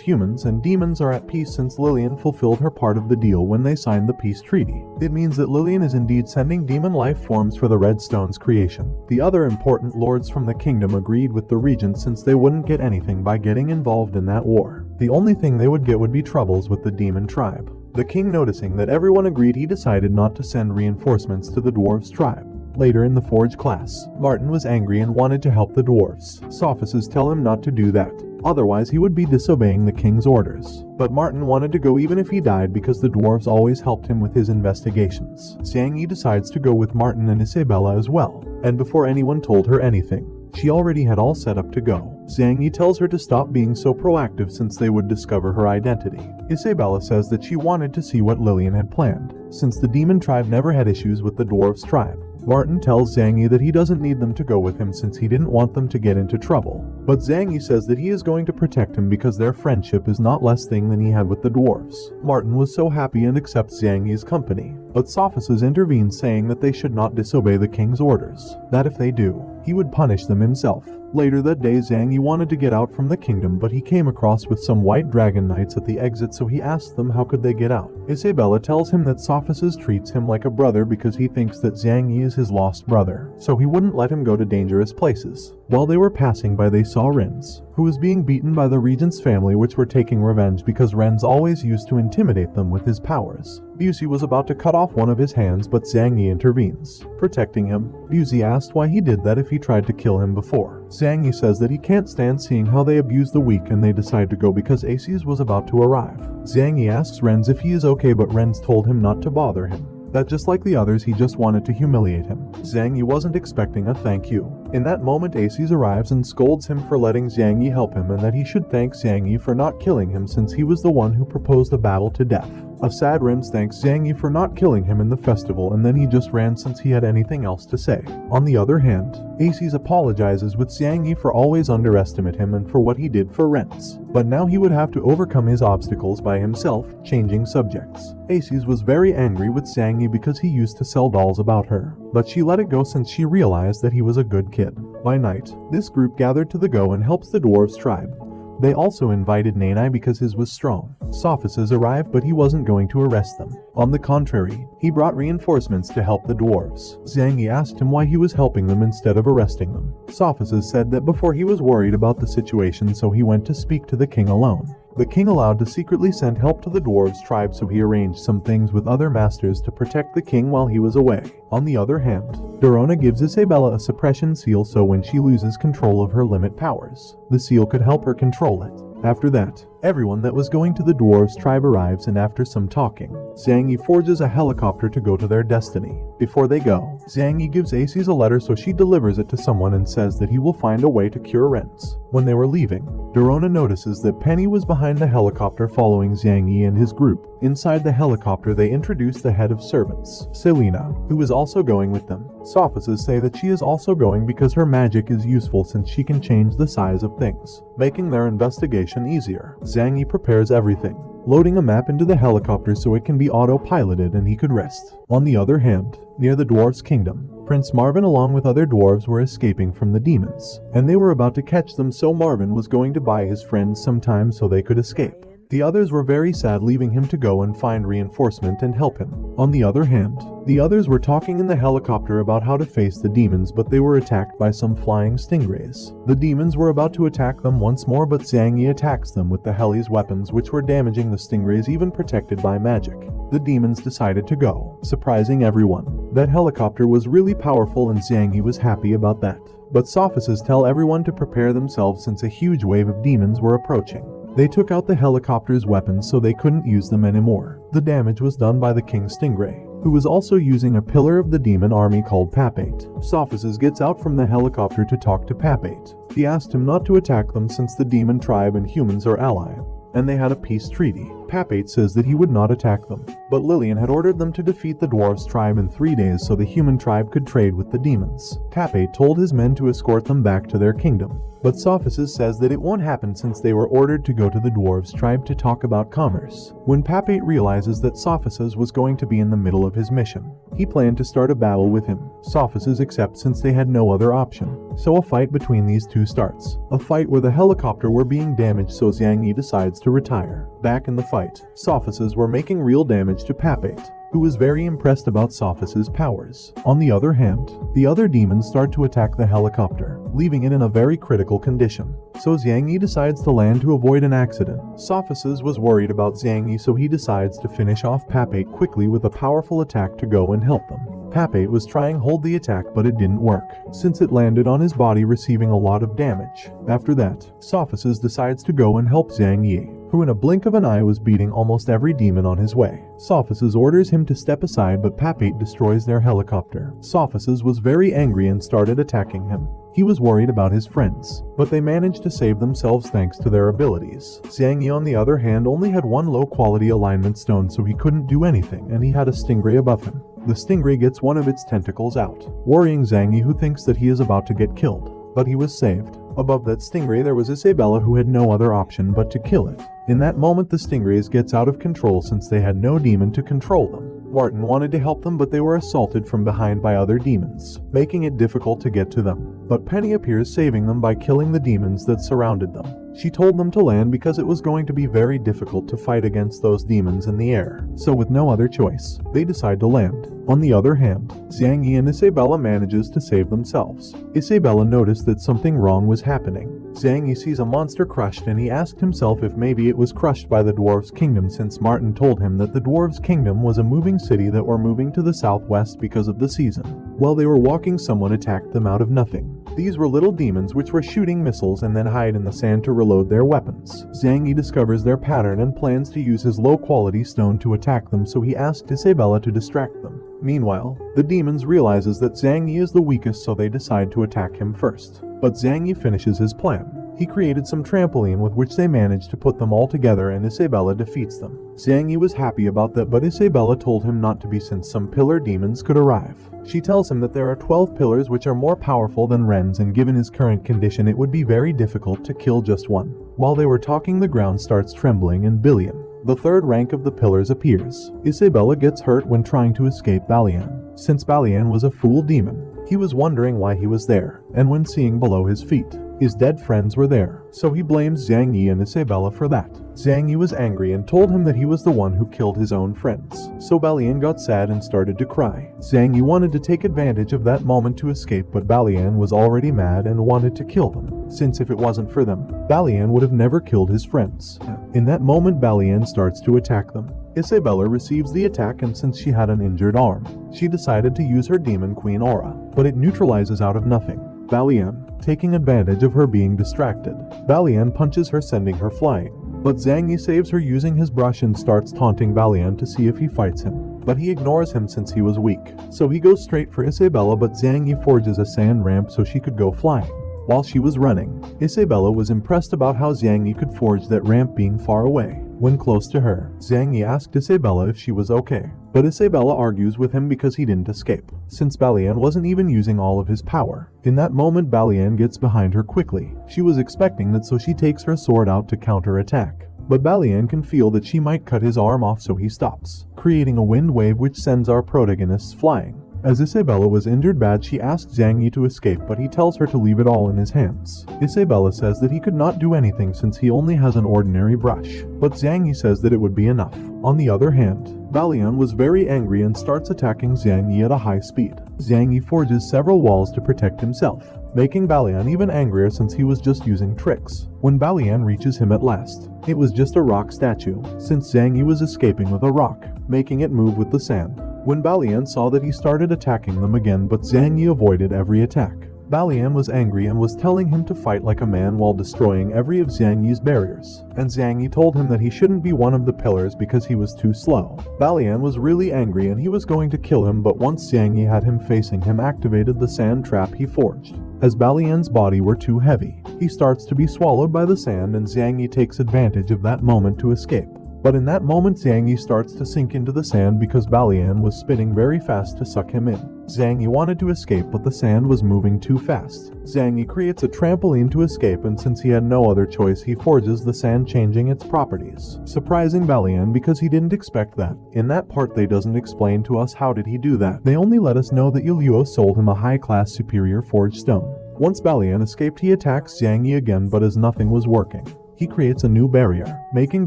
humans and demons are at peace since Lillian fulfilled her part of the deal when they signed the peace treaty. It means that Lillian is indeed sending demon life forms for the red stones creation. The other important lords from the kingdom agreed with the regent since they wouldn't get anything by getting involved in that war. The only thing they would get would be troubles with the demon tribe. The king, noticing that everyone agreed, he decided not to send reinforcements to the dwarves' tribe. Later in the forge class, Martin was angry and wanted to help the dwarves. Sophists tell him not to do that, otherwise he would be disobeying the king's orders. But Martin wanted to go even if he died because the dwarves always helped him with his investigations. Zhang Yi decides to go with Martin and Isabella as well, and before anyone told her anything, she already had all set up to go. Zhang Yi tells her to stop being so proactive since they would discover her identity. Isabella says that she wanted to see what Lillian had planned, since the demon tribe never had issues with the dwarves' tribe. Martin tells Zhang Yi that he doesn't need them to go with him since he didn't want them to get into trouble. But Zhang Yi says that he is going to protect him because their friendship is not less thing than he had with the dwarves. Martin was so happy and accepts Zhang Yi's company. But Sophists intervene, saying that they should not disobey the king's orders, that if they do, he would punish them himself. Later that day, Zhang Yi wanted to get out from the kingdom, but he came across with some white dragon knights at the exit, so he asked them how could they get out. Isabella tells him that Sophists treats him like a brother because he thinks that Zhang Yi is his lost brother, so he wouldn't let him go to dangerous places. While they were passing by, they saw Renz, who was being beaten by the regent's family, which were taking revenge because Renz always used to intimidate them with his powers. Busey was about to cut off one of his hands, but Zhang Yi intervenes, protecting him. Busey asked why he did that if he tried to kill him before. Zhang Yi says that he can't stand seeing how they abuse the weak, and they decide to go because Aces was about to arrive. Zhang Yi asks Renz if he is okay, but Renz told him not to bother him, that just like the others, he just wanted to humiliate him. Zhang Yi wasn't expecting a thank you. In that moment, Aces arrives and scolds him for letting Zhang Yi help him, and that he should thank Zhang Yi for not killing him since he was the one who proposed the battle to death. A sad Renz thanks Zhang Yi for not killing him in the festival, and then he just ran since he had anything else to say. On the other hand, Aces apologizes with Zhang Yi for always underestimate him and for what he did for Renz. But now he would have to overcome his obstacles by himself, changing subjects. Aces was very angry with Zhang Yi because he used to sell dolls about her, but she let it go since she realized that he was a good kid. By night, this group gathered to the go and helps the dwarves tribe. They also invited Nanai because his was strong. Sophists arrived, but he wasn't going to arrest them. On the contrary, he brought reinforcements to help the dwarves. Zhang Yi asked him why he was helping them instead of arresting them. Sophists said that before he was worried about the situation, so he went to speak to the king alone. The king allowed to secretly send help to the dwarves' tribe, so he arranged some things with other masters to protect the king while he was away. On the other hand, Dorona gives Isabella a suppression seal so when she loses control of her limit powers, the seal could help her control it. After that, everyone that was going to the dwarves' tribe arrives, and after some talking, Zhang Yi forges a helicopter to go to their destiny. Before they go, Zhang Yi gives Aces a letter, so she delivers it to someone and says that he will find a way to cure rents. When they were leaving, Dorona notices that Penny was behind the helicopter following Zhang Yi and his group. Inside the helicopter, they introduce the head of servants, Selena, who is also going with them. Sophists say that she is also going because her magic is useful since she can change the size of things, making their investigation easier. Zhang Yi prepares everything, loading a map into the helicopter so it can be auto-piloted and he could rest. On the other hand, near the dwarves' kingdom, Prince Marvin along with other dwarves were escaping from the demons, and they were about to catch them, so Marvin was going to buy his friends some time so they could escape. The others were very sad, leaving him to go and find reinforcement and help him. On the other hand, the others were talking in the helicopter about how to face the demons, but they were attacked by some flying stingrays. The demons were about to attack them once more, but Zhang Yi attacks them with the heli's weapons, which were damaging the stingrays even protected by magic. The demons decided to go, surprising everyone. That helicopter was really powerful and Zhang Yi was happy about that. But Sophists tell everyone to prepare themselves since a huge wave of demons were approaching. They took out the helicopter's weapons so they couldn't use them anymore. The damage was done by the King Stingray, who was also using a pillar of the demon army called Papate. Sophists gets out from the helicopter to talk to Papate. He asked him not to attack them since the demon tribe and humans are allies, and they had a peace treaty. Papate says that he would not attack them, but Lillian had ordered them to defeat the dwarves' tribe in 3 days so the human tribe could trade with the demons. Papate told his men to escort them back to their kingdom, but Sophists says that it won't happen since they were ordered to go to the dwarves' tribe to talk about commerce. When Papate realizes that Sophists was going to be in the middle of his mission, he planned to start a battle with him. Sophists accept since they had no other option, so a fight between these two starts. A fight where the helicopter were being damaged, so Zhang Yi decides to retire. Back in the fight, Sophists were making real damage to Papate, who was very impressed about Sophists' powers. On the other hand, the other demons start to attack the helicopter, leaving it in a very critical condition. So Zhang Yi decides to land to avoid an accident. Sophists was worried about Zhang Yi, so he decides to finish off Papate quickly with a powerful attack to go and help them. Papate was trying to hold the attack, but it didn't work, since it landed on his body, receiving a lot of damage. After that, Sophists decides to go and help Zhang Yi, who in a blink of an eye was beating almost every demon on his way. Sophists orders him to step aside, but Papate destroys their helicopter. Sophists was very angry and started attacking him. He was worried about his friends, but they managed to save themselves thanks to their abilities. Zhang Yi on the other hand only had one low-quality alignment stone, so he couldn't do anything, and he had a stingray above him. The stingray gets one of its tentacles out, worrying Zhang Yi, who thinks that he is about to get killed, but he was saved. Above that stingray there was Isabella, who had no other option but to kill it. In that moment the stingrays gets out of control since they had no demon to control them. Martin wanted to help them, but they were assaulted from behind by other demons, making it difficult to get to them. But Penny appears, saving them by killing the demons that surrounded them. She told them to land because it was going to be very difficult to fight against those demons in the air. So with no other choice, they decide to land. On the other hand, Zhang Yi and Isabella manages to save themselves. Isabella noticed that something wrong was happening. Zhang Yi sees a monster crushed, and he asked himself if maybe it was crushed by the dwarves' kingdom, since Martin told him that the dwarves' kingdom was a moving city that were moving to the southwest because of the season. While they were walking, someone attacked them out of nothing. These were little demons which were shooting missiles and then hide in the sand to reload their weapons. Zhang Yi discovers their pattern and plans to use his low-quality stone to attack them, so he asked Isabella to distract them. Meanwhile, the demons realizes that Zhang Yi is the weakest, so they decide to attack him first. But Zhang Yi finishes his plan. He created some trampoline with which they managed to put them all together, and Isabella defeats them. Zhang Yi was happy about that, but Isabella told him not to be since some pillar demons could arrive. She tells him that there are 12 pillars which are more powerful than Ren's, and given his current condition it would be very difficult to kill just one. While they were talking, the ground starts trembling and Billion, the third rank of the pillars, appears. Isabella gets hurt when trying to escape Balian. Since Balian was a fool demon, he was wondering why he was there, and when seeing below his feet, His dead friends were there, so he blames Zhang Yi and Isabella for that. Zhang Yi was angry and told him that he was the one who killed his own friends, so Balian got sad and started to cry. Zhang Yi wanted to take advantage of that moment to escape, but Balian was already mad and wanted to kill them, since if it wasn't for them, Balian would have never killed his friends. In that moment, Balian starts to attack them. Isabella receives the attack, and since she had an injured arm, she decided to use her Demon Queen aura, but it neutralizes out of nothing. Balian, taking advantage of her being distracted, Balian punches her, sending her flying. But Zhang Yi saves her using his brush and starts taunting Balian to see if he fights him. But he ignores him since he was weak, so he goes straight for Isabella, but Zhang Yi forges a sand ramp so she could go flying. While she was running, Isabella was impressed about how Zhang Yi could forge that ramp being far away. When close to her, Zhang Yi asked Isabella if she was okay, but Isabella argues with him because he didn't escape, since Balian wasn't even using all of his power. In that moment, Balian gets behind her quickly. She was expecting that, so she takes her sword out to counter-attack. But Balian can feel that she might cut his arm off, so he stops, creating a wind wave which sends our protagonists flying. As Isabella was injured bad, she asks Zhang Yi to escape, but he tells her to leave it all in his hands. Isabella says that he could not do anything since he only has an ordinary brush, but Zhang Yi says that it would be enough. On the other hand, Balian was very angry and starts attacking Zhang Yi at a high speed. Zhang Yi forges several walls to protect himself, making Balian even angrier since he was just using tricks. When Balian reaches him at last, it was just a rock statue, since Zhang Yi was escaping with a rock, making it move with the sand. When Balian saw that, he started attacking them again, but Zhang Yi avoided every attack. Balian was angry and was telling him to fight like a man while destroying every of Zhang Yi's barriers, and Zhang Yi told him that he shouldn't be one of the pillars because he was too slow. Balian was really angry and he was going to kill him, but once Zhang Yi had him facing him, activated the sand trap he forged. As Balian's body were too heavy, he starts to be swallowed by the sand, and Zhang Yi takes advantage of that moment to escape. But in that moment, Zhang Yi starts to sink into the sand because Balian was spinning very fast to suck him in. Zhang Yi wanted to escape, but the sand was moving too fast. Zhang Yi creates a trampoline to escape, and since he had no other choice, he forges the sand, changing its properties, surprising Balian because he didn't expect that. In that part, they doesn't explain to us how did he do that. They only let us know that Yuluo sold him a high-class superior forged stone. Once Balian escaped, he attacks Zhang Yi again, but as nothing was working, he creates a new barrier, making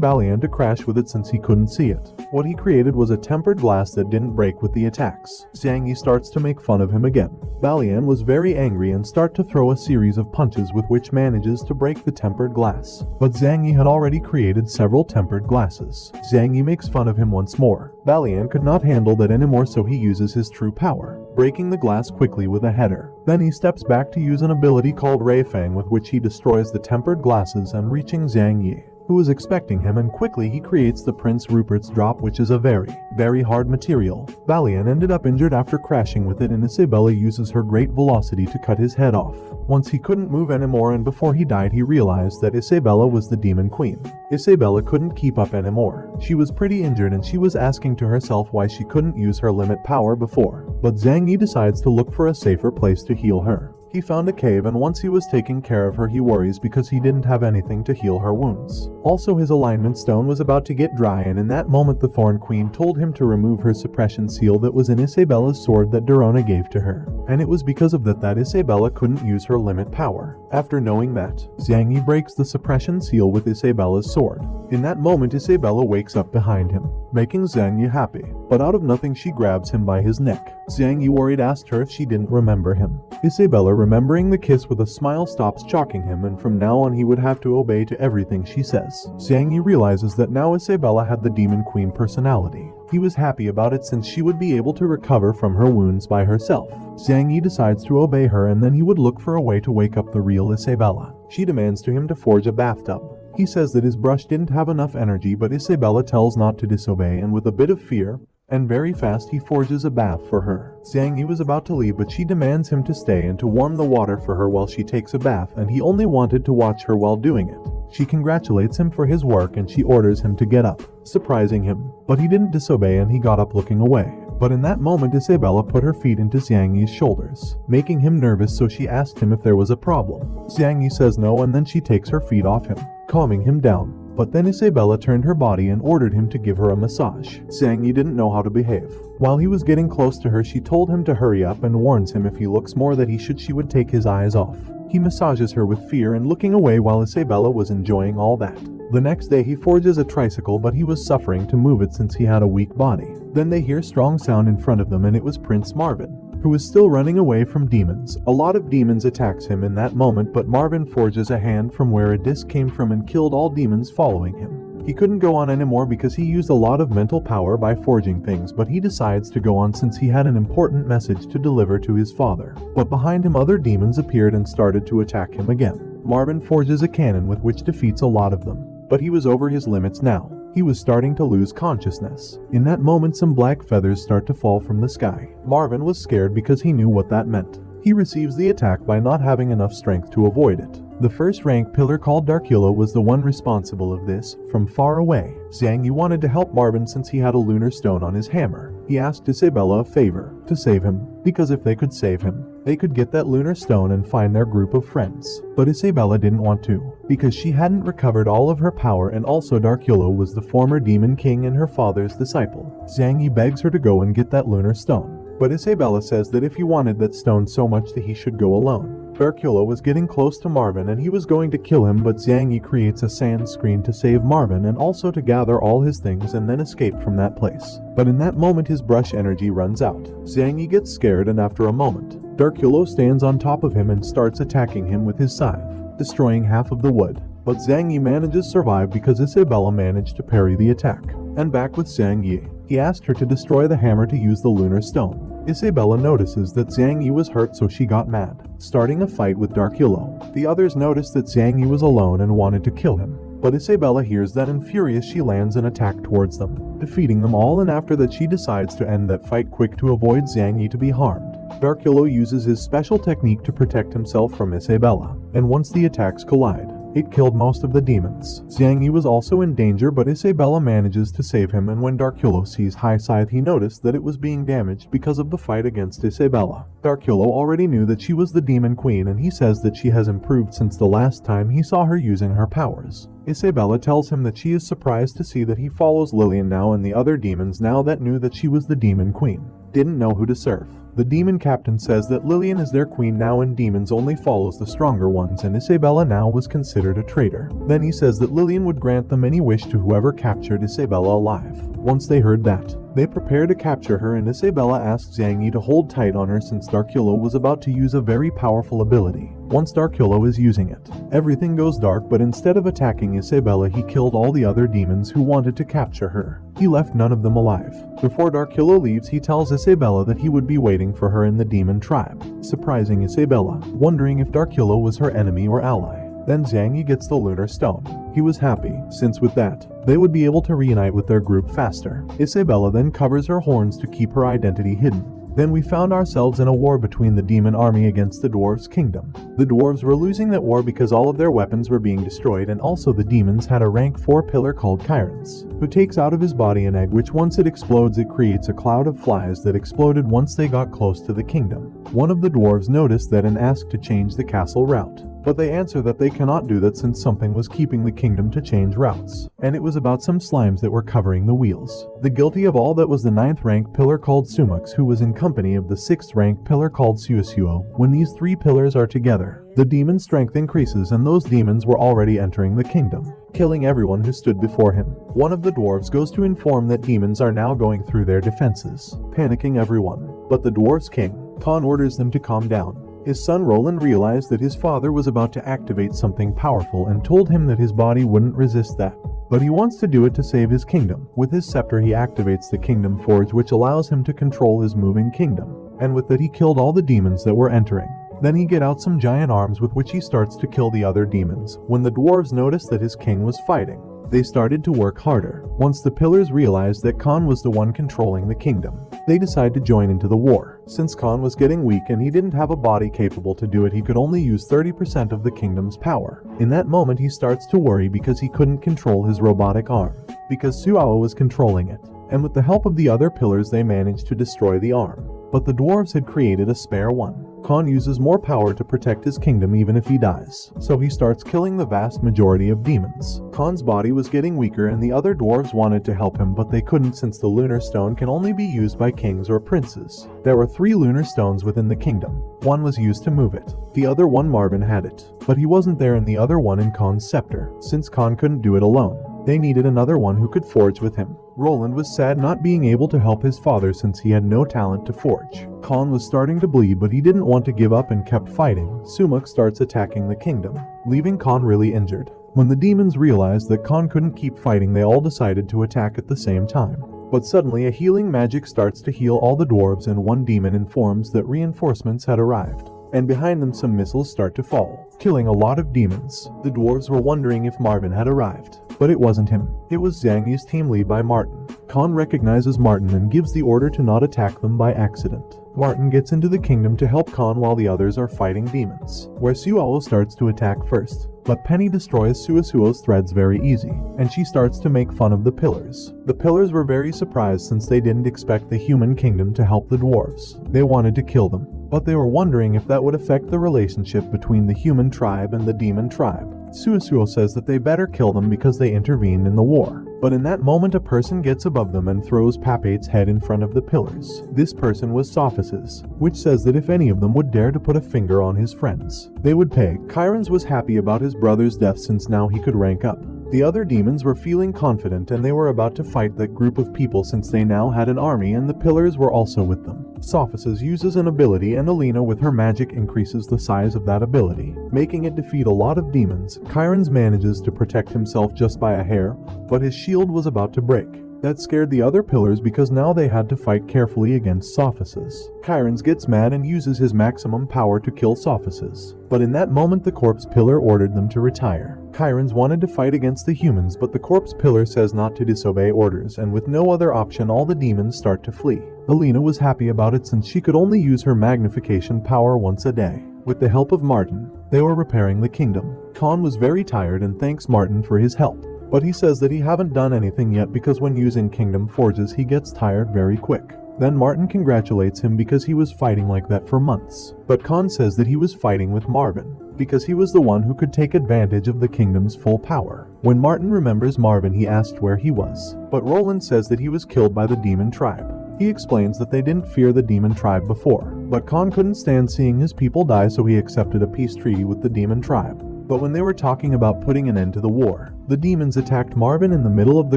Balian to crash with it since he couldn't see it. What he created was a tempered glass that didn't break with the attacks. Zhang Yi starts to make fun of him again. Balian was very angry and start to throw a series of punches with which manages to break the tempered glass. But Zhang Yi had already created several tempered glasses. Zhang Yi makes fun of him once more. Balian could not handle that anymore, so he uses his true power, breaking the glass quickly with a header. Then he steps back to use an ability called Ray Fang, with which he destroys the tempered glasses and reaching Zhang Yi, who is expecting him, and quickly he creates the Prince Rupert's drop, which is a very hard material. Balian ended up injured after crashing with it, and Isabella uses her great velocity to cut his head off. Once he couldn't move anymore, and before he died, he realized that Isabella was the Demon Queen. Isabella couldn't keep up anymore. She was pretty injured and she was asking to herself why she couldn't use her limit power before. But Zhang Yi decides to look for a safer place to heal her. He found a cave, and once he was taking care of her, he worries because he didn't have anything to heal her wounds. Also, his alignment stone was about to get dry, and in that moment the Thorn Queen told him to remove her suppression seal that was in Isabella's sword that Dorona gave to her. And it was because of that Isabella couldn't use her limit power. After knowing that, Zhang Yi breaks the suppression seal with Isabella's sword. In that moment, Isabella wakes up behind him, making Zhang Yi happy. But out of nothing, she grabs him by his neck. Zhang Yi, worried, asked her if she didn't remember him. Isabella, remembering the kiss with a smile, stops choking him, and from now on he would have to obey to everything she says. Zhang Yi realizes that now Isabella had the Demon Queen personality. He was happy about it since she would be able to recover from her wounds by herself. Zhang Yi decides to obey her, and then he would look for a way to wake up the real Isabella. She demands to him to forge a bathtub. He says that his brush didn't have enough energy, but Isabella tells not to disobey, and with a bit of fear, and very fast, he forges a bath for her. Zhang Yi was about to leave, but she demands him to stay and to warm the water for her while she takes a bath, and he only wanted to watch her while doing it. She congratulates him for his work and she orders him to get up, surprising him. But he didn't disobey and he got up looking away. But in that moment, Isabella put her feet into Zhang Yi's shoulders, making him nervous, so she asked him if there was a problem. Zhang Yi says no, and then she takes her feet off him, calming him down. But then Isabella turned her body and ordered him to give her a massage. Zhang Yi didn't know how to behave. While he was getting close to her, she told him to hurry up and warns him if he looks more that she would take his eyes off. He massages her with fear and looking away while Isabella was enjoying all that. The next day he forges a tricycle, but he was suffering to move it since he had a weak body. Then they hear strong sound in front of them, and it was Prince Marvin, who is still running away from demons. A lot of demons attacks him in that moment, but Marvin forges a hand from where a disc came from and killed all demons following him. He couldn't go on anymore because he used a lot of mental power by forging things, but he decides to go on since he had an important message to deliver to his father. But behind him other demons appeared and started to attack him again. Marvin forges a cannon with which defeats a lot of them, but he was over his limits now. He was starting to lose consciousness. In that moment some black feathers start to fall from the sky. Marvin was scared because he knew what that meant. He receives the attack by not having enough strength to avoid it. The first rank pillar called Darkula was the one responsible of this. From far away, Zhang Yi wanted to help Marvin since he had a lunar stone on his hammer. He asked Isabella a favor, to save him, because if they could save him, they could get that lunar stone and find their group of friends. But Isabella didn't want to, because she hadn't recovered all of her power, and also Darkula was the former demon king and her father's disciple. Zhang Yi begs her to go and get that lunar stone, but Isabella says that if he wanted that stone so much that he should go alone. Darkula was getting close to Marvin and he was going to kill him, but Zhang Yi creates a sand screen to save Marvin and also to gather all his things and then escape from that place. But in that moment his brush energy runs out. Zhang Yi gets scared, and after a moment, Darkula stands on top of him and starts attacking him with his scythe, destroying half of the wood. But Zhang Yi manages to survive because Isabella managed to parry the attack. And back with Zhang Yi, he asked her to destroy the hammer to use the lunar stone. Isabella notices that Zhang Yi was hurt, so she got mad, starting a fight with Darkula. The others noticed that Zhang Yi was alone and wanted to kill him. But Isabella hears that, and furious she lands an attack towards them, defeating them all, and after that she decides to end that fight quick to avoid Zhang Yi to be harmed. Darkula uses his special technique to protect himself from Isabella, and once the attacks collide, it killed most of the demons. Zhang Yi was also in danger, but Isabella manages to save him, and when Darkula sees High Scythe he noticed that it was being damaged because of the fight against Isabella. Darkula already knew that she was the demon queen, and he says that she has improved since the last time he saw her using her powers. Isabella tells him that she is surprised to see that he follows Lillian now, and the other demons now that knew that she was the demon queen didn't know who to serve. The demon captain says that Lillian is their queen now and demons only follows the stronger ones, and Isabella now was considered a traitor. Then he says that Lillian would grant them any wish to whoever captured Isabella alive. Once they heard that, they prepare to capture her, and Isabella asks Zhang Yi to hold tight on her since Darkula was about to use a very powerful ability. Once Darkula is using it, everything goes dark, but instead of attacking Isabella he killed all the other demons who wanted to capture her. He left none of them alive. Before Darkula leaves he tells Isabella that he would be waiting for her in the demon tribe, surprising Isabella, wondering if Darkula was her enemy or ally. Then Zhang Yi gets the lunar stone. He was happy, since with that, they would be able to reunite with their group faster. Isabella then covers her horns to keep her identity hidden. Then we found ourselves in a war between the demon army against the dwarves' kingdom. The dwarves were losing that war because all of their weapons were being destroyed, and also the demons had a rank 4 pillar called Kyrans, who takes out of his body an egg which once it explodes it creates a cloud of flies that exploded once they got close to the kingdom. One of the dwarves noticed that and asked to change the castle route. But they answer that they cannot do that since something was keeping the kingdom to change routes, and it was about some slimes that were covering the wheels. The guilty of all that was the 9th rank pillar called Sumux, who was in company of the 6th rank pillar called Suosuo. When these 3 pillars are together, the demon's strength increases, and those demons were already entering the kingdom, killing everyone who stood before him. One of the dwarves goes to inform that demons are now going through their defenses, panicking everyone. But the dwarf's king, Khan, orders them to calm down. His son Roland realized that his father was about to activate something powerful and told him that his body wouldn't resist that. But he wants to do it to save his kingdom. With his scepter he activates the Kingdom Forge, which allows him to control his moving kingdom. And with that he killed all the demons that were entering. Then he get out some giant arms with which he starts to kill the other demons. When the dwarves noticed that his king was fighting, they started to work harder. Once the pillars realized that Khan was the one controlling the kingdom, they decided to join into the war. Since Khan was getting weak and he didn't have a body capable to do it, he could only use 30% of the kingdom's power. In that moment he starts to worry because he couldn't control his robotic arm, because Suao was controlling it. And with the help of the other pillars they managed to destroy the arm. But the dwarves had created a spare one, Khan uses more power to protect his kingdom even if he dies, so he starts killing the vast majority of demons. Khan's body was getting weaker and the other dwarves wanted to help him, but they couldn't since the lunar stone can only be used by kings or princes. There were 3 lunar stones within the kingdom. One was used to move it. The other one Marvin had it, but he wasn't there, and the other one in Khan's scepter, since Khan couldn't do it alone. They needed another one who could forge with him. Roland was sad not being able to help his father since he had no talent to forge. Khan was starting to bleed, but he didn't want to give up and kept fighting. Sumuk starts attacking the kingdom, leaving Khan really injured. When the demons realized that Khan couldn't keep fighting, they all decided to attack at the same time. But suddenly a healing magic starts to heal all the dwarves, and one demon informs that reinforcements had arrived. And behind them some missiles start to fall, killing a lot of demons. The dwarves were wondering if Marvin had arrived, but it wasn't him. It was Zhang Yi's team lead by Martin. Khan recognizes Martin and gives the order to not attack them by accident. Martin gets into the kingdom to help Khan while the others are fighting demons, where Sualo starts to attack first. But Penny destroys Suasuo's threads very easy, and she starts to make fun of the pillars. The pillars were very surprised since they didn't expect the human kingdom to help the dwarves. They wanted to kill them, but they were wondering if that would affect the relationship between the human tribe and the demon tribe. Suasuo says that they better kill them because they intervened in the war. But in that moment a person gets above them and throws Papate's head in front of the pillars. This person was Sophisis, which says that if any of them would dare to put a finger on his friends, they would pay. Kyrans was happy about his brother's death since now he could rank up. The other demons were feeling confident and they were about to fight that group of people since they now had an army, and the pillars were also with them. Sophisis uses an ability and Alina with her magic increases the size of that ability, making it defeat a lot of demons. Kyrans manages to protect himself just by a hair, but his shield was about to break. That scared the other pillars because now they had to fight carefully against Sophisis. Kyrans gets mad and uses his maximum power to kill Sophisis. But in that moment the corpse pillar ordered them to retire. Kyrans wanted to fight against the humans, but the corpse pillar says not to disobey orders, and with no other option all the demons start to flee. Alina was happy about it since she could only use her magnification power once a day. With the help of Martin, they were repairing the kingdom. Khan was very tired and thanks Martin for his help. But he says that he haven't done anything yet because when using kingdom forges he gets tired very quick. Then Martin congratulates him because he was fighting like that for months. But Khan says that he was fighting with Marvin because he was the one who could take advantage of the kingdom's full power. When Martin remembers Marvin, he asked where he was, but Roland says that he was killed by the demon tribe. He explains that they didn't fear the demon tribe before, but Khan couldn't stand seeing his people die, so he accepted a peace treaty with the demon tribe. But when they were talking about putting an end to the war, the demons attacked Marvin in the middle of the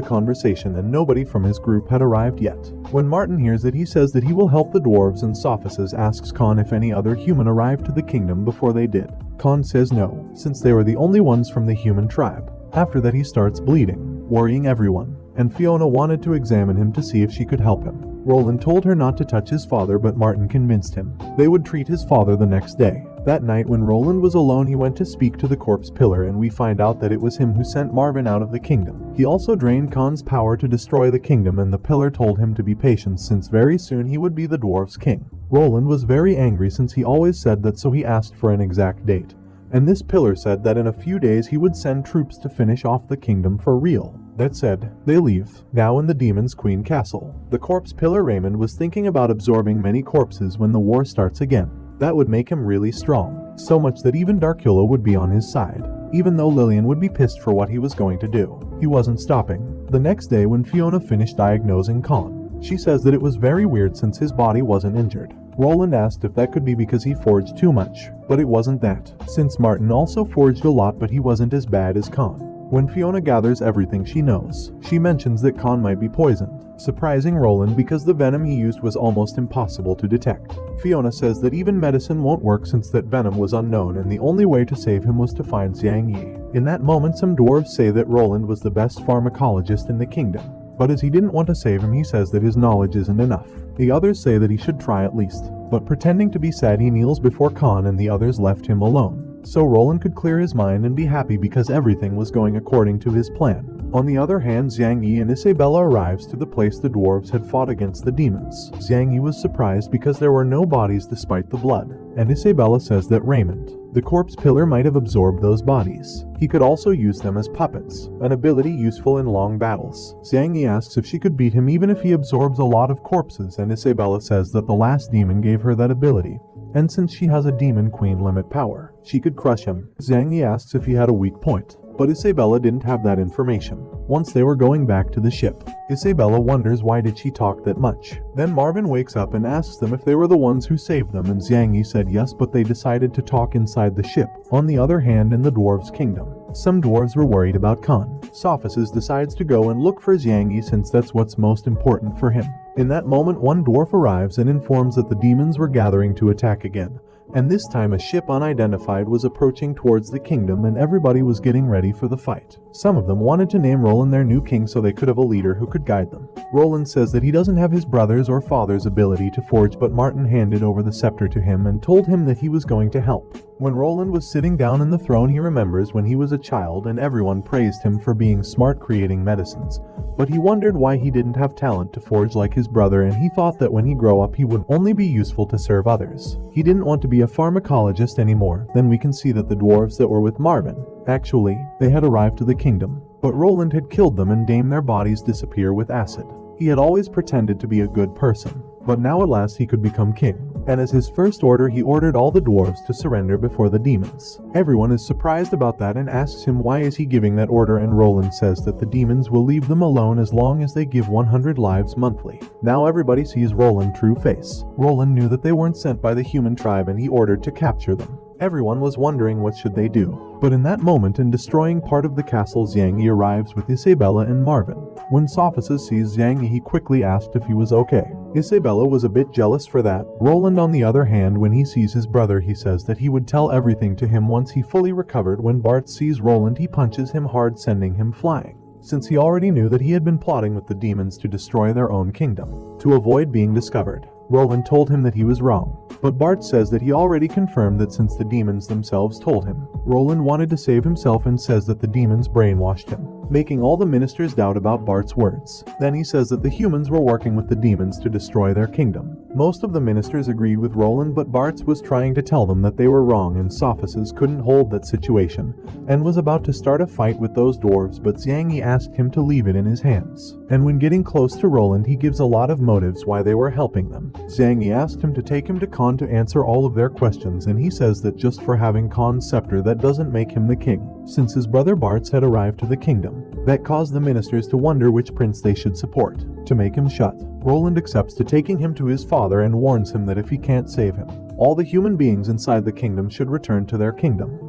conversation and nobody from his group had arrived yet. When Martin hears it, he says that he will help the dwarves, and Sophisis asks Khan if any other human arrived to the kingdom before they did. Khan says no, since they were the only ones from the human tribe. After that he starts bleeding, worrying everyone, and Fiona wanted to examine him to see if she could help him. Roland told her not to touch his father, but Martin convinced him. They would treat his father the next day. That night when Roland was alone, he went to speak to the corpse pillar, and we find out that it was him who sent Marvin out of the kingdom. He also drained Khan's power to destroy the kingdom, and the pillar told him to be patient since very soon he would be the dwarves' king. Roland was very angry since he always said that, so he asked for an exact date. And this pillar said that in a few days he would send troops to finish off the kingdom for real. That said, they leave, now in the demon's queen castle. The corpse pillar Raymond was thinking about absorbing many corpses when the war starts again. That would make him really strong, so much that even Darkula would be on his side. Even though Lillian would be pissed for what he was going to do, he wasn't stopping. The next day when Fiona finished diagnosing Khan, she says that it was very weird since his body wasn't injured. Roland asked if that could be because he forged too much, but it wasn't that, since Martin also forged a lot, but he wasn't as bad as Khan. When Fiona gathers everything she knows, she mentions that Khan might be poisoned, surprising Roland because the venom he used was almost impossible to detect. Fiona says that even medicine won't work since that venom was unknown, and the only way to save him was to find Zhang Yi. In that moment some dwarves say that Roland was the best pharmacologist in the kingdom, but as he didn't want to save him, he says that his knowledge isn't enough. The others say that he should try at least, but pretending to be sad he kneels before Khan and the others left him alone. So Roland could clear his mind and be happy because everything was going according to his plan. On the other hand, Zhang Yi and Isabella arrives to the place the dwarves had fought against the demons. Zhang Yi was surprised because there were no bodies despite the blood, and Isabella says that Raymond, the corpse pillar, might have absorbed those bodies. He could also use them as puppets, an ability useful in long battles. Zhang Yi asks if she could beat him even if he absorbs a lot of corpses, and Isabella says that the last demon gave her that ability. and since she has a demon queen limit power, she could crush him. Zhang Yi asks if he had a weak point, but Isabella didn't have that information. Once they were going back to the ship, Isabella wonders why did she talk that much. Then Marvin wakes up and asks them if they were the ones who saved them, and Zhang Yi said yes, but they decided to talk inside the ship. On the other hand, in the dwarves' kingdom, some dwarves were worried about Khan. Sophists decides to go and look for Zhang Yi since that's what's most important for him. In that moment, one dwarf arrives and informs that the demons were gathering to attack again. And this time a ship unidentified was approaching towards the kingdom and everybody was getting ready for the fight. Some of them wanted to name Roland their new king so they could have a leader who could guide them. Roland says that he doesn't have his brother's or father's ability to forge, but Martin handed over the scepter to him and told him that he was going to help. When Roland was sitting down in the throne, he remembers when he was a child and everyone praised him for being smart creating medicines. But he wondered why he didn't have talent to forge like his brother, and he thought that when he grew up he would only be useful to serve others. He didn't want to be a pharmacologist anymore. Then we can see that the dwarves that were with Marvin, actually, they had arrived to the kingdom, but Roland had killed them and made their bodies disappear with acid. He had always pretended to be a good person, but now at last he could become king. And as his first order, he ordered all the dwarves to surrender before the demons. Everyone is surprised about that and asks him why is he giving that order, and Roland says that the demons will leave them alone as long as they give 100 lives monthly. Now everybody sees Roland's true face. Roland knew that they weren't sent by the human tribe and he ordered to capture them. Everyone was wondering what should they do. But in that moment, in destroying part of the castle, Zhang Yi arrives with Isabella and Marvin. When Sophists sees Zhang Yi, he quickly asked if he was okay. Isabella was a bit jealous for that. Roland, on the other hand, when he sees his brother, he says that he would tell everything to him once he fully recovered. When Bart sees Roland, he punches him hard, sending him flying, since he already knew that he had been plotting with the demons to destroy their own kingdom, to avoid being discovered. Roland told him that he was wrong, but Bart says that he already confirmed that since the demons themselves told him. Roland wanted to save himself and says that the demons brainwashed him, making all the ministers doubt about Bart's words. Then he says that the humans were working with the demons to destroy their kingdom. Most of the ministers agreed with Roland, but Bart was trying to tell them that they were wrong, and Sophists couldn't hold that situation and was about to start a fight with those dwarves, but Zhang Yi asked him to leave it in his hands. And when getting close to Roland, he gives a lot of motives why they were helping them. Zhang Yi asked him to take him to Khan to answer all of their questions, and he says that just for having Khan's scepter, that doesn't make him the king, since his brother Bart had arrived to the kingdom. That caused the ministers to wonder which prince they should support. To make him shut, Roland accepts to taking him to his father and warns him that if he can't save him, all the human beings inside the kingdom should return to their kingdom.